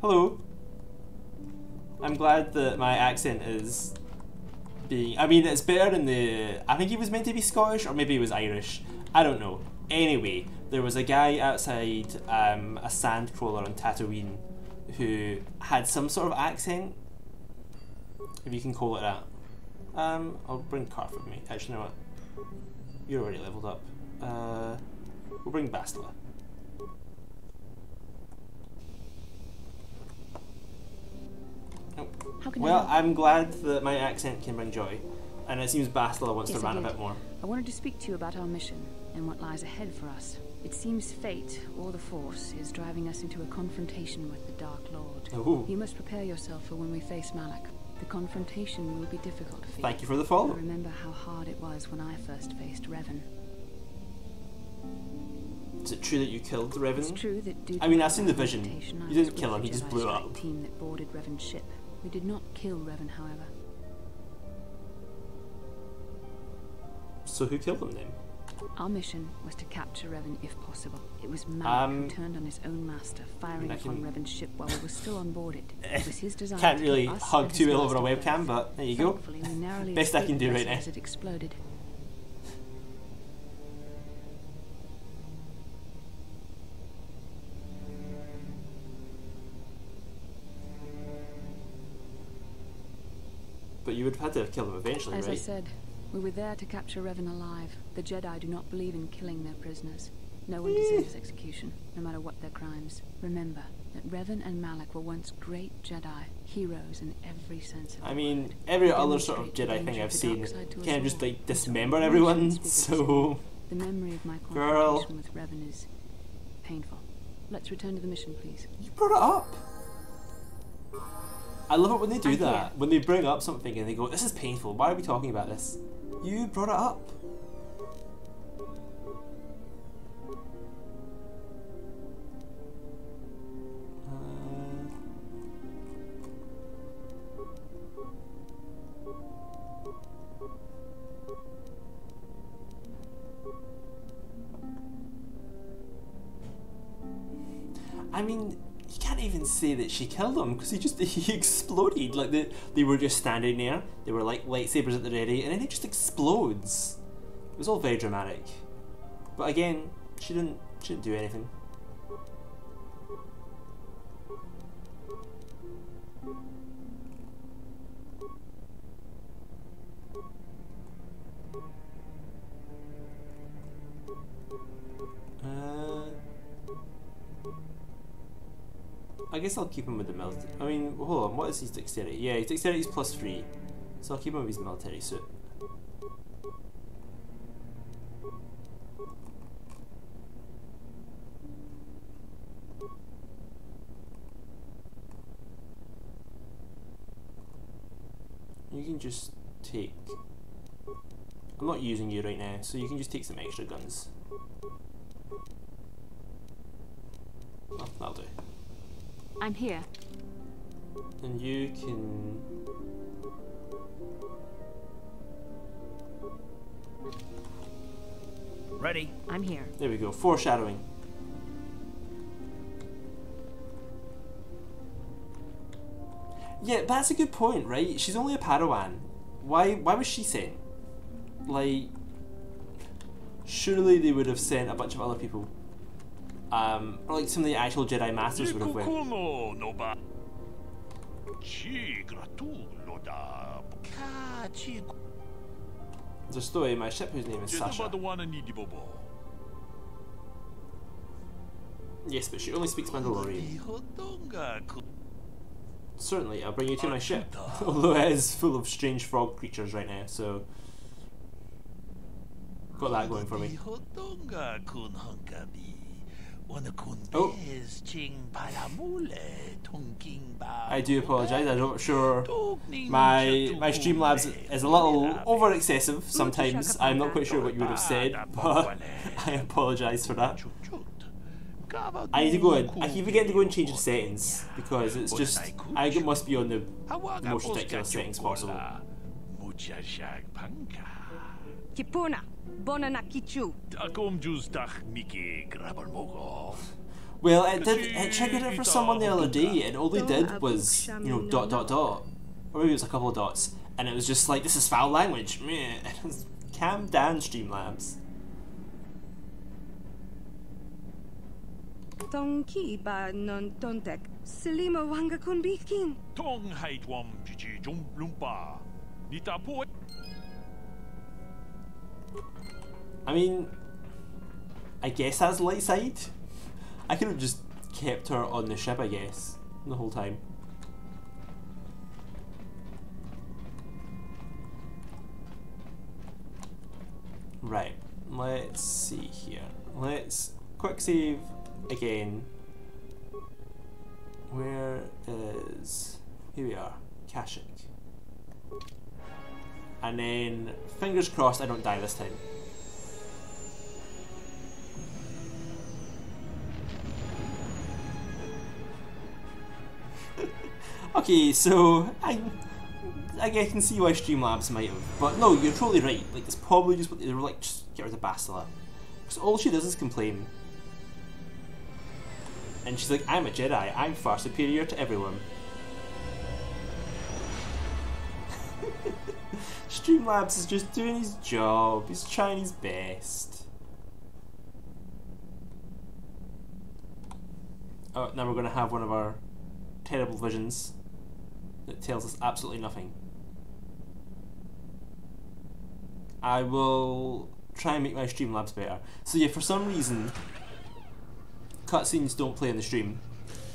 S1: Hello. I'm glad that my accent is being... I mean, it's better than the... I think he was meant to be Scottish, or maybe he was Irish. I don't know. Anyway, there was a guy outside a sandcrawler on Tatooine who had some sort of accent, if you can call it that. I'll bring Karth with me. Actually, you know what? You're already leveled up. We'll bring Bastila. Well, I'm glad that my accent can bring joy, and it seems Bastila wants to run a bit more.
S3: I wanted to speak to you about our mission and what lies ahead for us. It seems fate, or the Force, is driving us into a confrontation with the Dark Lord.
S1: Ooh.
S3: You must prepare yourself for when we face Malak. The confrontation will be difficult for you.
S1: Thank you for the follow.
S3: I remember how hard it was when I first faced Revan.
S1: Is it true that you killed Revan?
S3: It's true that due to
S1: I mean,
S3: my
S1: I've seen the vision.
S3: reputation, I
S1: You didn't
S3: was
S1: kill
S3: with
S1: him, he
S3: the
S1: just
S3: Jedi
S1: blew
S3: strike
S1: up.
S3: team that boarded Revan's ship. We did not kill Revan, however.
S1: So who killed him then?
S3: Our mission was to capture Revan if possible. It was Malak who
S1: Um,
S3: turned on his own master, firing
S1: I
S3: upon
S1: can-
S3: Revan's ship while we were still on board it. It was his desire
S1: Can't
S3: to
S1: really
S3: keep us
S1: hug
S3: and
S1: too
S3: his
S1: well over a
S3: master
S1: webcam,
S3: first.
S1: but there you go.
S3: Thankfully, we narrowly
S1: Best I can
S3: escaped
S1: do
S3: the
S1: right
S3: vessel
S1: now.
S3: as it exploded.
S1: But you would have had to have killed him eventually,
S3: As
S1: right?
S3: I said, we were there to capture Revan alive. The Jedi do not believe in killing their prisoners. No one deserves execution, no matter what their crimes. Remember that Revan and Malak were once great Jedi, heroes in every sense of the
S1: I mean,
S3: word.
S1: every
S3: They
S1: other sort of
S3: demonstrate the
S1: Jedi thing
S3: danger
S1: I've
S3: of the
S1: seen
S3: dark side to us
S1: can just
S3: all.
S1: like
S3: And
S1: dismember
S3: so
S1: everyone,
S3: emotions speak of the
S1: so...
S3: same. The memory of my
S1: Girl.
S3: confrontation with Revan is painful. Let's return to the mission, please.
S1: You brought it up! I love it when they do
S3: I'm
S1: that.
S3: here.
S1: When they bring up something and they go, this is painful, why are we talking about this? You brought it up. I mean, you can't even say that she killed him because he exploded. Like they were just standing there. They were like lightsabers at the ready, and then he just explodes. It was all very dramatic. But again, she didn't do anything. I guess I'll keep him with the military. I mean, hold on, what is his dexterity? Yeah, his dexterity is +3, so I'll keep him with his military suit. You can just take... I'm not using you right now, so you can just take some extra guns. Oh, that'll do.
S3: I'm here.
S1: And you can...
S21: Ready?
S3: I'm here.
S1: There we go, foreshadowing. Yeah, that's a good point, right? She's only a Padawan. Why was she sent? Like, surely they would have sent a bunch of other people. Or like some of the actual Jedi Masters would have went. There's a story in my ship whose name is Sasha. Yes, but she only speaks Mandalorian. Certainly, I'll bring you to my ship. Although it is full of strange frog creatures right now, so... Got that going for me. Oh. I do apologise, I'm not sure. My Streamlabs is a little over excessive sometimes. I'm not quite sure what you would have said, but I apologise for that. I need to go in. I keep forgetting to go and change the settings because it's just I must be on the most ridiculous settings possible.
S8: Kipuna, bonana kichu.
S1: Well, it triggered it for someone the other day, and all they did was, you know, ... Or maybe it was a couple of dots, and it was just like, this is foul language. Meh. Calm down, Streamlabs.
S8: Tongki ba non tontek. Selima wanga kun bikin.
S7: Tong hait wam chichi jum lumpa. Nita po.
S1: I mean, I guess that's light side. I could have just kept her on the ship, I guess, the whole time. Right, let's see here. Let's quick save again. Where is... Here we are, Kashyyyk. And then, fingers crossed I don't die this time. Okay, so I can see why Streamlabs might have, but no, you're totally right. Like, it's probably just what they were like, just get rid of Bastila, because all she does is complain. And she's like, I'm a Jedi, I'm far superior to everyone. Streamlabs is just doing his job, he's trying his best. Oh, now we're going to have one of our terrible visions that tells us absolutely nothing. I will try and make my Streamlabs better. So yeah, for some reason, cutscenes don't play in the stream.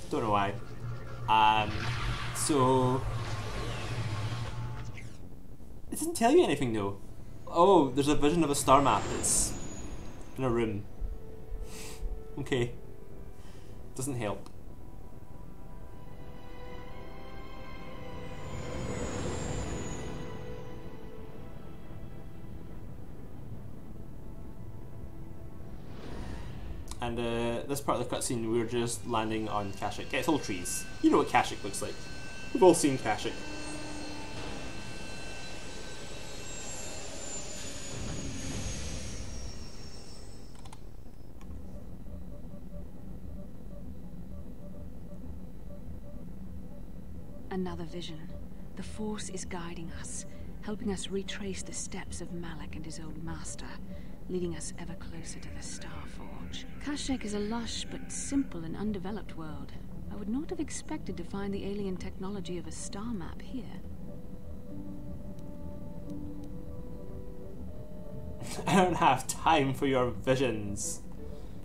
S1: Don't know why. So it doesn't tell you anything though. Oh, there's a vision of a star map that's in a room. Okay. Doesn't help. And this part of the cutscene, we're just landing on Kashyyyk. It's all trees. You know what Kashyyyk looks like. We've all seen Kashyyyk.
S3: Another vision. The Force is guiding us, helping us retrace the steps of Malak and his old master, leading us ever closer to the Starforge. Kashyyyk is a lush but simple and undeveloped world. I would not have expected to find the alien technology of a star map here.
S1: I don't have time for your visions.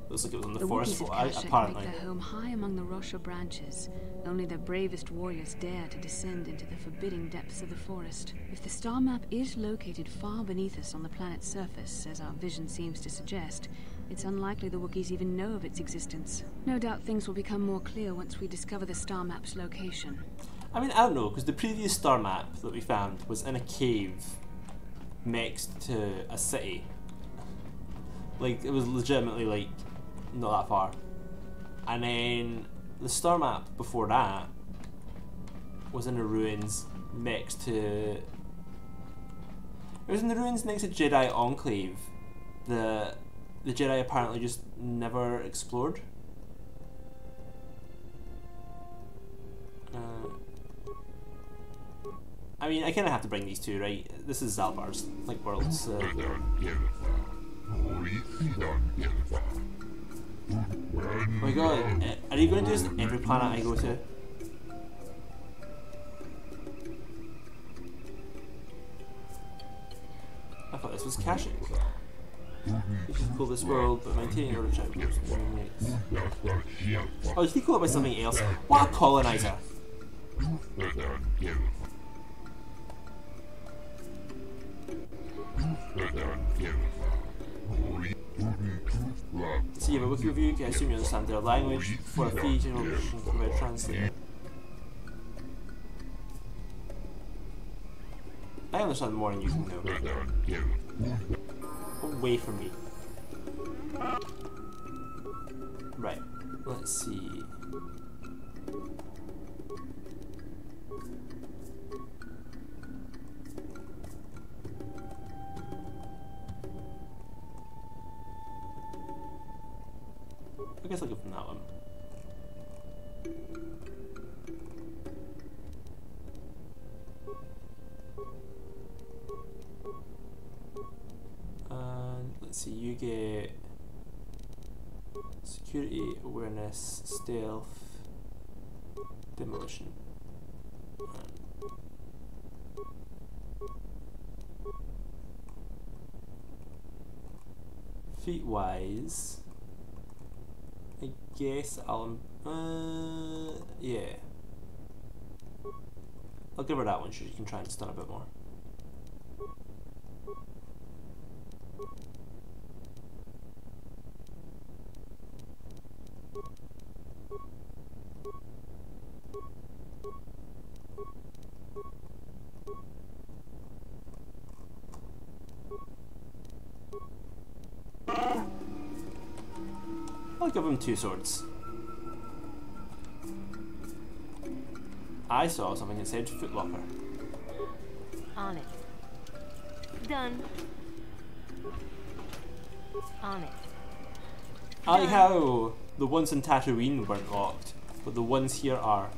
S1: Looks like it was on the forest floor, apparently.
S3: Make their home high among the Rosha branches. Only their bravest warriors dare to descend into the forbidding depths of the forest. If the star map is located far beneath us on the planet's surface, as our vision seems to suggest, it's unlikely the Wookiees even know of its existence. No doubt things will become more clear once we discover the star map's location.
S1: I mean, I don't know, because the previous star map that we found was in a cave next to a city. Like, it was legitimately, like, not that far. And then the star map before that was in the ruins next to... It was in the ruins next to Jedi Enclave. The Jedi apparently just never explored. I mean, I kind of have to bring these two, right? This is Zalbar's, like, worlds. Oh my god, are you going to do this every planet I go to? I thought this was Kashyyyk. You should pull this world, but maintaining order chapters. Oh, did he call it by something else? What a colonizer! So you have a wiki review, I assume you understand their language. For a fee, general can provide a translator. I understand more than you can know. Away from me. Right, let's see. I guess I'll go from that one. Let's see, you get security, awareness, stealth, demolition. Feet wise, I guess I'll yeah, I'll give her that one so she can try and stun a bit more. I'll give him 2 swords. I saw something that said Foot Locker.
S17: On it. Done. On it.
S1: I like how the ones in Tatooine weren't locked, but the ones here are.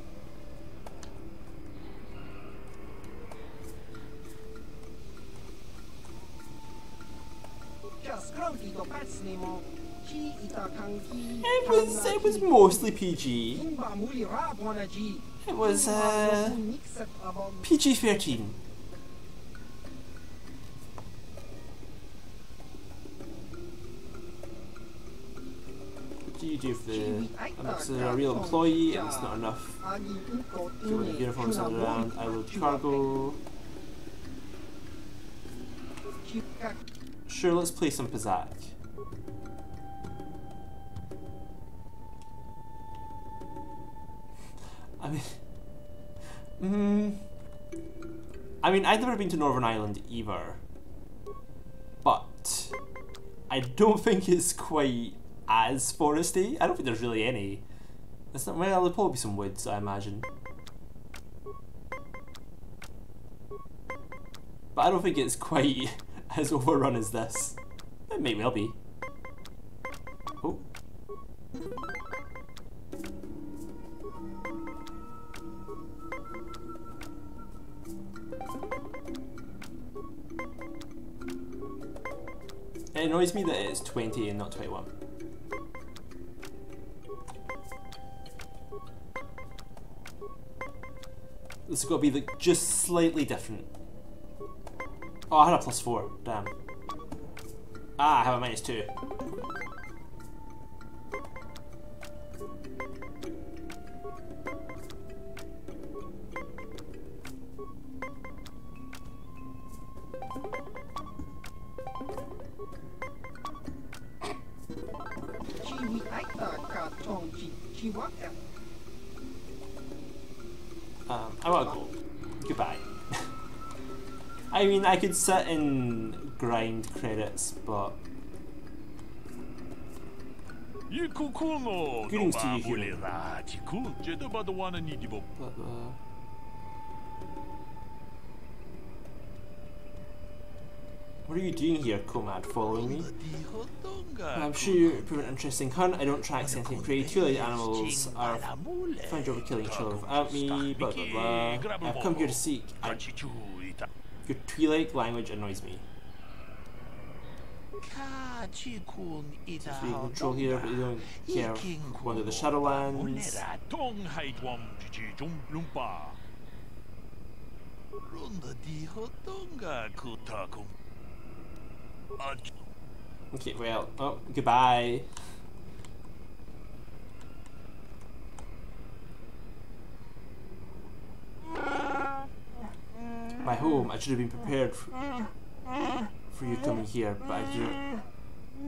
S1: It was mostly PG. It was PG-13. What do you do if it's a real employee and it's not enough? So when the uniforms are around, I load cargo. Sure, let's play some Pazaak. I mean, I've never been to Northern Ireland either, but I don't think it's quite as foresty. I don't think there's really any. It's not, well, there'll probably be some woods, I imagine, but I don't think it's quite as overrun as this. It may well be. Oh. It annoys me that it's 20 and not 21. This has got to be like just slightly different. Oh, I had a +4. Damn. Ah, I have a -2. I wanna go. Goodbye. I mean, I could sit and grind credits, but... Greetings to you, human. What are you doing here, Comad? Following me? I'm sure you're an interesting hunt. I don't track sentient prey. Two-legged animals are fine job of killing each other without me, blah blah blah. I've come here to seek. Your Twi'lek language annoys me. Just be in control here, but you don't care. Wander the Shadowlands. Okay, well, oh, goodbye. My home. I should have been prepared for you coming here, but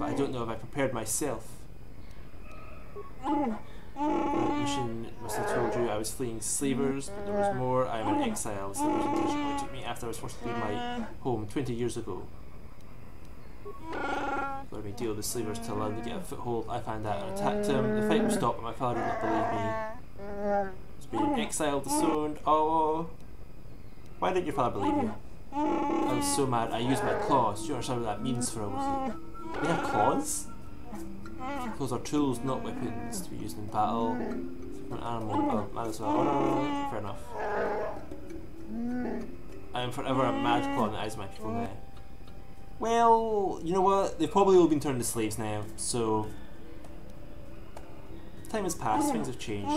S1: I don't know if I prepared myself. Mission must have told you I was fleeing slavers, but there was more. I am an exile. Slavers intentionally took me after I was forced to leave my home 20 years ago. Let me deal with the slavers to allow me to get a foothold. I found out and attacked him. The fight was stopped, but my father did not believe me. I was being exiled, disowned. Oh, why didn't your father believe you? I was so mad. I used my claws. Do you understand what that means for a Wookiee? They have claws? Claws are tools, not weapons, to be used in battle. For an animal, might as well. Oh no, fair enough. I am forever a mad claw in the eyes of my people now. Well, you know what? They've probably all been turned into slaves now, so... Time has passed, things have changed.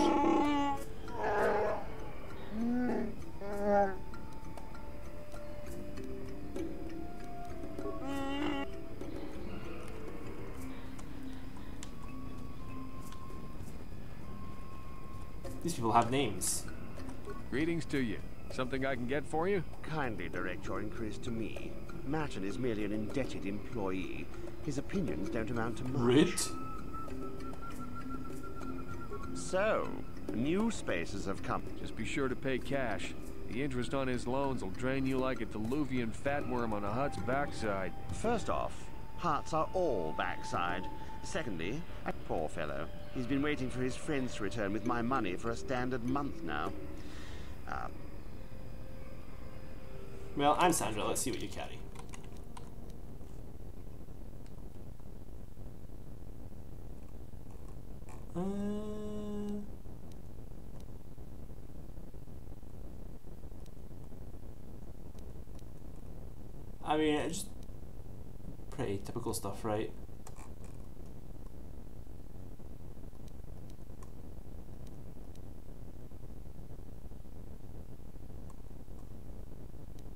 S1: These people have names.
S6: Greetings to you. Something I can get for you?
S22: Kindly direct your inquiries to me. Martin is merely an indebted employee. His opinions don't amount to much.
S1: Rude.
S22: So, new spaces have come.
S6: Just be sure to pay cash. The interest on his loans will drain you like a diluvian fatworm on a hut's backside.
S22: First off, huts are all backside. Secondly, a poor fellow. He's been waiting for his friends to return with my money for a standard month now.
S1: Well, I'm Sandra. Let's see what you carry. I mean, it's just pretty typical stuff, right?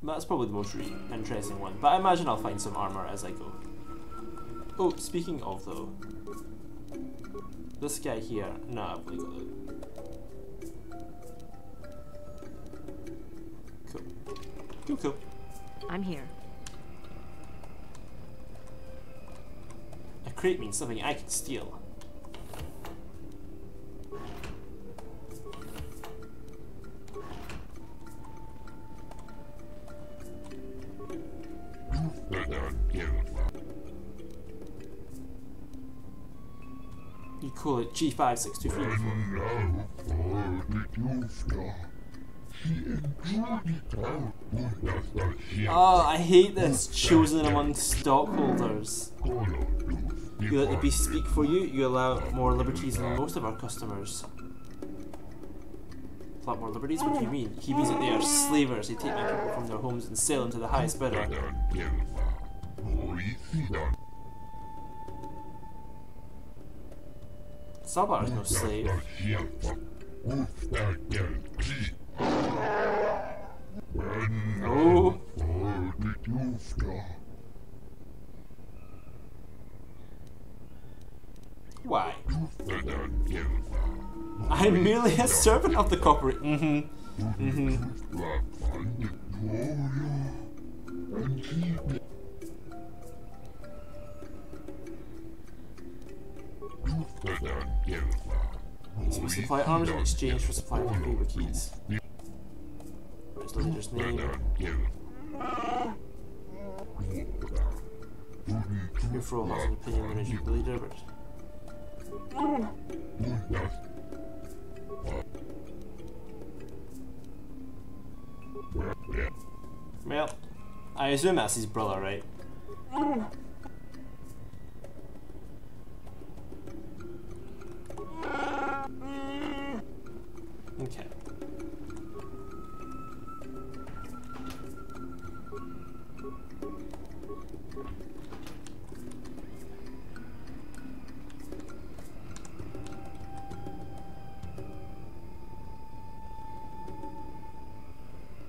S1: That's probably the most interesting one, but I imagine I'll find some armor as I go. Oh, speaking of though, this guy here, no, I've only got it. Cool. Cool, cool.
S11: I'm here.
S1: A crate means something I can steal. You call it G5623. Oh, I hate this. Chosen among stockholders. You let the beast speak for you. You allow more liberties than most of our customers. A lot more liberties? What do you mean? He means that they are slavers. They take my people from their homes and sell them to the highest bidder. Salbar is no slave. Oh. Why? I'm merely a servant of the corporate. So we supply arms in exchange for supply of paper keys. Where's the leader's name? Your for all has an opinion when you the leader, but well, I assume that's his brother, right? Okay.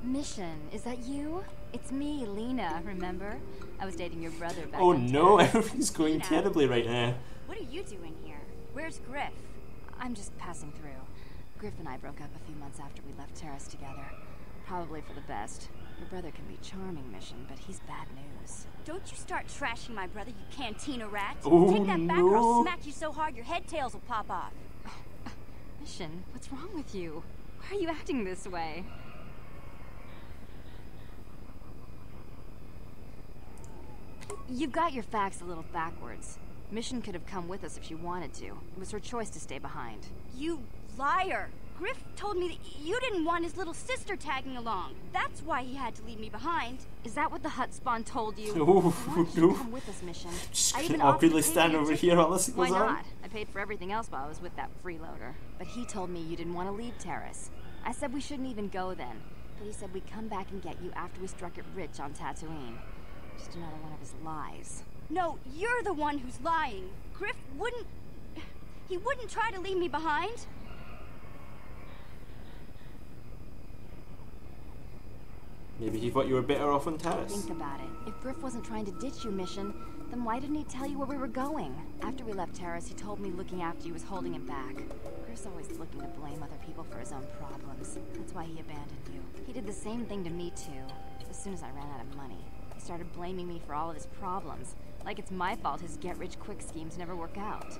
S4: Mission, is that you? It's me, Lena, remember? I was dating your brother back
S1: Oh
S4: on
S1: no,
S4: Terra.
S1: everything's going
S4: Lena,
S1: terribly right now.
S4: What are you doing here? Where's Griff?
S11: I'm just passing through. Griff and I broke up a few months after we left Terrace together. Probably for the best. Your brother can be charming, Mission, but he's bad news.
S4: Don't you start trashing my brother, you cantina rat.
S11: Oh,
S4: Take that back or I'll
S11: no.
S4: smack you so hard your head tails will pop off.
S11: Mission, what's wrong with you? Why are you acting this way? You've got your facts a little backwards. Mission could have come with us if she wanted to. It was her choice to stay behind.
S4: You liar! Griff told me that you didn't want his little sister tagging along. That's why he had to leave me behind.
S11: Is that what the hut spawn told you?
S1: Ooh,
S11: I wanted you to come with us, Mission.
S1: Just
S11: I
S1: gonna
S11: even offered
S1: awkwardly
S11: to pay
S1: stand
S11: for your
S1: over
S11: ticket.
S1: here while this
S11: Why
S1: goes on?
S11: not? I paid for everything else while I was with that freeloader. But he told me you didn't want to leave Terrace. I said we shouldn't even go then. But he said we'd come back and get you after we struck it rich on Tatooine. Just another one of his lies.
S4: No, you're the one who's lying. Griff wouldn't... He wouldn't try to leave me behind.
S1: Maybe he thought you were better off on Terrace.
S11: Think about it. If Griff wasn't trying to ditch you, Mission, then why didn't he tell you where we were going? After we left Terrace, he told me looking after you was holding him back. Griff's always looking to blame other people for his own problems. That's why he abandoned you. He did the same thing to me, too. As soon as I ran out of money, he started blaming me for all of his problems. Like it's my fault his get-rich-quick schemes never work out.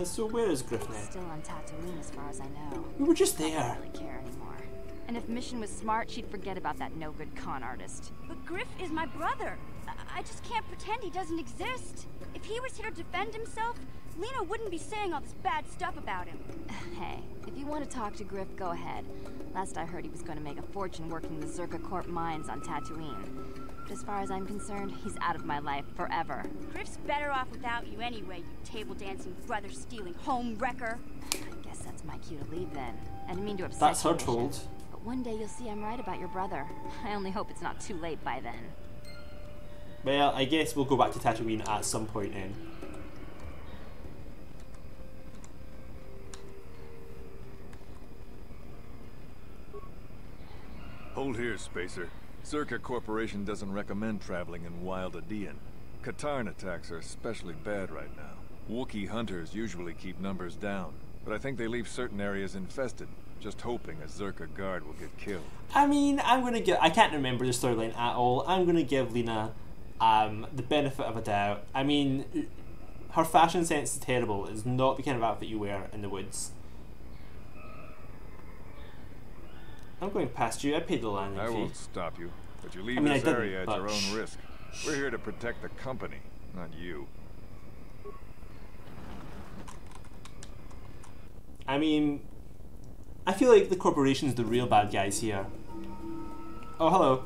S1: So where is Griff now?
S11: Still on Tatooine as far as I know.
S1: We were just
S11: I
S1: there.
S11: don't really care anymore. And if Mission was smart, she'd forget about that no-good con artist.
S4: But Griff is my brother. I just can't pretend he doesn't exist. If he was here to defend himself, Lena wouldn't be saying all this bad stuff about him.
S11: Hey, if you want to talk to Griff, go ahead. Last I heard, he was going to make a fortune working the Zerka Corp mines on Tatooine. But as far as I'm concerned, he's out of my life forever.
S4: Griff's better off without you anyway, you table-dancing, brother-stealing home wrecker.
S11: I guess that's my cue to leave then. I didn't mean to upset
S1: That's
S11: you,
S1: her
S11: Misha.
S1: told.
S11: But one day you'll see I'm right about your brother. I only hope it's not too late by then.
S1: Well, I guess we'll go back to Tatooine at some point then.
S19: Hold here, Spacer. Zerka Corporation doesn't recommend traveling in Wild Adean. Katarn attacks are especially bad right now. Wookiee hunters usually keep numbers down, but I think they leave certain areas infested, just hoping a Zerka guard will get killed.
S1: I mean, I can't remember the storyline at all. I'm gonna give Lena the benefit of a doubt. I mean, her fashion sense is terrible. It's not the kind of outfit you wear in the woods. I'm going past you. I paid the landing fee.
S19: I won't stop you, but you leave
S1: I mean,
S19: this
S1: I didn't,
S19: area at
S1: but
S19: your own risk. We're here to protect the company, not you.
S1: I mean, I feel like the corporation's the real bad guys here. Oh, hello.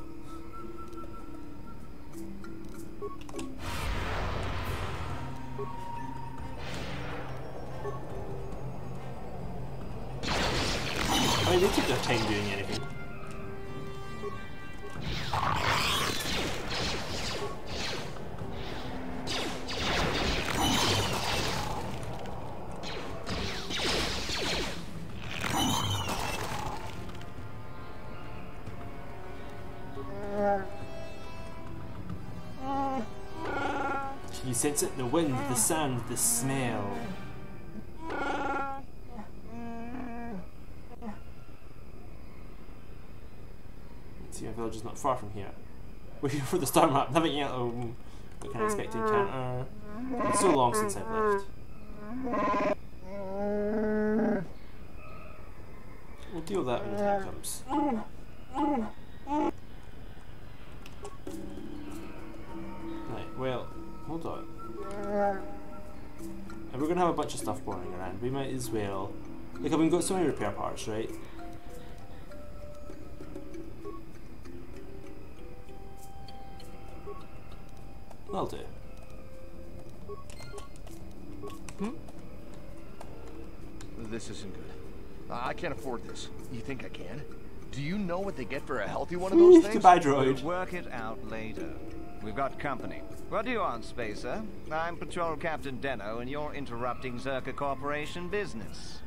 S1: I mean, they took their time doing anything. You sense it in the wind, the sand, the smell. See, our village is not far from here. We're here for the star map, nothing yet. We can expect to encounter. It's so long since I've left. We'll deal with that when the time comes. Right, well, hold on. And we're gonna have a bunch of stuff boring around. We might as well. Look, we've got so many repair parts, right? That'll do.
S10: This isn't good. I can't afford this. You think I can? Do you know what they get for a healthy one of those things?
S1: Goodbye, droid.
S9: We'll work it out later. We've got company. What do you want, Spacer? I'm Patrol Captain Deno, and you're interrupting Zerka Corporation business.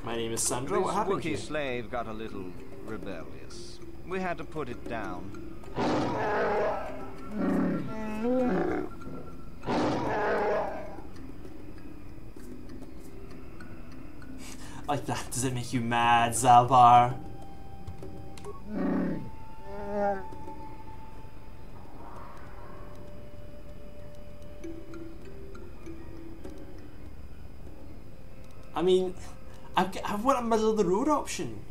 S1: My name is Sandra. What happened
S9: Wookiee
S1: here?
S9: slave got a little rebellious. We had to put it down.
S1: Like that, does it make you mad, Zalbar? I mean, I want a middle of the road option.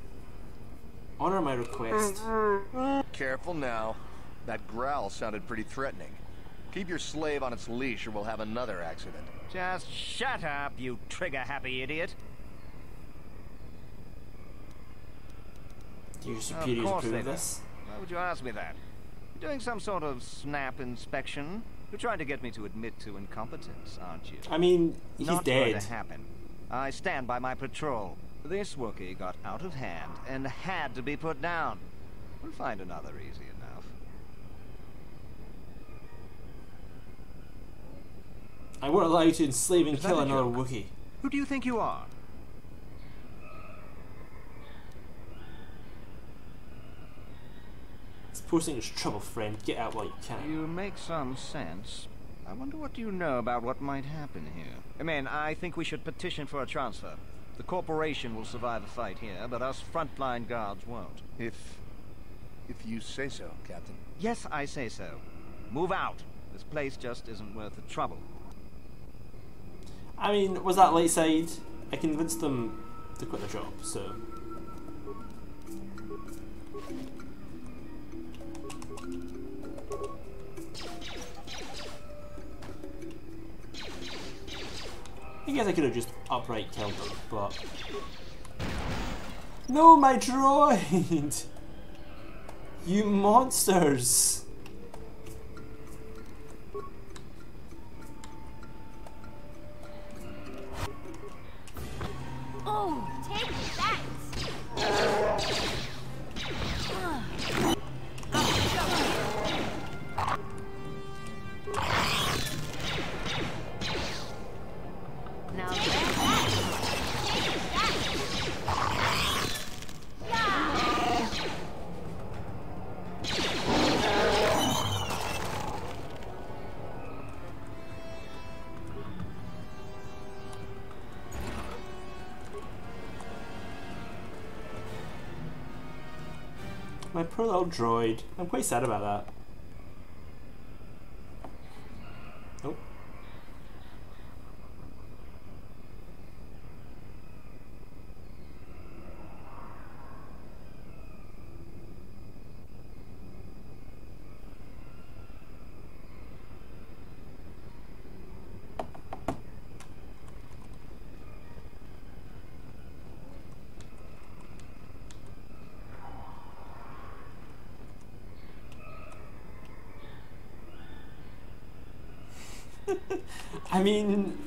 S1: Honor my request.
S10: Careful now. That growl sounded pretty threatening. Keep your slave on its leash or we'll have another accident.
S9: Just shut up, you trigger-happy idiot.
S1: Do your superiors approve of this?
S9: Why would you ask me that? You're doing some sort of snap inspection? You're trying to get me to admit to incompetence, aren't you?
S1: I mean, he's
S9: Not
S1: dead.
S9: going to happen. I stand by my patrol. This Wookiee got out of hand and had to be put down. We'll find another easy enough.
S1: I won't allow you to enslave and
S9: Is that
S1: kill
S9: a
S1: another
S9: joke?
S1: Wookiee.
S9: Who do you think you are?
S1: This posting is trouble, friend. Get out while you can.
S9: You make some sense. I wonder what you know about what might happen here. I mean, I think we should petition for a transfer. The corporation will survive a fight here, but us frontline guards won't.
S10: If you say so, Captain.
S9: Yes, I say so. Move out. This place just isn't worth the trouble.
S1: I mean, was that light side? I convinced them to quit their job, so. I guess I could have just upright killed them, but... No, my droid! You monsters!
S4: Oh, take that!
S17: Now
S1: My poor little droid. I'm quite sad about that. Oh. I mean,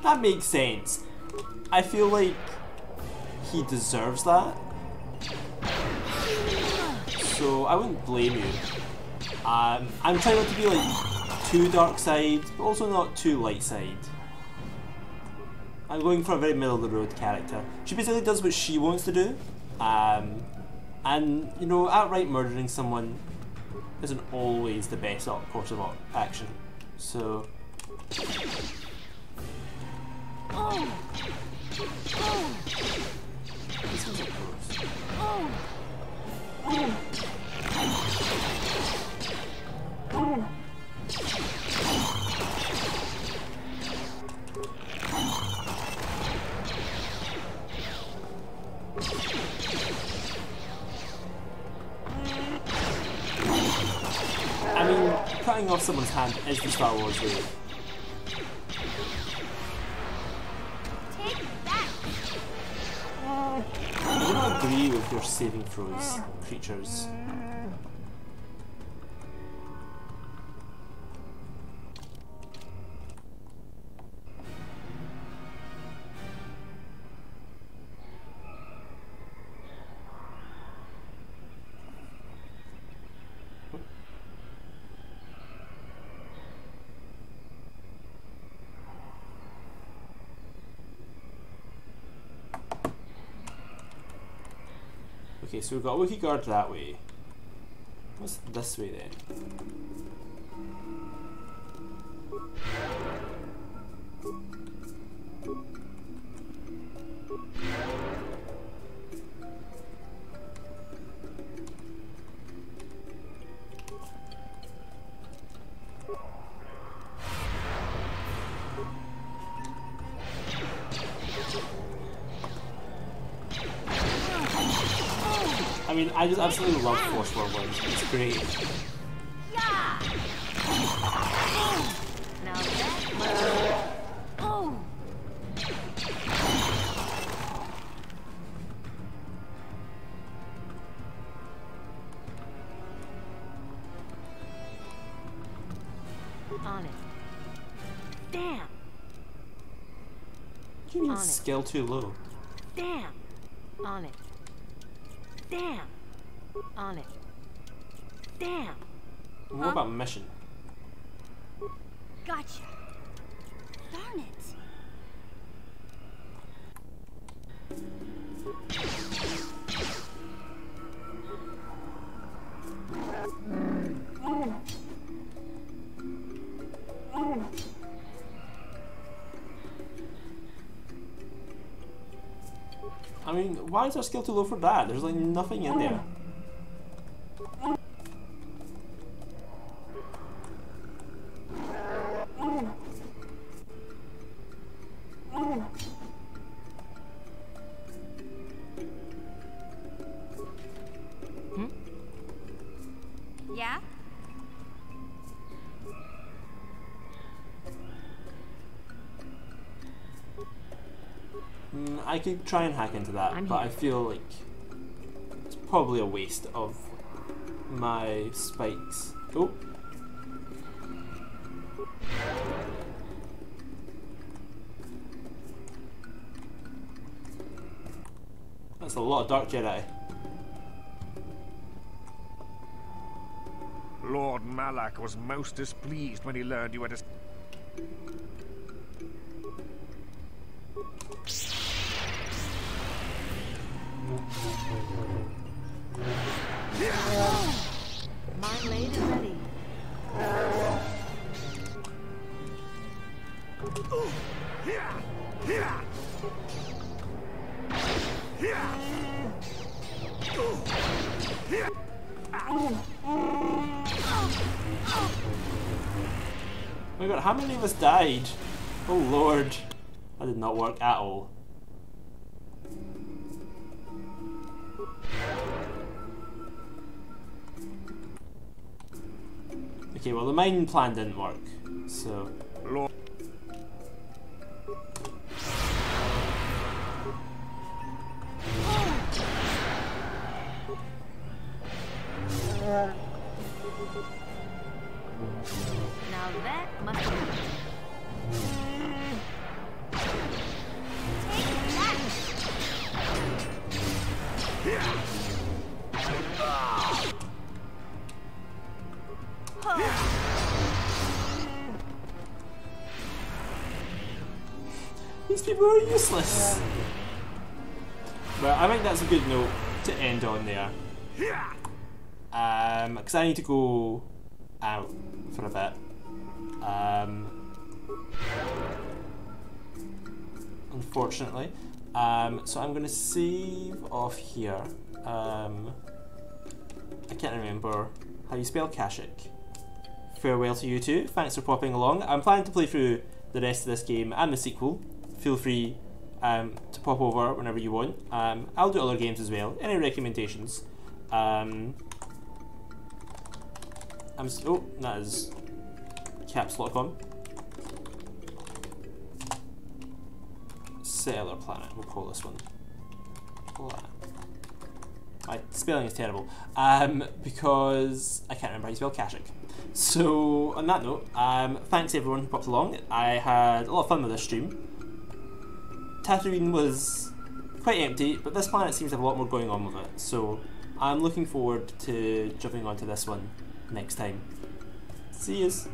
S1: that makes sense. I feel like he deserves that. So I wouldn't blame you. I'm trying not to be like too dark side, but also not too light side. I'm going for a very middle of the road character. She basically does what she wants to do. And, you know, outright murdering someone isn't always the best course of action. So...
S4: Oh. Oh.
S1: This one's a gross.
S4: Oh. Oh. Oh.
S1: I mean, cutting off someone's hand is the Star Wars way. I do not agree with your saving throws, creatures. Okay, so we've got Wookiee Guard that way. What's this way then? I mean, I just absolutely love Force Whirlwind. It's great.
S4: Yeah. Now that. Oh.
S17: On it. Damn.
S1: You mean skill too low?
S17: Damn. On it. Damn. On it. Damn.
S1: What about mission?
S4: Gotcha. Darn it.
S1: I mean, why is our skill too low for that? There's like nothing in there.
S4: Yeah?
S1: I could try and hack into that, but I feel like it's probably a waste of my spikes. Oh. That's a lot of Dark Jedi.
S14: Lord Malak was most displeased when he learned you had a...
S17: My blade is ready.
S1: Oh my god, how many of us died? Oh lord. That did not work at all. Okay, well the mine plan didn't work, so...
S17: Now that must be...
S1: These people are useless. But I think that's a good note to end on there. Because I need to go out for a bit. Unfortunately. So I'm going to save off here. I can't remember how you spell Kashyyyk. Farewell to you two. Thanks for popping along. I'm planning to play through the rest of this game and the sequel. Feel free to pop over whenever you want. I'll do other games as well. Any recommendations? Oh, that is caps lock on. Settler Planet, we'll call this one. My spelling is terrible. Because I can't remember how you spell Kashyyyk. So, on that note, thanks everyone who popped along. I had a lot of fun with this stream. Tatooine was quite empty, but this planet seems to have a lot more going on with it. So, I'm looking forward to jumping onto this one next time. See yous.